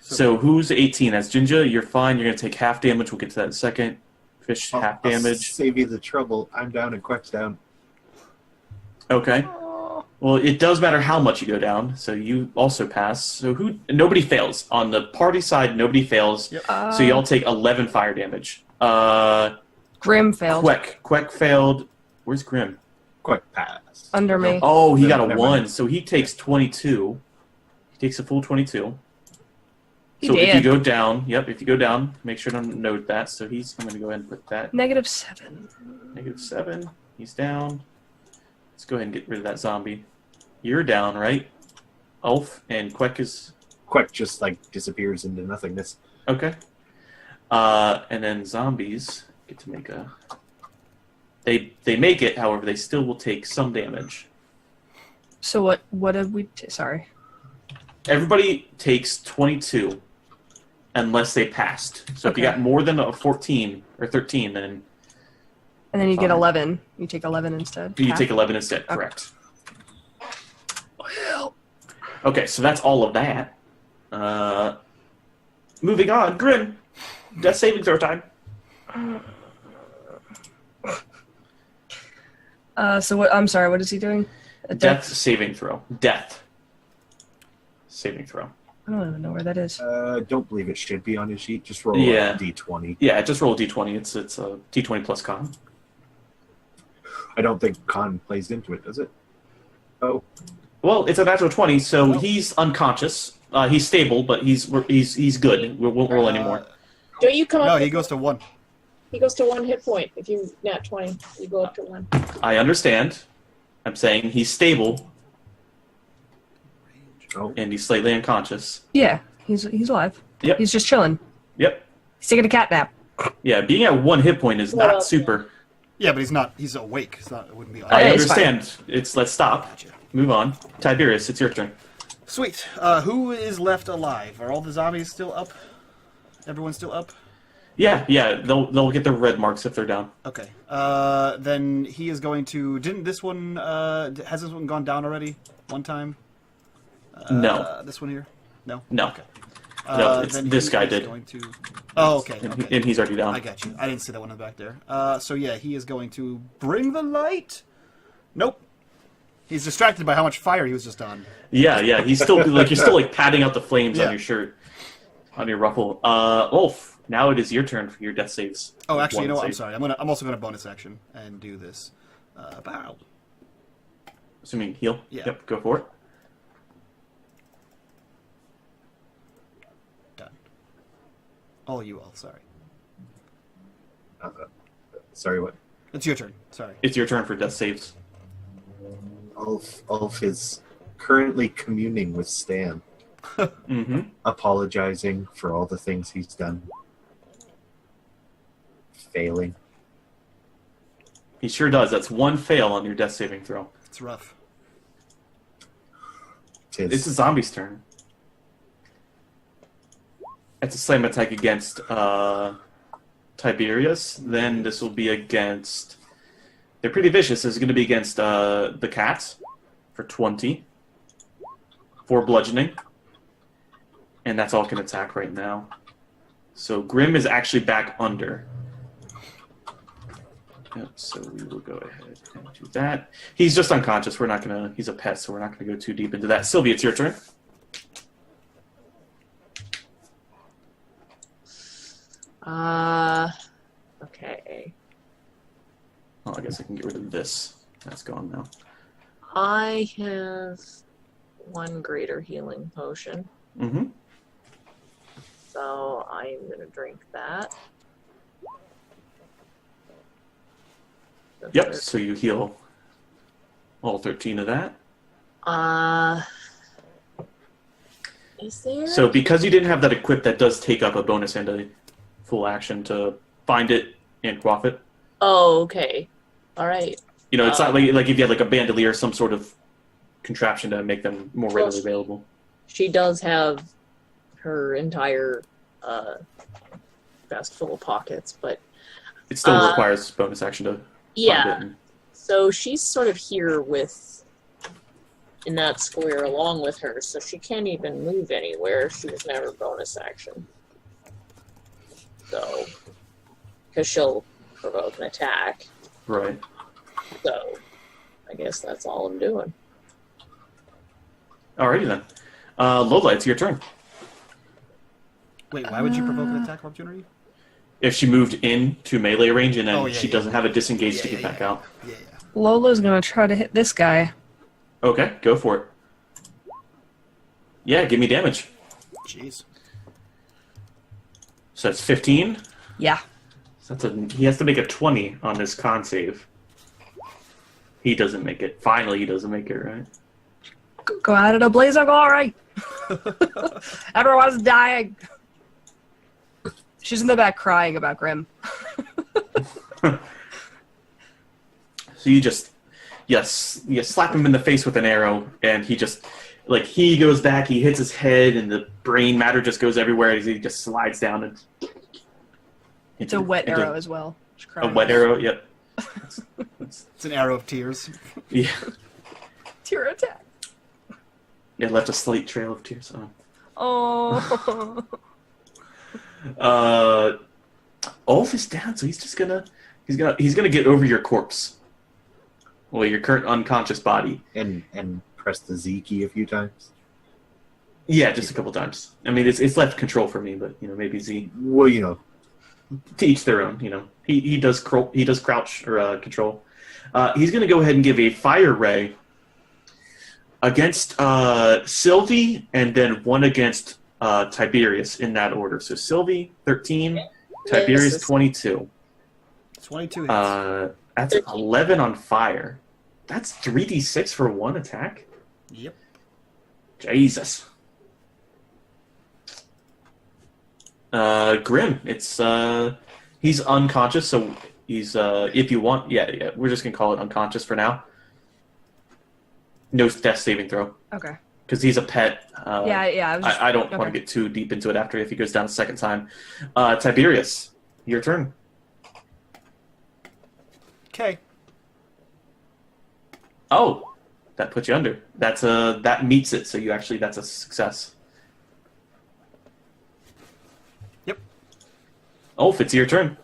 So who's 18? That's Jinja. You're fine. You're gonna take half damage. We'll get to that in a second. Fish half I'll damage. save you the trouble. I'm down and Queck's down. Okay. Well, it does matter how much you go down. So you also pass. So nobody fails on the party side. Nobody fails. Yep. So y'all take 11 fire damage. Grim failed. Queck failed. Where's Grim? Queck passed. Under me. Oh, he got a Never 1. mind. So he takes 22. He takes a full 22. He So did. if you go down, if you go down, make sure to note that. So I'm going to go ahead and put that. -7. -7. He's down. Let's go ahead and get rid of that zombie. You're down, right? Ulf and Queck is... Queck just disappears into nothingness. Okay. And then zombies get to make a... They make it, however, they still will take some damage. So what did we... Sorry. Everybody takes 22 unless they passed. So if you Okay. got more than a 14 or 13, then And then you get Fine. 11. You take 11 instead. you Half. take 11 instead. Correct. Okay, so that's all of that. Moving on. Grim. Death saving throw time. So what? I'm sorry. What is he doing? A Death saving throw. Death saving throw. I don't even know where that is. Don't believe it should be on his sheet. Just roll Yeah. a d20. Yeah, just roll a d20. It's a d20 plus con. I don't think con plays into it, does it? Oh, Well, it's a natural 20, so he's unconscious. He's stable, but he's good. We won't roll anymore. Don't you come up? No, with- he goes to 1. He goes to 1 hit point. If you nat 20, you go up to 1. I understand. I'm saying he's stable oh. and he's slightly unconscious. Yeah, he's alive. Yep. He's just chilling. Yep. He's taking a cat nap. Yeah, being at 1 hit point is Well, not super. Yeah, but he's not. He's awake. It's not. It wouldn't be. I yeah, it's understand. Let's stop. Gotcha. Move on. Tiberius, it's your turn. Sweet. Who is left alive? Are all the zombies still up? Everyone's still up? Yeah. They'll get their red marks if they're down. Okay. Then he is going to. Didn't this one? Has this one gone down already? One time? No. This one here? No. No. Okay. No, then this he guy is did. Going to... Oh, okay. And he's already down. I got you. I didn't see that one in the back there. So yeah, he is going to bring the light. Nope. He's distracted by how much fire he was just on. Yeah. He's still you're still patting out the flames Yeah. on your shirt, on your ruffle. Ulf, now it is your turn for your death saves. Oh, actually, you know One what? I'm save. sorry. I'm also going to bonus action and do this. Bow. Assuming heal. Yeah. Yep. Go for it. Done. All you all. Sorry. Sorry, what? It's your turn. Sorry. It's your turn for death saves. Ulf is currently communing with Stan, Mm-hmm. apologizing for all the things he's done. Failing. He sure does. That's 1 fail on your death saving throw. It's rough. It's a zombie's turn. It's a slam attack against Tiberius. Then this will be against... They're pretty vicious. This is going to be against the cats for 20. 4 bludgeoning. And that's all can attack right now. So Grim is actually back under. Yep, so we will go ahead and do that. He's just unconscious. We're not gonna. He's a pet, so we're not gonna go too deep into that. Sylvie, it's your turn. Okay. Well, I guess I can get rid of this. That's gone now. I have one greater healing potion, Mm-hmm. so I'm gonna drink that. Yep. So you heal all 13 of that. Is there? So because you didn't have that equipped, that does take up a bonus and a full action to find it and quaff it. Oh, okay. All right. You know, it's not like if you had like a bandolier or some sort of contraption to make them more readily available. She does have her entire vest full of pockets, but It still requires bonus action to yeah. find it. So she's sort of here in that square along with her, so she can't even move anywhere. She was never bonus action. So, because she'll provoke an attack. Right. So, I guess that's all I'm doing. Alrighty then. Lola, it's your turn. Wait, why would you provoke an attack of opportunity? If she moved into melee range and then Oh, yeah, she yeah, doesn't yeah. have a disengage to Yeah, get yeah, back yeah. out. Yeah. Lola's gonna try to hit this guy. Okay, go for it. Yeah, give me damage. Jeez. So that's 15. Yeah. So he has to make a 20 on this con save. He doesn't make it. Finally, he doesn't make it, right? Go out of the blaze, I'll go all right. Everyone's dying. She's in the back crying about Grim. So you just, yes, you slap him in the face with an arrow, and he just, like, he goes back, he hits his head, and the brain matter just goes everywhere, and he just slides down. And It's a wet arrow as well. She's A crying. wet arrow, yep. It's an arrow of tears. Yeah. Tear attack. It left a slight trail of tears. Oh. Ulf is down, so he's just gonna get over your corpse. Well, your current unconscious body. And press the Z key a few times. Yeah, just a couple times. I mean, it's left control for me, but maybe Z. Well, you know. To each their own. He does crouch or control. He's gonna go ahead and give a fire ray against Sylvie, and then one against Tiberius in that order. So Sylvie 13, Tiberius 22. 22 hits. That's 13. 11 on fire. That's 3d6 for one attack? Yep. Jesus. Grim, it's he's unconscious, so he's if you want, yeah, we're just gonna call it unconscious for now. No death saving throw. Okay. Because he's a pet. Yeah. I don't want to get too deep into it after if he goes down a second time. Tiberius, your turn. Okay. Oh, that puts you under. That meets it. So that's a success. Yep. Ulf, it's your turn.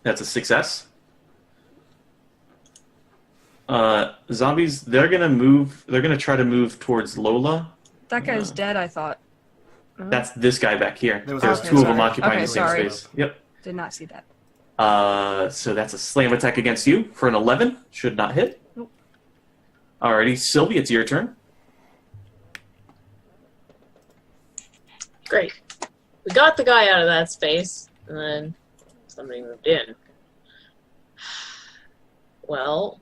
That's a success. Zombies, they're gonna try to move towards Lola. That guy's dead, I thought. That's this guy back here. There was There's okay, two of them sorry. occupying Okay, the same sorry. space. Yep. Did not see that. So that's a slam attack against you for an 11. Should not hit. Nope. Alrighty, Sylvie, it's your turn. Great. We got the guy out of that space, and then somebody moved in. Well,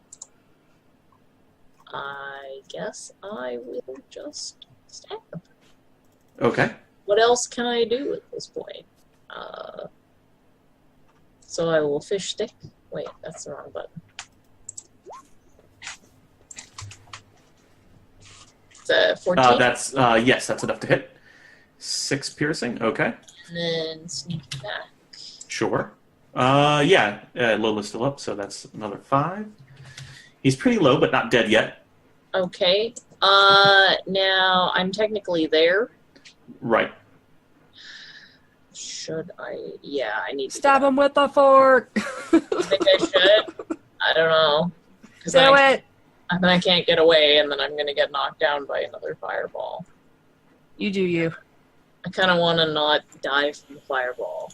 I guess I will just stab. Okay. What else can I do at this point? So I will fish stick. Wait, that's the wrong button. It's a 14. Yes, that's enough to hit. 6 piercing. Okay. And then sneak back. Sure. Lola's still up, so that's another 5. He's pretty low, but not dead yet. Okay. Now I'm technically there. Right. Should I? Yeah, I need to Stab him with a fork. I think I should. I don't know. Do it. And then I can't get away, and then I'm going to get knocked down by another fireball. You do you. I kind of want to not die from the fireball.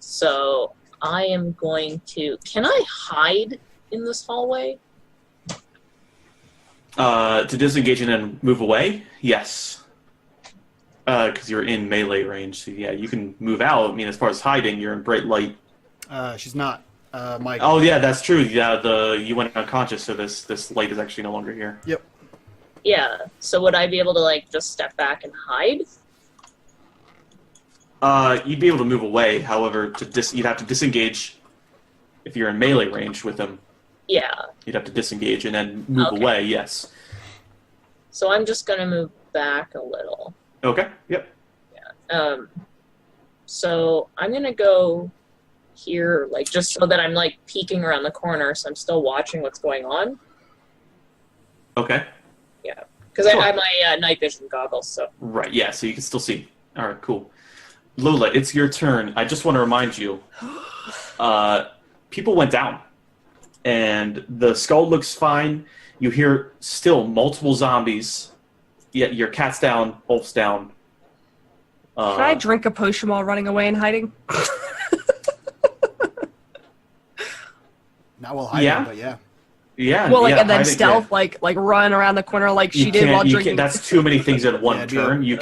So I am going to... Can I hide in this hallway? To disengage and then move away? Yes. Because you're in melee range. So yeah, you can move out. I mean, as far as hiding, you're in bright light. She's not. Mike. Oh yeah, that's true. Yeah, you went unconscious, so this light is actually no longer here. Yep. Yeah. So would I be able to, like, just step back and hide? You'd be able to move away. However, you'd have to disengage if you're in melee range with them. Yeah. You'd have to disengage and then move away. Yes. So I'm just going to move back a little. Okay. Yep. Yeah. So I'm going to go here, like, just so that I'm, like, peeking around the corner, so I'm still watching what's going on. Okay. Yeah. Because Sure. I have my night vision goggles, so... Right, yeah, so you can still see. All right, cool. Lola, it's your turn. I just want to remind you, people went down, and the skull looks fine. You hear still multiple zombies. Yeah, your cat's down, Wolf's down. Can I drink a potion while running away and hiding? Not while hiding, but yeah. Yeah. Well, like, yeah, and then hiding, stealth, like run around the corner like she did while drinking. That's too many things at one Yeah, turn. You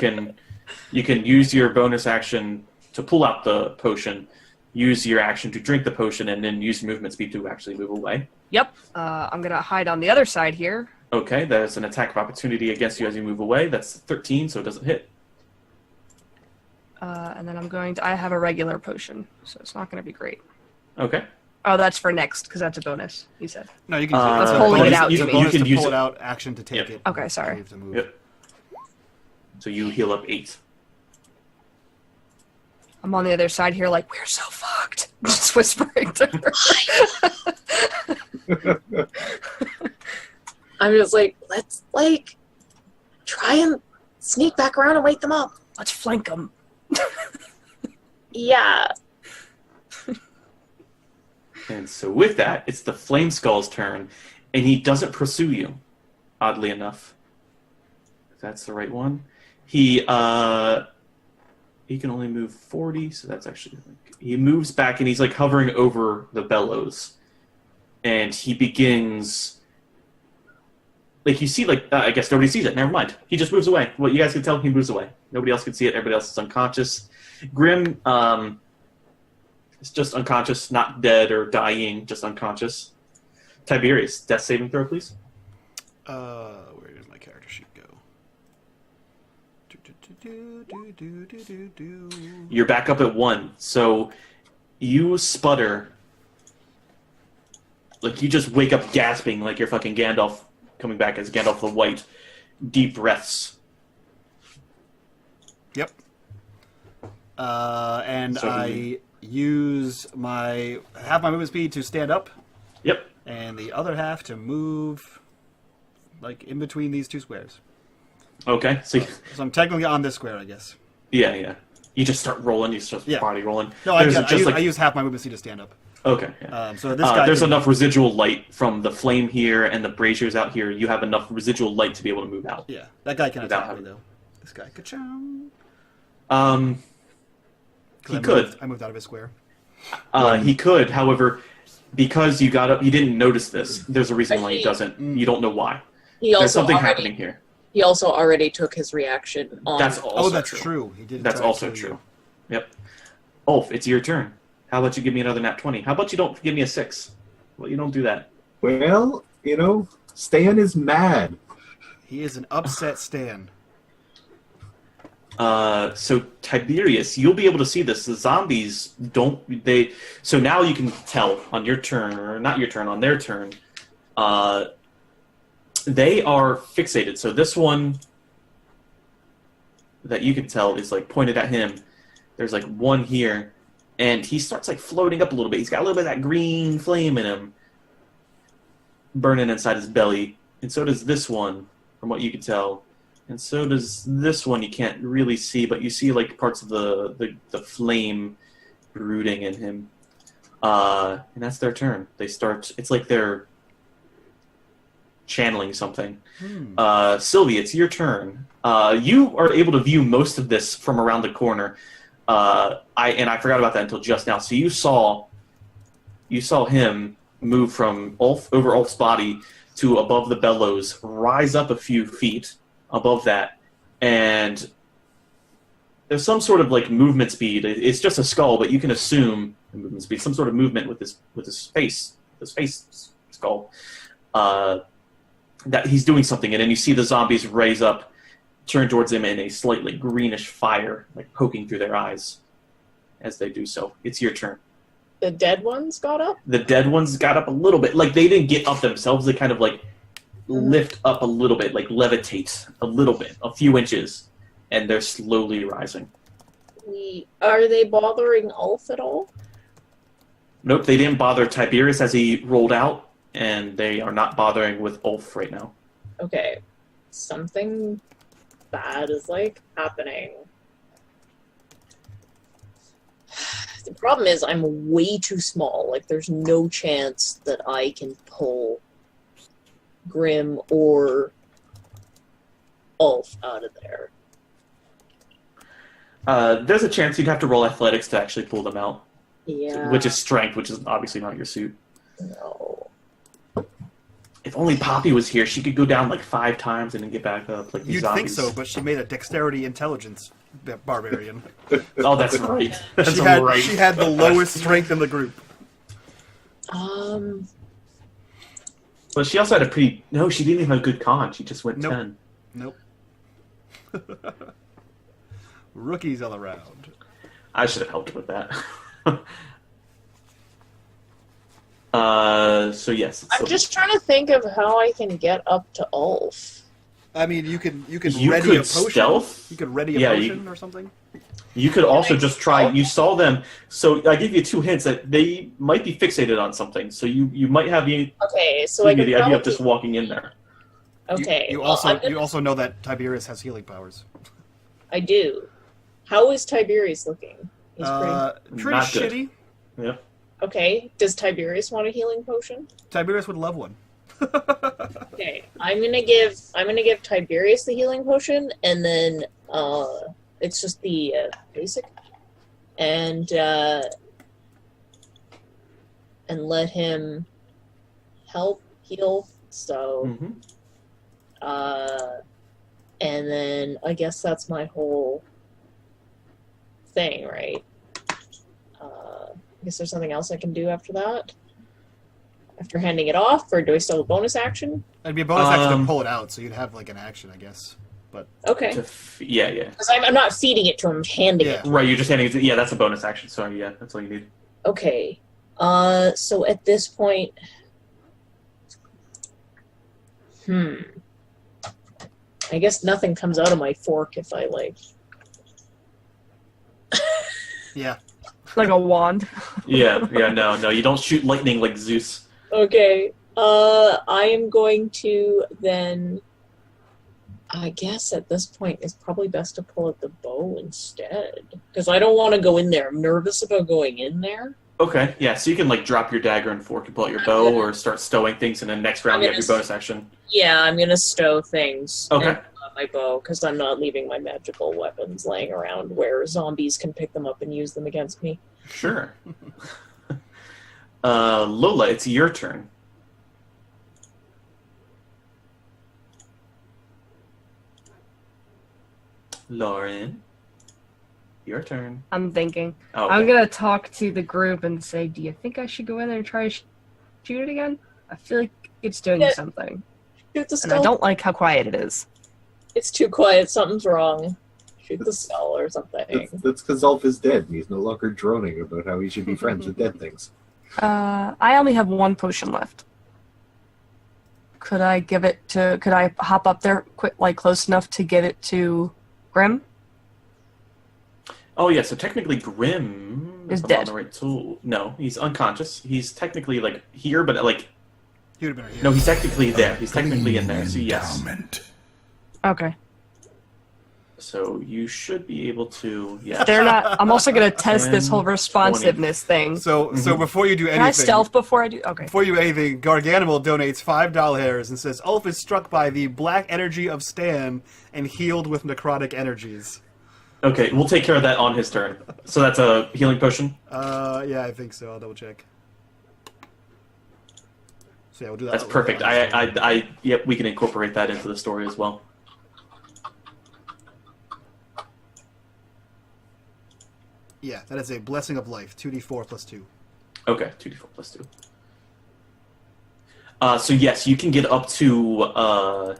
can use your bonus action to pull out the potion, use your action to drink the potion, and then use movement speed to actually move away. Yep. I'm gonna hide on the other side here. Okay, that's an attack of opportunity against you as you move away. That's 13, so it doesn't hit. And then I have a regular potion, so it's not gonna be great. Okay. Oh, that's for next, because that's a bonus, he said. No, you can use it. That's It's a pulling bonus- it out, it's a you mean. bonus You can to use pull it. it out, action to take Yep. it. Okay, sorry. Move to move. Yep. So you heal up 8. I'm on the other side here like, we're so fucked. Just whispering to her. I'm just like, let's, like, try and sneak back around and wake them up. Let's flank them. Yeah. And so with that, it's the Flame Skull's turn, and he doesn't pursue you, oddly enough. If that's the right one. He can only move 40, so that's actually... He moves back, and he's, like, hovering over the bellows. And he begins... Like, you see, like, I guess nobody sees it. Never mind. He just moves away. Well, you guys can tell he moves away. Nobody else can see it. Everybody else is unconscious. Grim, is just unconscious, not dead or dying, just unconscious. Tiberius, death saving throw, please. Where does my character sheet go? You're back up at 1. So you sputter. Like, you just wake up gasping like you're fucking Gandalf coming back as Gandalf the White. Deep breaths. Yep. And So I use half my movement speed to stand up, Yep. and the other half to move, like, in between these two squares. Okay. So I'm technically on this square, I guess. yeah. You just start rolling. You start Yeah. body rolling. No, I There's just, like- use half my movement speed to stand up. Okay. Yeah. So this guy. There's can- enough residual light from the flame here and the braziers out here. You have enough residual light to be able to move out. Yeah, that guy can Without attack me having- though. This guy, ka-chow. He could. I moved out of his square. He could. However, because you got up, you didn't notice this. There's a reason why he Actually- doesn't. You don't know why. He There's also something already, happening here. He also already took his reaction on... That's also That's true. true. He did. That's try to also kill you. true. Yep. Ulf, it's your turn. How about you give me another nat 20? How about you don't give me a 6? Well, you don't do that. Well, Stan is mad. He is an upset Stan. So Tiberius, you'll be able to see this. The zombies so now you can tell on your turn, or not your turn, on their turn, they are fixated. So this one that you can tell is like pointed at him. There's like one here, and he starts like floating up a little bit. He's got a little bit of that green flame in him, burning inside his belly. And so does this one, from what you can tell. And so does this one. You can't really see, but you see like parts of the flame brooding in him. And that's their turn. They start. It's like they're channeling something. Sylvie, it's your turn. You are able to view most of this from around the corner. I forgot about that until just now. So you saw him move from over Ulf's body to above the bellows, rise up a few feet above that, and there's some sort of like movement speed. It's just a skull, but you can assume movement speed, some sort of movement with his face skull. That he's doing something, and then you see the zombies raise up, turn towards him in a slightly greenish fire, like poking through their eyes as they do so. It's your turn. The dead ones got up? The dead ones got up a little bit. Like, they didn't get up themselves. They kind of, like, lift up a little bit, like levitate a little bit, a few inches, and they're slowly rising. Are they bothering Ulf at all? Nope, they didn't bother Tiberius as he rolled out, and they are not bothering with Ulf right now. Okay. Something bad is, like, happening. The problem is I'm way too small. Like, there's no chance that I can pull Grim or Ulf out of there. There's a chance you'd have to roll athletics to actually pull them out. Yeah. Which is strength, which is obviously not your suit. No. If only Poppy was here, she could go down like 5 times and then get back up like these You'd zombies. think so, but she made a dexterity intelligence barbarian. Oh, that's right. That's She had the lowest strength in the group. But she also had a pretty... No, she didn't even have a good con. She just went 10. Nope. Rookies all around. I should have helped with that. So yes. I'm just trying to think of how I can get up to Ulf. I mean, you could You ready could a potion. stealth? You could ready a Yeah, potion or something. You could also just try... You saw them... So I give you 2 hints that they might be fixated on something. So you might have the Okay, so I can idea of probably... just walking in there. Okay. You well, also know that Tiberius has healing powers. I do. How is Tiberius looking? He's Pretty Not good. shitty. Yeah. Okay. Does Tiberius want a healing potion? Tiberius would love one. Okay. I'm gonna give Tiberius the healing potion, and then it's just the basic, and let him help heal. So, and then I guess that's my whole thing, right? I guess there's something else I can do after that? After handing it off, or do I still have a bonus action? It'd be a bonus action to pull it out, so you'd have like an action, I guess. But Okay. Yeah. Because I'm not feeding it to him, I'm handing it. Right, you're just handing it. Yeah, that's a bonus action. Sorry, yeah, that's all you need. Okay. So at this point... I guess nothing comes out of my fork if I, like... yeah. Like a wand. Yeah, no, you don't shoot lightning like Zeus. Okay. I am going to then... I guess at this point it's probably best to pull out the bow instead. Because I don't want to go in there. I'm nervous about going in there. Okay, yeah, so you can like drop your dagger and fork and pull out your bow, or start stowing things, and then next round you have your bonus action. Yeah, I'm going to stow things. Okay. And my bow, because I'm not leaving my magical weapons laying around where zombies can pick them up and use them against me. Sure. Lola, it's your turn. Lauren, your turn. I'm thinking. Oh, okay. I'm gonna talk to the group and say, do you think I should go in there and try to shoot it again? I feel like it's doing something. Shoot the And skull. I don't like how quiet it is. It's too quiet. Something's wrong. Shoot the skull or something. That's because Ulf is dead, and he's no longer droning about how he should be friends with dead things. I only have 1 potion left. Could I hop up there quick, like close enough to give it to Grim? Oh yeah, so technically Grim is on dead. the right tool. No, he's unconscious. He's technically like here, but like He would have been here. no, he's technically there. He's technically in there. So yes. Okay. So you should be able to. Yeah. They're not. I'm also gonna test this 10, whole responsiveness thing. So before you do anything, Can I stealth before I do? Okay. before you do anything, Garganimal donates $5 and says, Ulf is struck by the black energy of Stan and healed with necrotic energies. Okay, we'll take care of that on his turn. So that's a healing potion. Yeah, I think so. I'll double check. So yeah, we'll do that. That's perfect. Yep, we can incorporate that into the story as well. Yeah, that is a blessing of life. 2d4 plus 2. Okay, 2d4 plus 2. So yes, you can get up to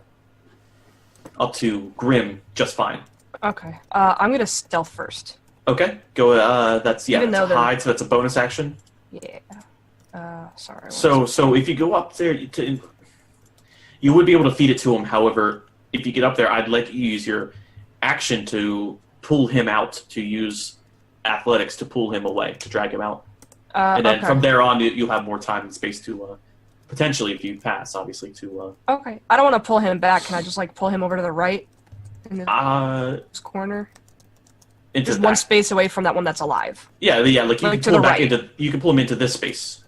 Grim just fine. Okay. I'm gonna stealth first. Okay, go. That's Even that's though a they're- hide, so that's a bonus action. Yeah. Sorry. So if you go up there, you would be able to feed it to him. However, if you get up there, I'd let you use your action to pull him out, to use athletics to pull him away, to drag him out. And then okay. from there on, you'll have more time and space to, potentially, if you pass, obviously, to... Okay. I don't want to pull him back. Can I just, like, pull him over to the right? In this corner? into Just that. one space away from that one that's alive. Yeah, like you Like can to pull him the back right. into... You can pull him into this space.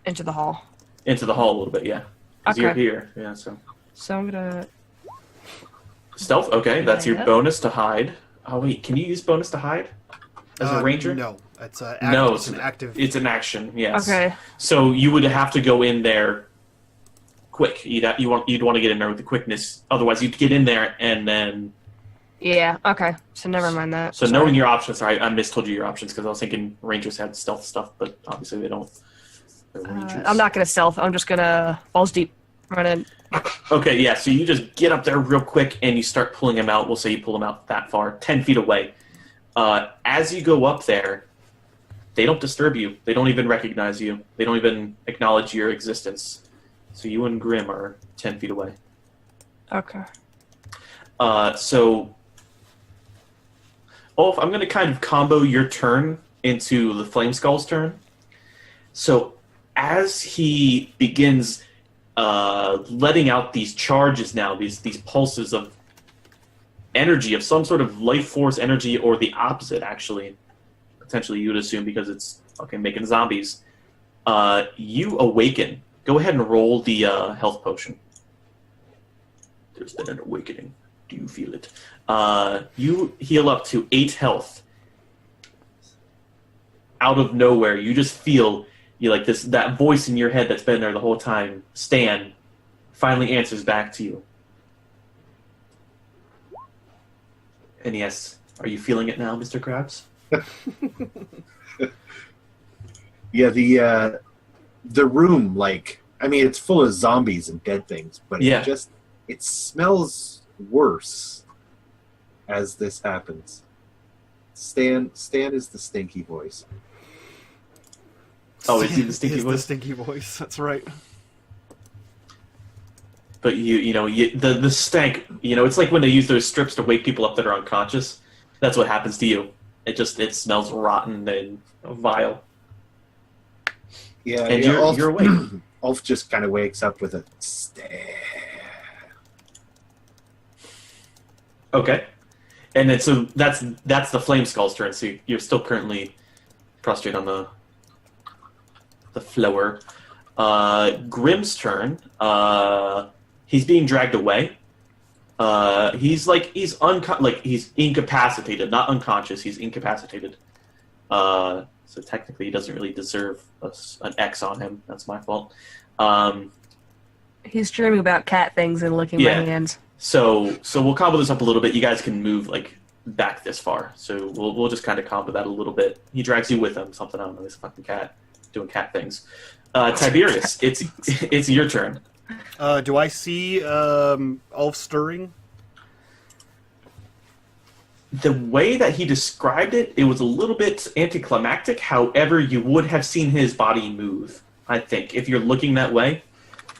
Into the hall. Into the hall a little bit, yeah. Because you're Okay. here, yeah, so... So I'm gonna... Stealth, okay, that's your Yeah. bonus to hide. Oh, wait, can you use bonus to hide? As a ranger? No. It's, No, it's an active... It's an action, yes. Okay. So you would have to go in there quick. You'd want to get in there with the quickness. Otherwise, you'd get in there and then... Yeah, okay. So never mind that. So Sorry. knowing your options, sorry, I mistold you your options because I was thinking rangers had stealth stuff, but obviously they don't. They're rangers. I'm not gonna stealth. I'm just gonna balls deep run in. Okay, yeah, so you just get up there real quick and you start pulling him out. We'll say you pull him out that far, 10 feet away. As you go up there, they don't disturb you. They don't even recognize you. They don't even acknowledge your existence. So you and Grim are 10 feet away. Okay. So, Ulf, I'm going to kind of combo your turn into the Flame Skull's turn. So, as he begins letting out these charges now, these pulses of energy, of some sort of life force energy, or the opposite, actually, potentially you would assume because it's making zombies, you awaken. Go ahead and roll the health potion. There's been an awakening. Do you feel it? You heal up to 8 health. Out of nowhere, you just feel that voice in your head that's been there the whole time, Stan, finally answers back to you. And yes, are you feeling it now, Mr. Krabs? Yeah, the room, it's full of zombies and dead things, but Yeah. it smells worse as this happens. Stan is the stinky voice. Oh, is he the stinky Is the voice? stinky voice. That's right. But the stank, it's like when they use those strips to wake people up that are unconscious. That's what happens to you. It smells rotten and vile. Yeah, And yeah, you're awake. Ulf just kind of wakes up with a Stan. Okay. And then so that's the Flame Skull's turn. So you're still currently prostrate on the floor. Grim's turn. He's being dragged away. He's incapacitated, not unconscious. He's incapacitated. So technically, he doesn't really deserve an X on him. That's my fault. He's dreaming about cat things and licking Yeah. my hands. So we'll combo this up a little bit. You guys can move back this far. So we'll just kind of combo that a little bit. He drags you with him. Something, I don't know. He's a fucking cat doing cat things. Tiberius, it's your turn. Do I see Ulf stirring? The way that he described it, it was a little bit anticlimactic. However, you would have seen his body move. I think if you're looking that way,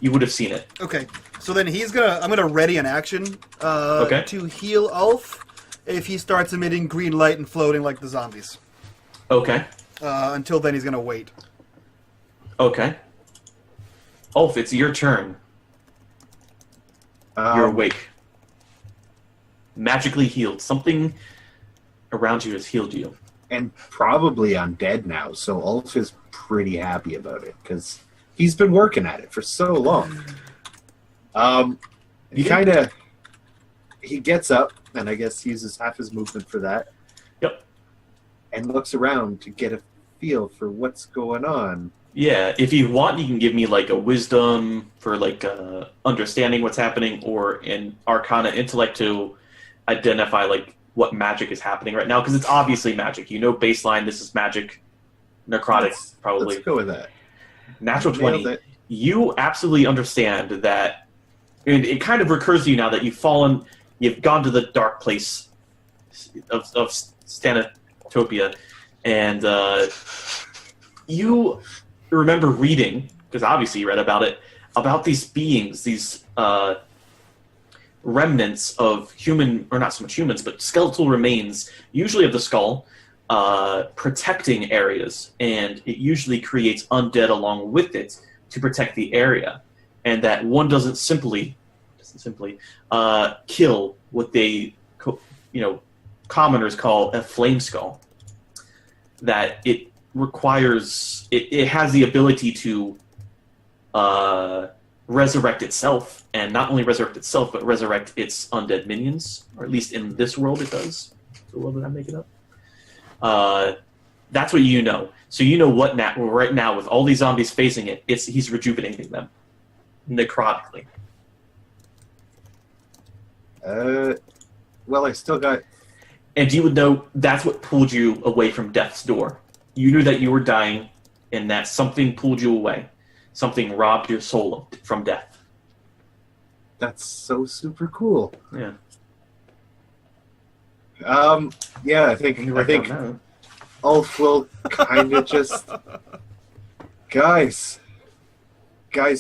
you would have seen it. Okay, so then I'm gonna ready an action to heal Ulf if he starts emitting green light and floating like the zombies. Okay. Until then, he's gonna wait. Okay. Ulf, it's your turn. You're awake. magically healed. Something around you has healed you. And probably undead now, so Ulf is pretty happy about it, because he's been working at it for so long. He gets up, and I guess uses half his movement for that. Yep. And looks around to get a feel for what's going on. Yeah, if you want, you can give me like a wisdom for like understanding what's happening, or an arcana intellect to identify like what magic is happening right now, because it's obviously magic. You know, baseline, this is magic. Necrotic, probably. Let's go with that. Natural 20. You absolutely understand that, and it kind of recurs to you now that you've gone to the dark place of Stanatopia, and you remember reading, because obviously you read about it, about these beings, these remnants of human, or not so much humans, but skeletal remains, usually of the skull, protecting areas, and it usually creates undead along with it to protect the area, and that one doesn't simply kill what they, commoners call a flame skull. That it requires, it has the ability to resurrect itself, and not only resurrect itself, but resurrect its undead minions, or at least in this world it does. The world that I'm making up. That's what you know. So you know what right now, with all these zombies facing it, he's rejuvenating them necrotically. Well, I still got... And you would know that's what pulled you away from death's door. You knew that you were dying, and that something pulled you away. Something robbed your soul from death. That's so super cool. Yeah. Yeah, I think Ulf will kind of just... Guys,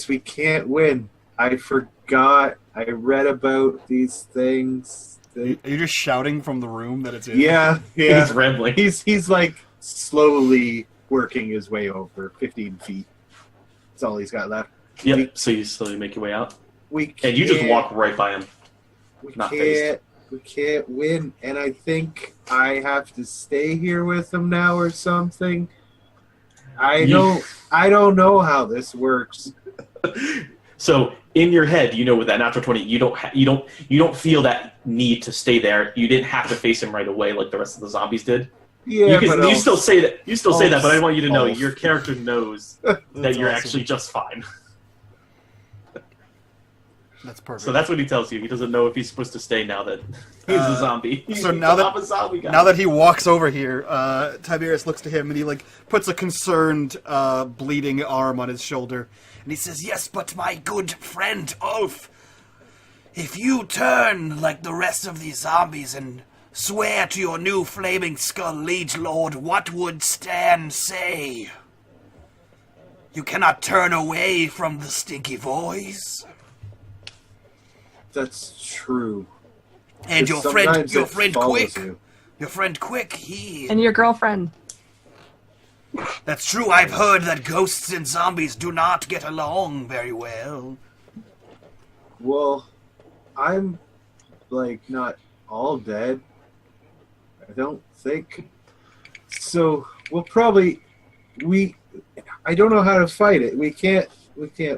we can't win. I forgot. I read about these things. Are you just shouting from the room that it's in? Yeah. He's rambling. He's like slowly working his way over 15 feet. That's all he's got left. Yep, so you slowly make your way out. And you just walk right by him. We can't win, and I think I have to stay here with him now or something. I don't know how this works. So in your head, with that natural 20, you don't feel that need to stay there. You didn't have to face him right away like the rest of the zombies did. Yeah, you still say that. You still say that, but I want you to know your character knows that you're actually just fine. That's perfect. So that's what he tells you. He doesn't know if he's supposed to stay now that he's a zombie. So now that he walks over here, Tiberius looks to him and he puts a concerned, bleeding arm on his shoulder, and he says, "Yes, but my good friend Ulf, if you turn like the rest of these zombies and swear to your new flaming skull liege lord, what would Stan say? You cannot turn away from the stinky voice." That's true. And your friend Quick, he... And your girlfriend. That's true, I've heard that ghosts and zombies do not get along very well. Well, I'm, not all dead. I don't think. So, we'll probably... I don't know how to fight it. We can't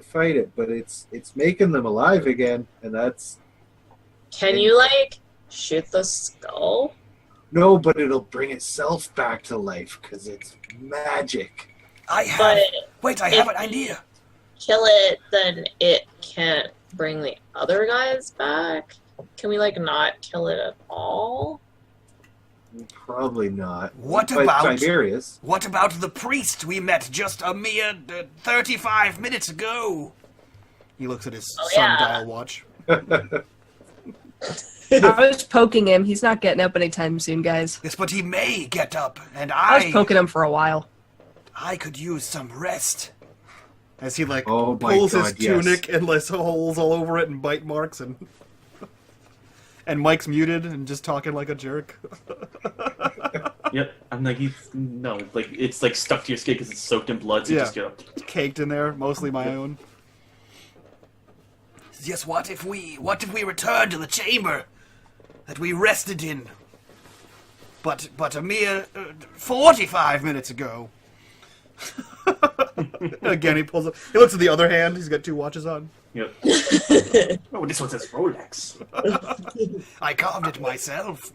fight it, but it's making them alive again, and that's... Can you, shoot the skull? No, but it'll bring itself back to life, because it's magic. I have an idea. Kill it, then it can't bring the other guys back? Can we, not kill it at all? Probably not. What about Tiberius? What about the priest we met just a mere 35 minutes ago? He looks at his sundial watch. I was poking him. He's not getting up anytime soon, guys. Yes, but he may get up, and I was poking him for a while. I could use some rest. As he pulls his tunic and lists holes all over it and bite marks and... And Mike's muted and just talking like a jerk. Yep, I'm it's stuck to your skin because it's soaked in blood. So It's caked in there, mostly my own. Yes, what if we return to the chamber? that we rested in. But a mere 45 minutes ago. Again, he pulls up. He looks at the other hand. He's got 2 watches on. Yep. Oh, this one says Rolex. I carved it myself.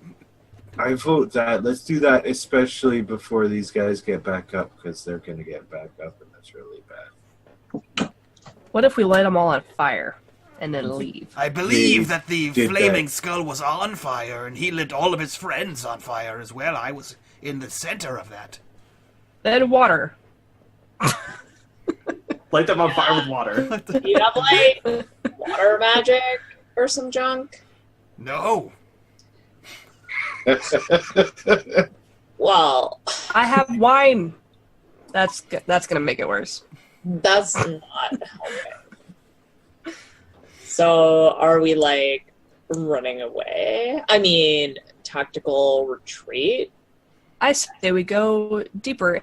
I vote that. Let's do that, especially before these guys get back up, because they're going to get back up, and that's really bad. What if we light them all on fire and then leave? I believe We that the did flaming that. skull was on fire, and he lit all of his friends on fire as well. I was in the center of that. Then water. Light them on fire with water. You have like water magic or some junk? No. Well, I have wine. That's gonna make it worse. that's not okay. So, are we like running away? I mean, tactical retreat? I say we go deeper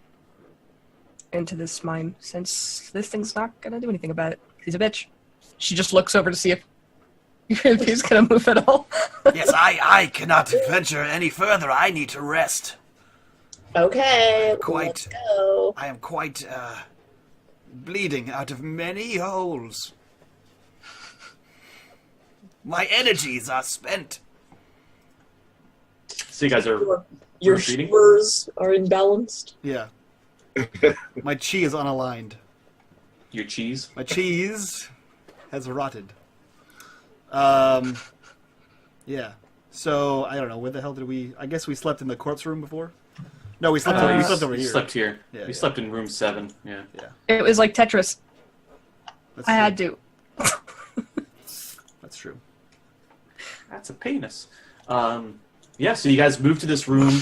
into this mine, since this thing's not gonna do anything about it. He's a bitch. She just looks over to see if he's gonna move at all. Yes, I cannot venture any further. I need to rest. Okay, Quite. let's go. I am quite, bleeding out of many holes. My energies are spent. So you guys are Your retreating? shivers are imbalanced. Yeah. My chi is unaligned. Your cheese. My cheese has rotted. Yeah. So I don't know. Where the hell did we? I guess we slept in the corpse room before. No, we slept. We slept over We here. slept here. Yeah, we yeah. slept in room 7. Yeah. It was like Tetris. That's I true. had to. That's true. That's a penis. Yeah, so you guys moved to this room.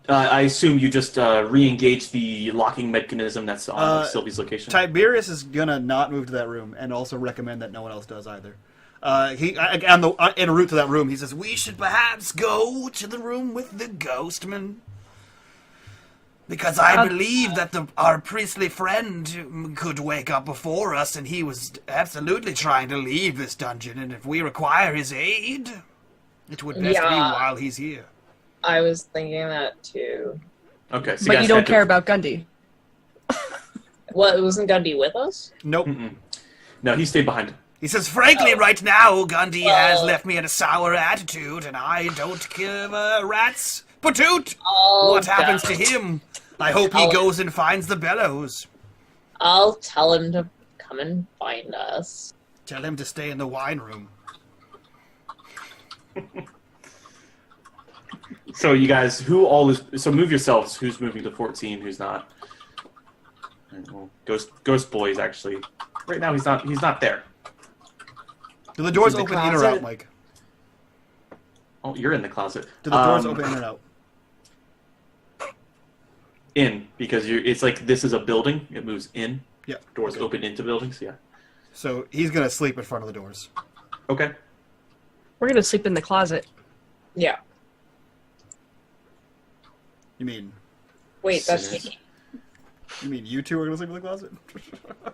I assume you just re-engage the locking mechanism that's on Sylvie's location. Tiberius is gonna not move to that room, and also recommend that no one else does either. En route to that room, he says, We should perhaps go to the room with the ghostman. Because I believe that our priestly friend could wake up before us, and he was absolutely trying to leave this dungeon, and if we require his aid, it would best be Yeah. while he's here. I was thinking that too. Okay, so But guys you don't had to- care about Gundy. What, wasn't Gundy with us? "Nope." Mm-mm. No, he stayed behind. He says, frankly, right now, Gundy has Well- left me in a sour attitude, and I don't give a rat's patoot Oh, what happens to God. him. I hope he goes and finds the bellows. I'll tell him to come and find us. Tell him to stay in the wine room. So you guys, who all is... So move yourselves. Who's moving to 14, who's not? And, well, Ghost Boy is actually... Right now, he's not there. Do the doors In the open in or closet? out, Mike? Oh, you're in the closet. Do the doors open in or out? In, because it's like this is a building. It moves in. Yeah. Doors Okay. open into buildings, yeah. So he's gonna sleep in front of the doors. Okay. We're gonna sleep in the closet. Yeah. You mean Wait, that's Sinners. you two are gonna sleep in the closet?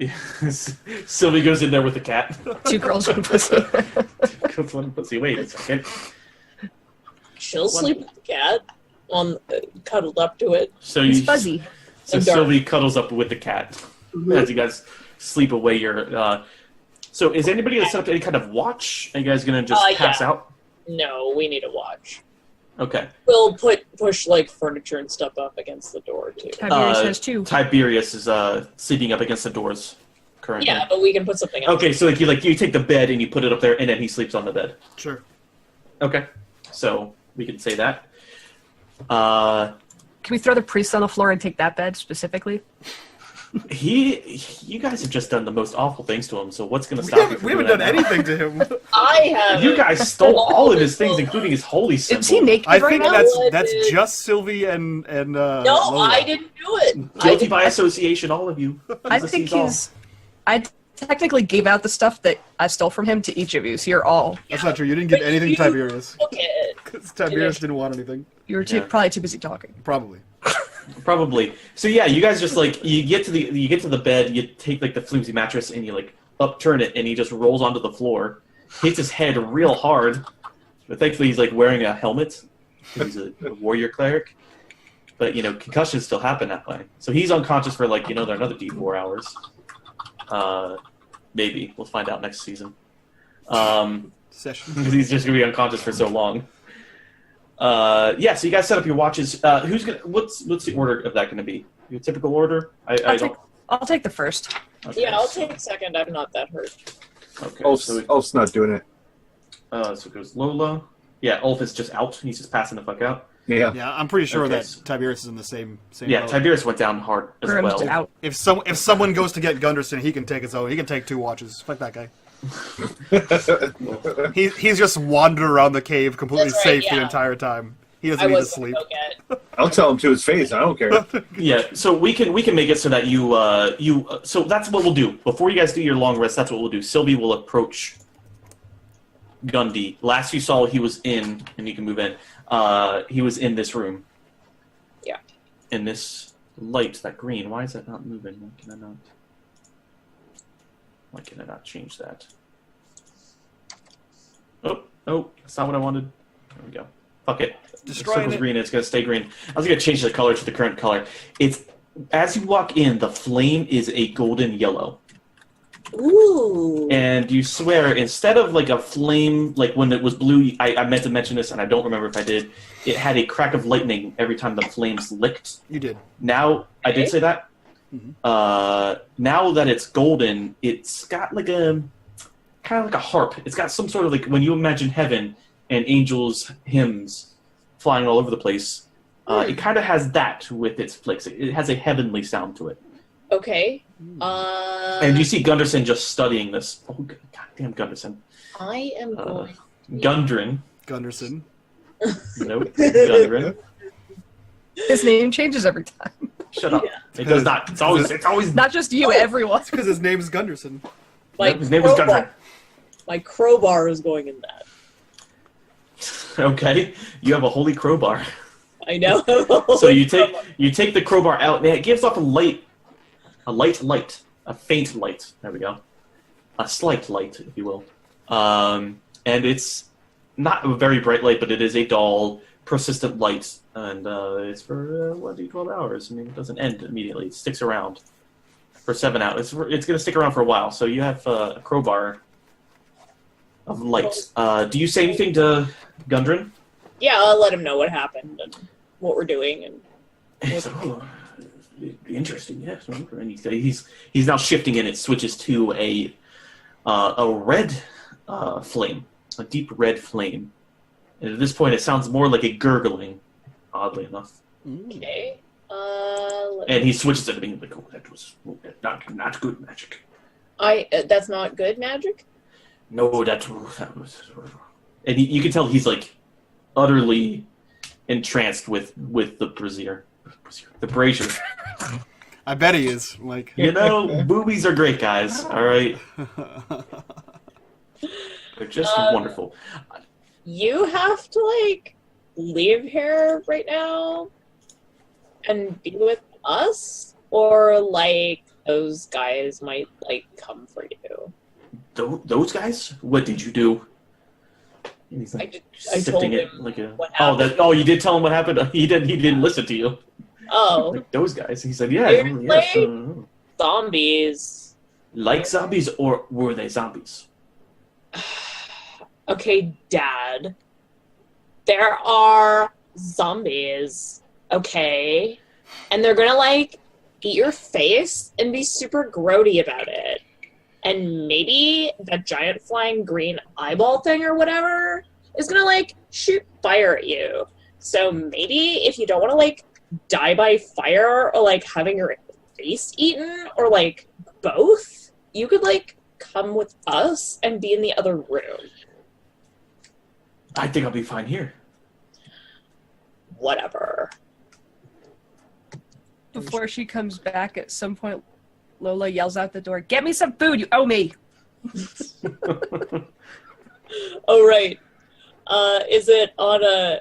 Yes. Sylvie goes in there with the cat. 2 girls, 1 pussy. Goes one pussy. Wait a second. She'll sleep with the cat on cuddled up to it. So He's you, fuzzy. So And dark. Sylvie cuddles up with the cat as you guys sleep away your. So is anybody gonna set up any kind of watch? Are you guys gonna just pass Yeah. out? No, we need a watch. Okay. We'll push like furniture and stuff up against the door too. Tiberius has 2. Tiberius is sleeping up against the doors currently. Yeah, but we can put something else. Okay, so you take the bed and you put it up there, and then he sleeps on the bed. Sure. Okay, so we can say that. Can we throw the priest on the floor and take that bed specifically? You guys have just done the most awful things to him. So what's going to stop you from We haven't doing done that now? anything to him. I have. You guys stole all of his things, including his holy symbol. Is he naked I right think now? that's No, just Sylvie and No, Lola. I didn't do it. I Guilty did- by association, all of you. I Jesus, think he's all. he's. I technically gave out the stuff that I stole from him to each of you, so you're all. That's not true. You didn't get But anything you- to Tiberius. took it. Because Tiberius didn't want anything. You were Yeah. probably too busy talking. Probably. Probably. So yeah, you guys just you get to the bed, you take the flimsy mattress and you upturn it, and he just rolls onto the floor, hits his head real hard, But thankfully, he's like wearing a helmet. He's a warrior cleric. But concussions still happen that way. So he's unconscious for another D4 hours. Maybe we'll find out next season. Session. Because he's just gonna be unconscious for so long. So you guys set up your watches. What's the order of that gonna be? Your typical order? I'll take the first. Okay. Yeah, I'll take second. I'm not that hurt. Okay. Ulf's not doing it. So it goes Lola. Yeah, Ulf is just out. He's just passing the fuck out. Yeah. Yeah, I'm pretty sure Okay. that Tiberius is in the same Yeah, boat. Tiberius went down hard as Grim's well. out. If someone goes to get Gunderson, he can take his own. He can take 2 watches. Fuck that guy. He's just wandered around the cave completely That's right, safe the yeah. entire time. He doesn't I need to was sleep. gonna go get. I'll tell him to his face. I don't care. Yeah, so we can make it so that so that's what we'll do. Before you guys do your long rest, that's what we'll do. Sylvie will approach Gundy. Last you saw, he was in, and you can move in. He was in this room. Yeah. In this light, that green. Why is that not moving? Why can I not change that? Oh, that's not what I wanted. There we go. Fuck it. Destroying Circle's it. green. It's gonna stay green. I was gonna change the color to the current color. It's as you walk in, the flame is a golden yellow. Ooh. And you swear, instead of like a flame, like when it was blue, I meant to mention this and I don't remember if I did, it had a crack of lightning every time the flames licked. You did. Now, I did say that. Mhm. Now that it's golden, it's got like kind of like a harp. It's got some sort of like, when you imagine heaven and angels' hymns flying all over the place, it kind of has that with its flicks. It has a heavenly sound to it. Okay. And you see Gunderson just studying this. Oh, goddamn Gunderson. I am going. Gundren. Gunderson. Nope. Gundren. His name changes every time. Shut up. It does not. It's always. Not just you, everyone. It's because his name's Gunderson. My His name was crowbar- Gundren. My crowbar is going in that. Okay. You have a holy crowbar. I know. So you take the crowbar out, and it gives off a light, a faint light. There we go, a slight light, if you will. And it's not a very bright light, but it is a dull, persistent light, and it's for 1d12 hours. I mean, it doesn't end immediately; it sticks around for 7 hours. It's going to stick around for a while. So you have a crowbar of light. Do you say anything to Gundren? Yeah, I'll let him know what happened and what we're doing. And He's like, oh, interesting, yes. And he's now shifting, and it switches to a red flame, a deep red flame. And at this point, it sounds more like a gurgling, oddly enough. okay. And he switches it, being like, "Oh, that was not good magic." That's not good magic. No, that was. And you can tell he's like utterly entranced with the brazier. The brazier. I bet he is. Like, Boobies are great, guys. All right, they're just wonderful. You have to leave here right now and be with us, or those guys might come for you. Those guys? What did you do? And he's I told sifting it him like a. what Oh, happened. you did tell him what happened. He didn't listen to you. Oh, Like those guys. He said, "Yeah, They're yes." zombies. Like zombies, or were they zombies? Okay, Dad. There are zombies, okay? And they're gonna, eat your face and be super grody about it. And maybe that giant flying green eyeball thing or whatever is gonna, shoot fire at you. So maybe if you don't want to, die by fire or, having your face eaten or, both, you could, come with us and be in the other room. I think I'll be fine here. Whatever. Before she comes back, at some point, Lola yells out the door, "Get me some food, you owe me!" Oh, right. Is it on a...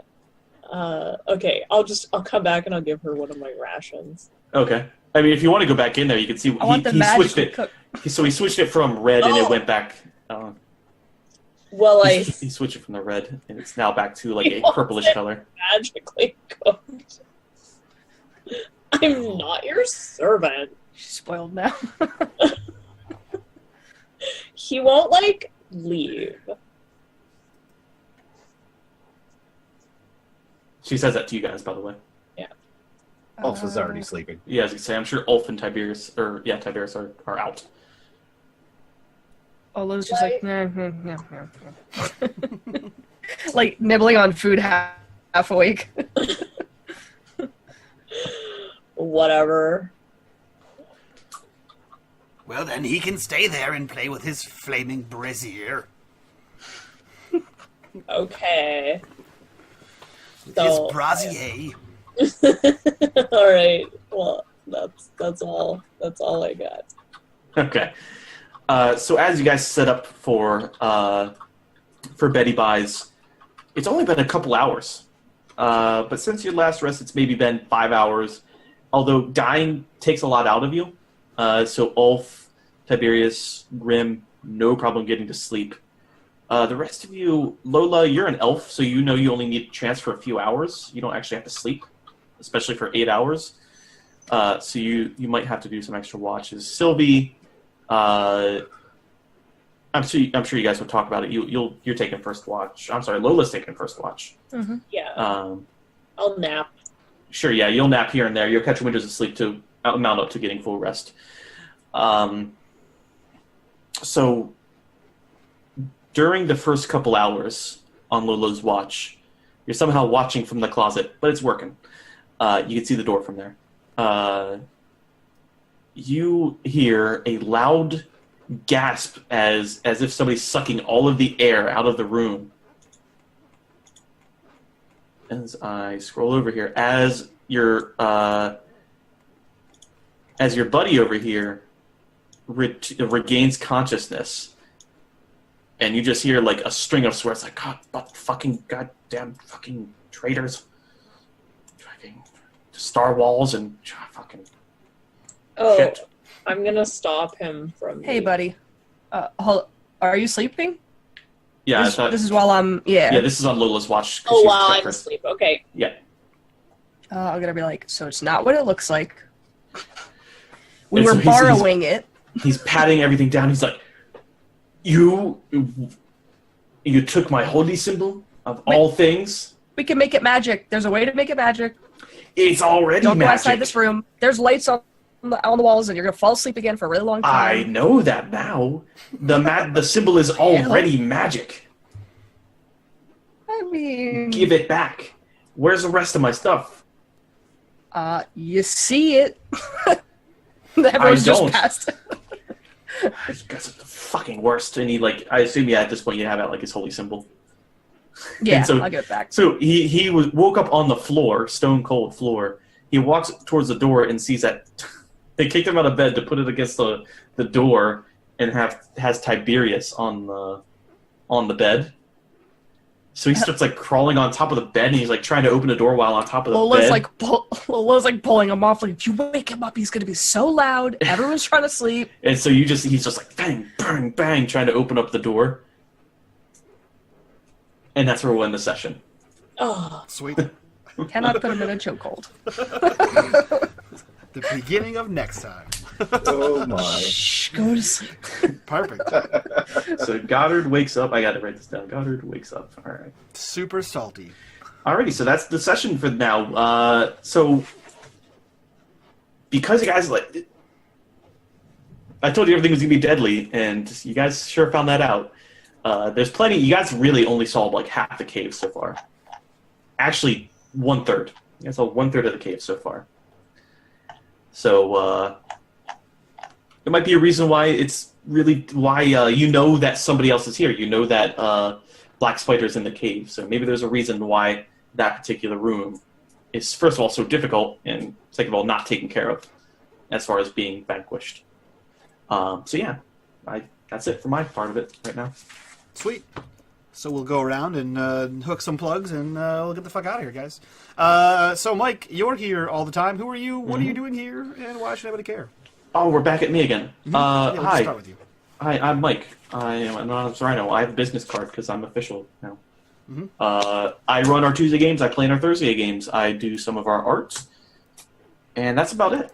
okay, I'll come back and I'll give her one of my rations. Okay. I mean, if you want to go back in there, you can see I want the he switched magically it. cooked. So he switched it from red, and it Oh. went back. Well, He's switching from the red, and it's now back to like He a wants purplish it. color. magically cooked. I'm not your servant. She's spoiled now. He won't, like, leave. She says that to you guys, by the way. Ulf is already sleeping. Yeah, as you say, I'm sure Ulf and Tiberius, Tiberius are out. Ola's just like, like nibbling on food half awake. Whatever. Well, then he can stay there and play with his flaming brazier. Okay. With So- his brazier. All right. Well, that's all. That's all I got. Okay. So as you guys set up for Betty Buys, it's only been a couple hours. But since your last rest, it's maybe been 5 hours. Although dying takes a lot out of you. So Ulf, Tiberius, Grim, no problem getting to sleep. The rest of you, Lola, you're an elf, so you know you only need a chance for a few hours. You don't actually have to sleep, especially for 8 hours. So you might have to do some extra watches. Sylvie, I'm sure you guys will talk about it. You're taking first watch. I'm sorry, Lola's taking first watch. Yeah. I'll nap. Sure, yeah, you'll nap here and there. You'll catch windows of sleep to mount up to getting full rest. So during the first couple hours on Lola's watch, you're somehow watching from the closet, but it's working. You can see the door from there. You hear a loud gasp as if somebody's sucking all of the air out of the room. As I scroll over here, as your buddy over here regains consciousness, and you just hear like a string of swears, like goddamn fucking traitors, fucking Star Walls and fucking Oh, shit. I'm gonna stop him from. Hey, buddy. Are you sleeping? Yeah, This is while I'm. yeah, this is on Lola's watch. 'Cause Oh she's wow, I'm separate. asleep. Okay. Yeah. I'm gonna be like, so it's not what it looks like. We And were so he's- borrowing it. He's patting everything down. He's like, You took my holy symbol of all things. We can make it magic. There's a way to make it magic. It's already Don't go magic. outside this room. There's lights on the walls, and you're gonna fall asleep again for a really long I time. know that now. The symbol is already magic. I mean, Give it back. Where's the rest of my stuff? you see it. Everyone's just don't. passed. This guy's the fucking worst. And he I assume at this point you have his holy symbol. Yeah, so- I'll give it back. So he woke up on the floor, stone cold floor. He walks towards the door and sees that they kicked him out of bed to put it against the door, and has Tiberius on the bed. So he starts crawling on top of the bed, and he's trying to open the door while on top of the Lola's bed. Lola's pulling him off. Like, if you wake him up, he's gonna be so loud. Everyone's trying to sleep. And so he's just bang, bang, bang, trying to open up the door. And that's where we'll end the session. Oh, Sweet. Cannot put him in a chokehold. The beginning of next time. Oh my. Shh, go to sleep. Perfect. So Goddard wakes up. I got to write this down. Goddard wakes up. All right. Super salty. Alrighty, so that's the session for now. So because you guys I told you everything was gonna be deadly, and you guys sure found that out. There's plenty. You guys really only saw half the cave so far. Actually, 1/3. You guys saw 1/3 of the cave so far. So it might be a reason why you know that somebody else is here. You know that Black Spider's in the cave. So maybe there's a reason why that particular room is, first of all, so difficult, and second of all, not taken care of as far as being vanquished. So yeah, that's it for my part of it right now. Sweet. So we'll go around and hook some plugs, and we'll get the fuck out of here, guys. So Mike, you're here all the time. Who are you? What are you doing here? And why should anybody care? Oh, we're back at me again. Yeah, we'll just Hi. start with you. Hi, I'm Mike. I am an anonymous rhino. I have a business card because I'm official now. Mhm. I run our Tuesday games. I play in our Thursday games. I do some of our art, and that's about it.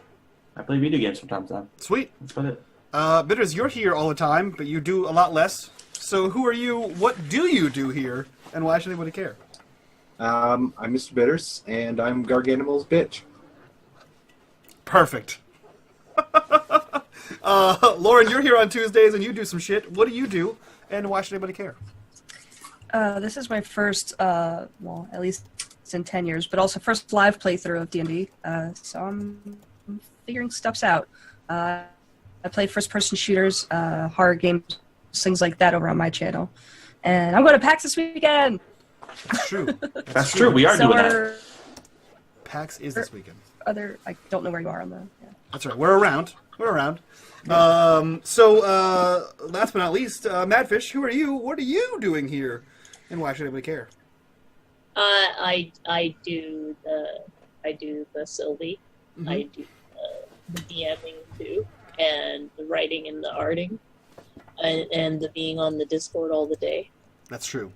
I play video games sometimes. Now. Sweet. That's about it. Bitters, you're here all the time, but you do a lot less. So who are you? What do you do here? And why should anybody care? I'm Mr. Bitters, and I'm Garganimal's bitch. Perfect. Lauren, you're here on Tuesdays and you do some shit. What do you do? And why should anybody care? This is my first, well, at least it's in 10 years, but also first live playthrough of D&D. So I'm figuring stuffs out. I play first-person shooters, horror games, things like that over on my channel. And I'm going to PAX this weekend! That's true. That's true. We are doing that. PAX is this weekend. I don't know where you are on the... Yeah. That's right. We're around. So, last but not least, Madfish, who are you? What are you doing here? And why should anybody care? I do the Sylvie. Mhm. I do the DMing too, and the writing and the arting, and the being on the Discord all the day. That's true.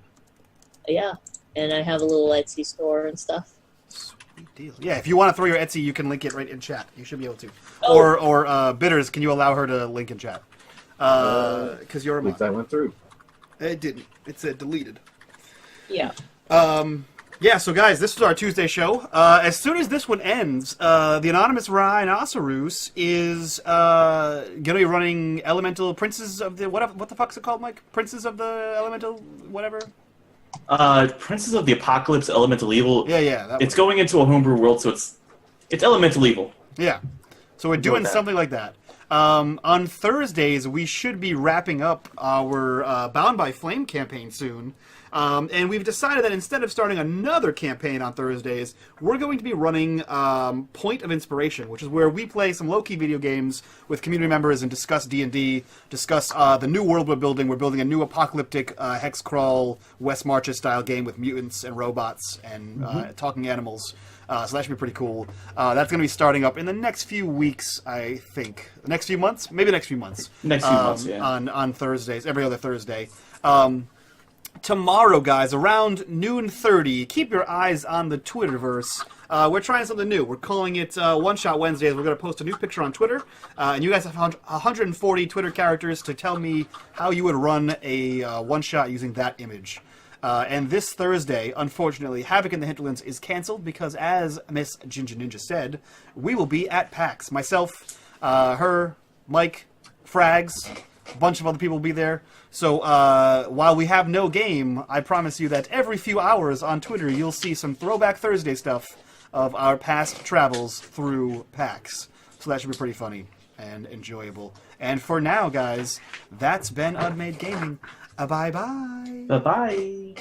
Yeah, and I have a little Etsy store and stuff. Sweet deal. Yeah, if you want to throw your Etsy, you can link it right in chat. You should be able to. Oh. Or Bitters, can you allow her to link in chat? Because you're I a believe mod. that went through. It didn't. It said deleted. Yeah. Yeah, so guys, this is our Tuesday show. As soon as this one ends, the Anonymous Rhinoceros is going to be running Elemental Princes of the... What the fuck's it called, Mike? Princes of the Elemental... whatever? Princes of the Apocalypse, Elemental Evil. Yeah. That It's going into a homebrew world, so it's Elemental Evil. Yeah. So we're doing something like that. On Thursdays, we should be wrapping up our Bound by Flame campaign soon. And we've decided that instead of starting another campaign on Thursdays, we're going to be running Point of Inspiration, which is where we play some low-key video games with community members and discuss D&D, discuss the new world we're building. We're building a new apocalyptic hex crawl, West Marches style game with mutants and robots and talking animals. So that should be pretty cool. That's going to be starting up in the next few weeks, I think. The next few months? Maybe the next few months. Next few months, yeah. On Thursdays, every other Thursday. Tomorrow, guys, around noon 30, keep your eyes on the Twitterverse. We're trying something new. We're calling it One Shot Wednesdays. We're going to post a new picture on Twitter, and you guys have 140 Twitter characters to tell me how you would run a one-shot using that image. And this Thursday, unfortunately, Havoc in the Hinterlands is canceled because, as Miss Ginger Ninja said, we will be at PAX. Myself, her, Mike, Frags, a bunch of other people will be there. So while we have no game, I promise you that every few hours on Twitter you'll see some Throwback Thursday stuff of our past travels through PAX. So that should be pretty funny and enjoyable. And for now, guys, that's been unMadeGaming. Bye-bye. Bye-bye.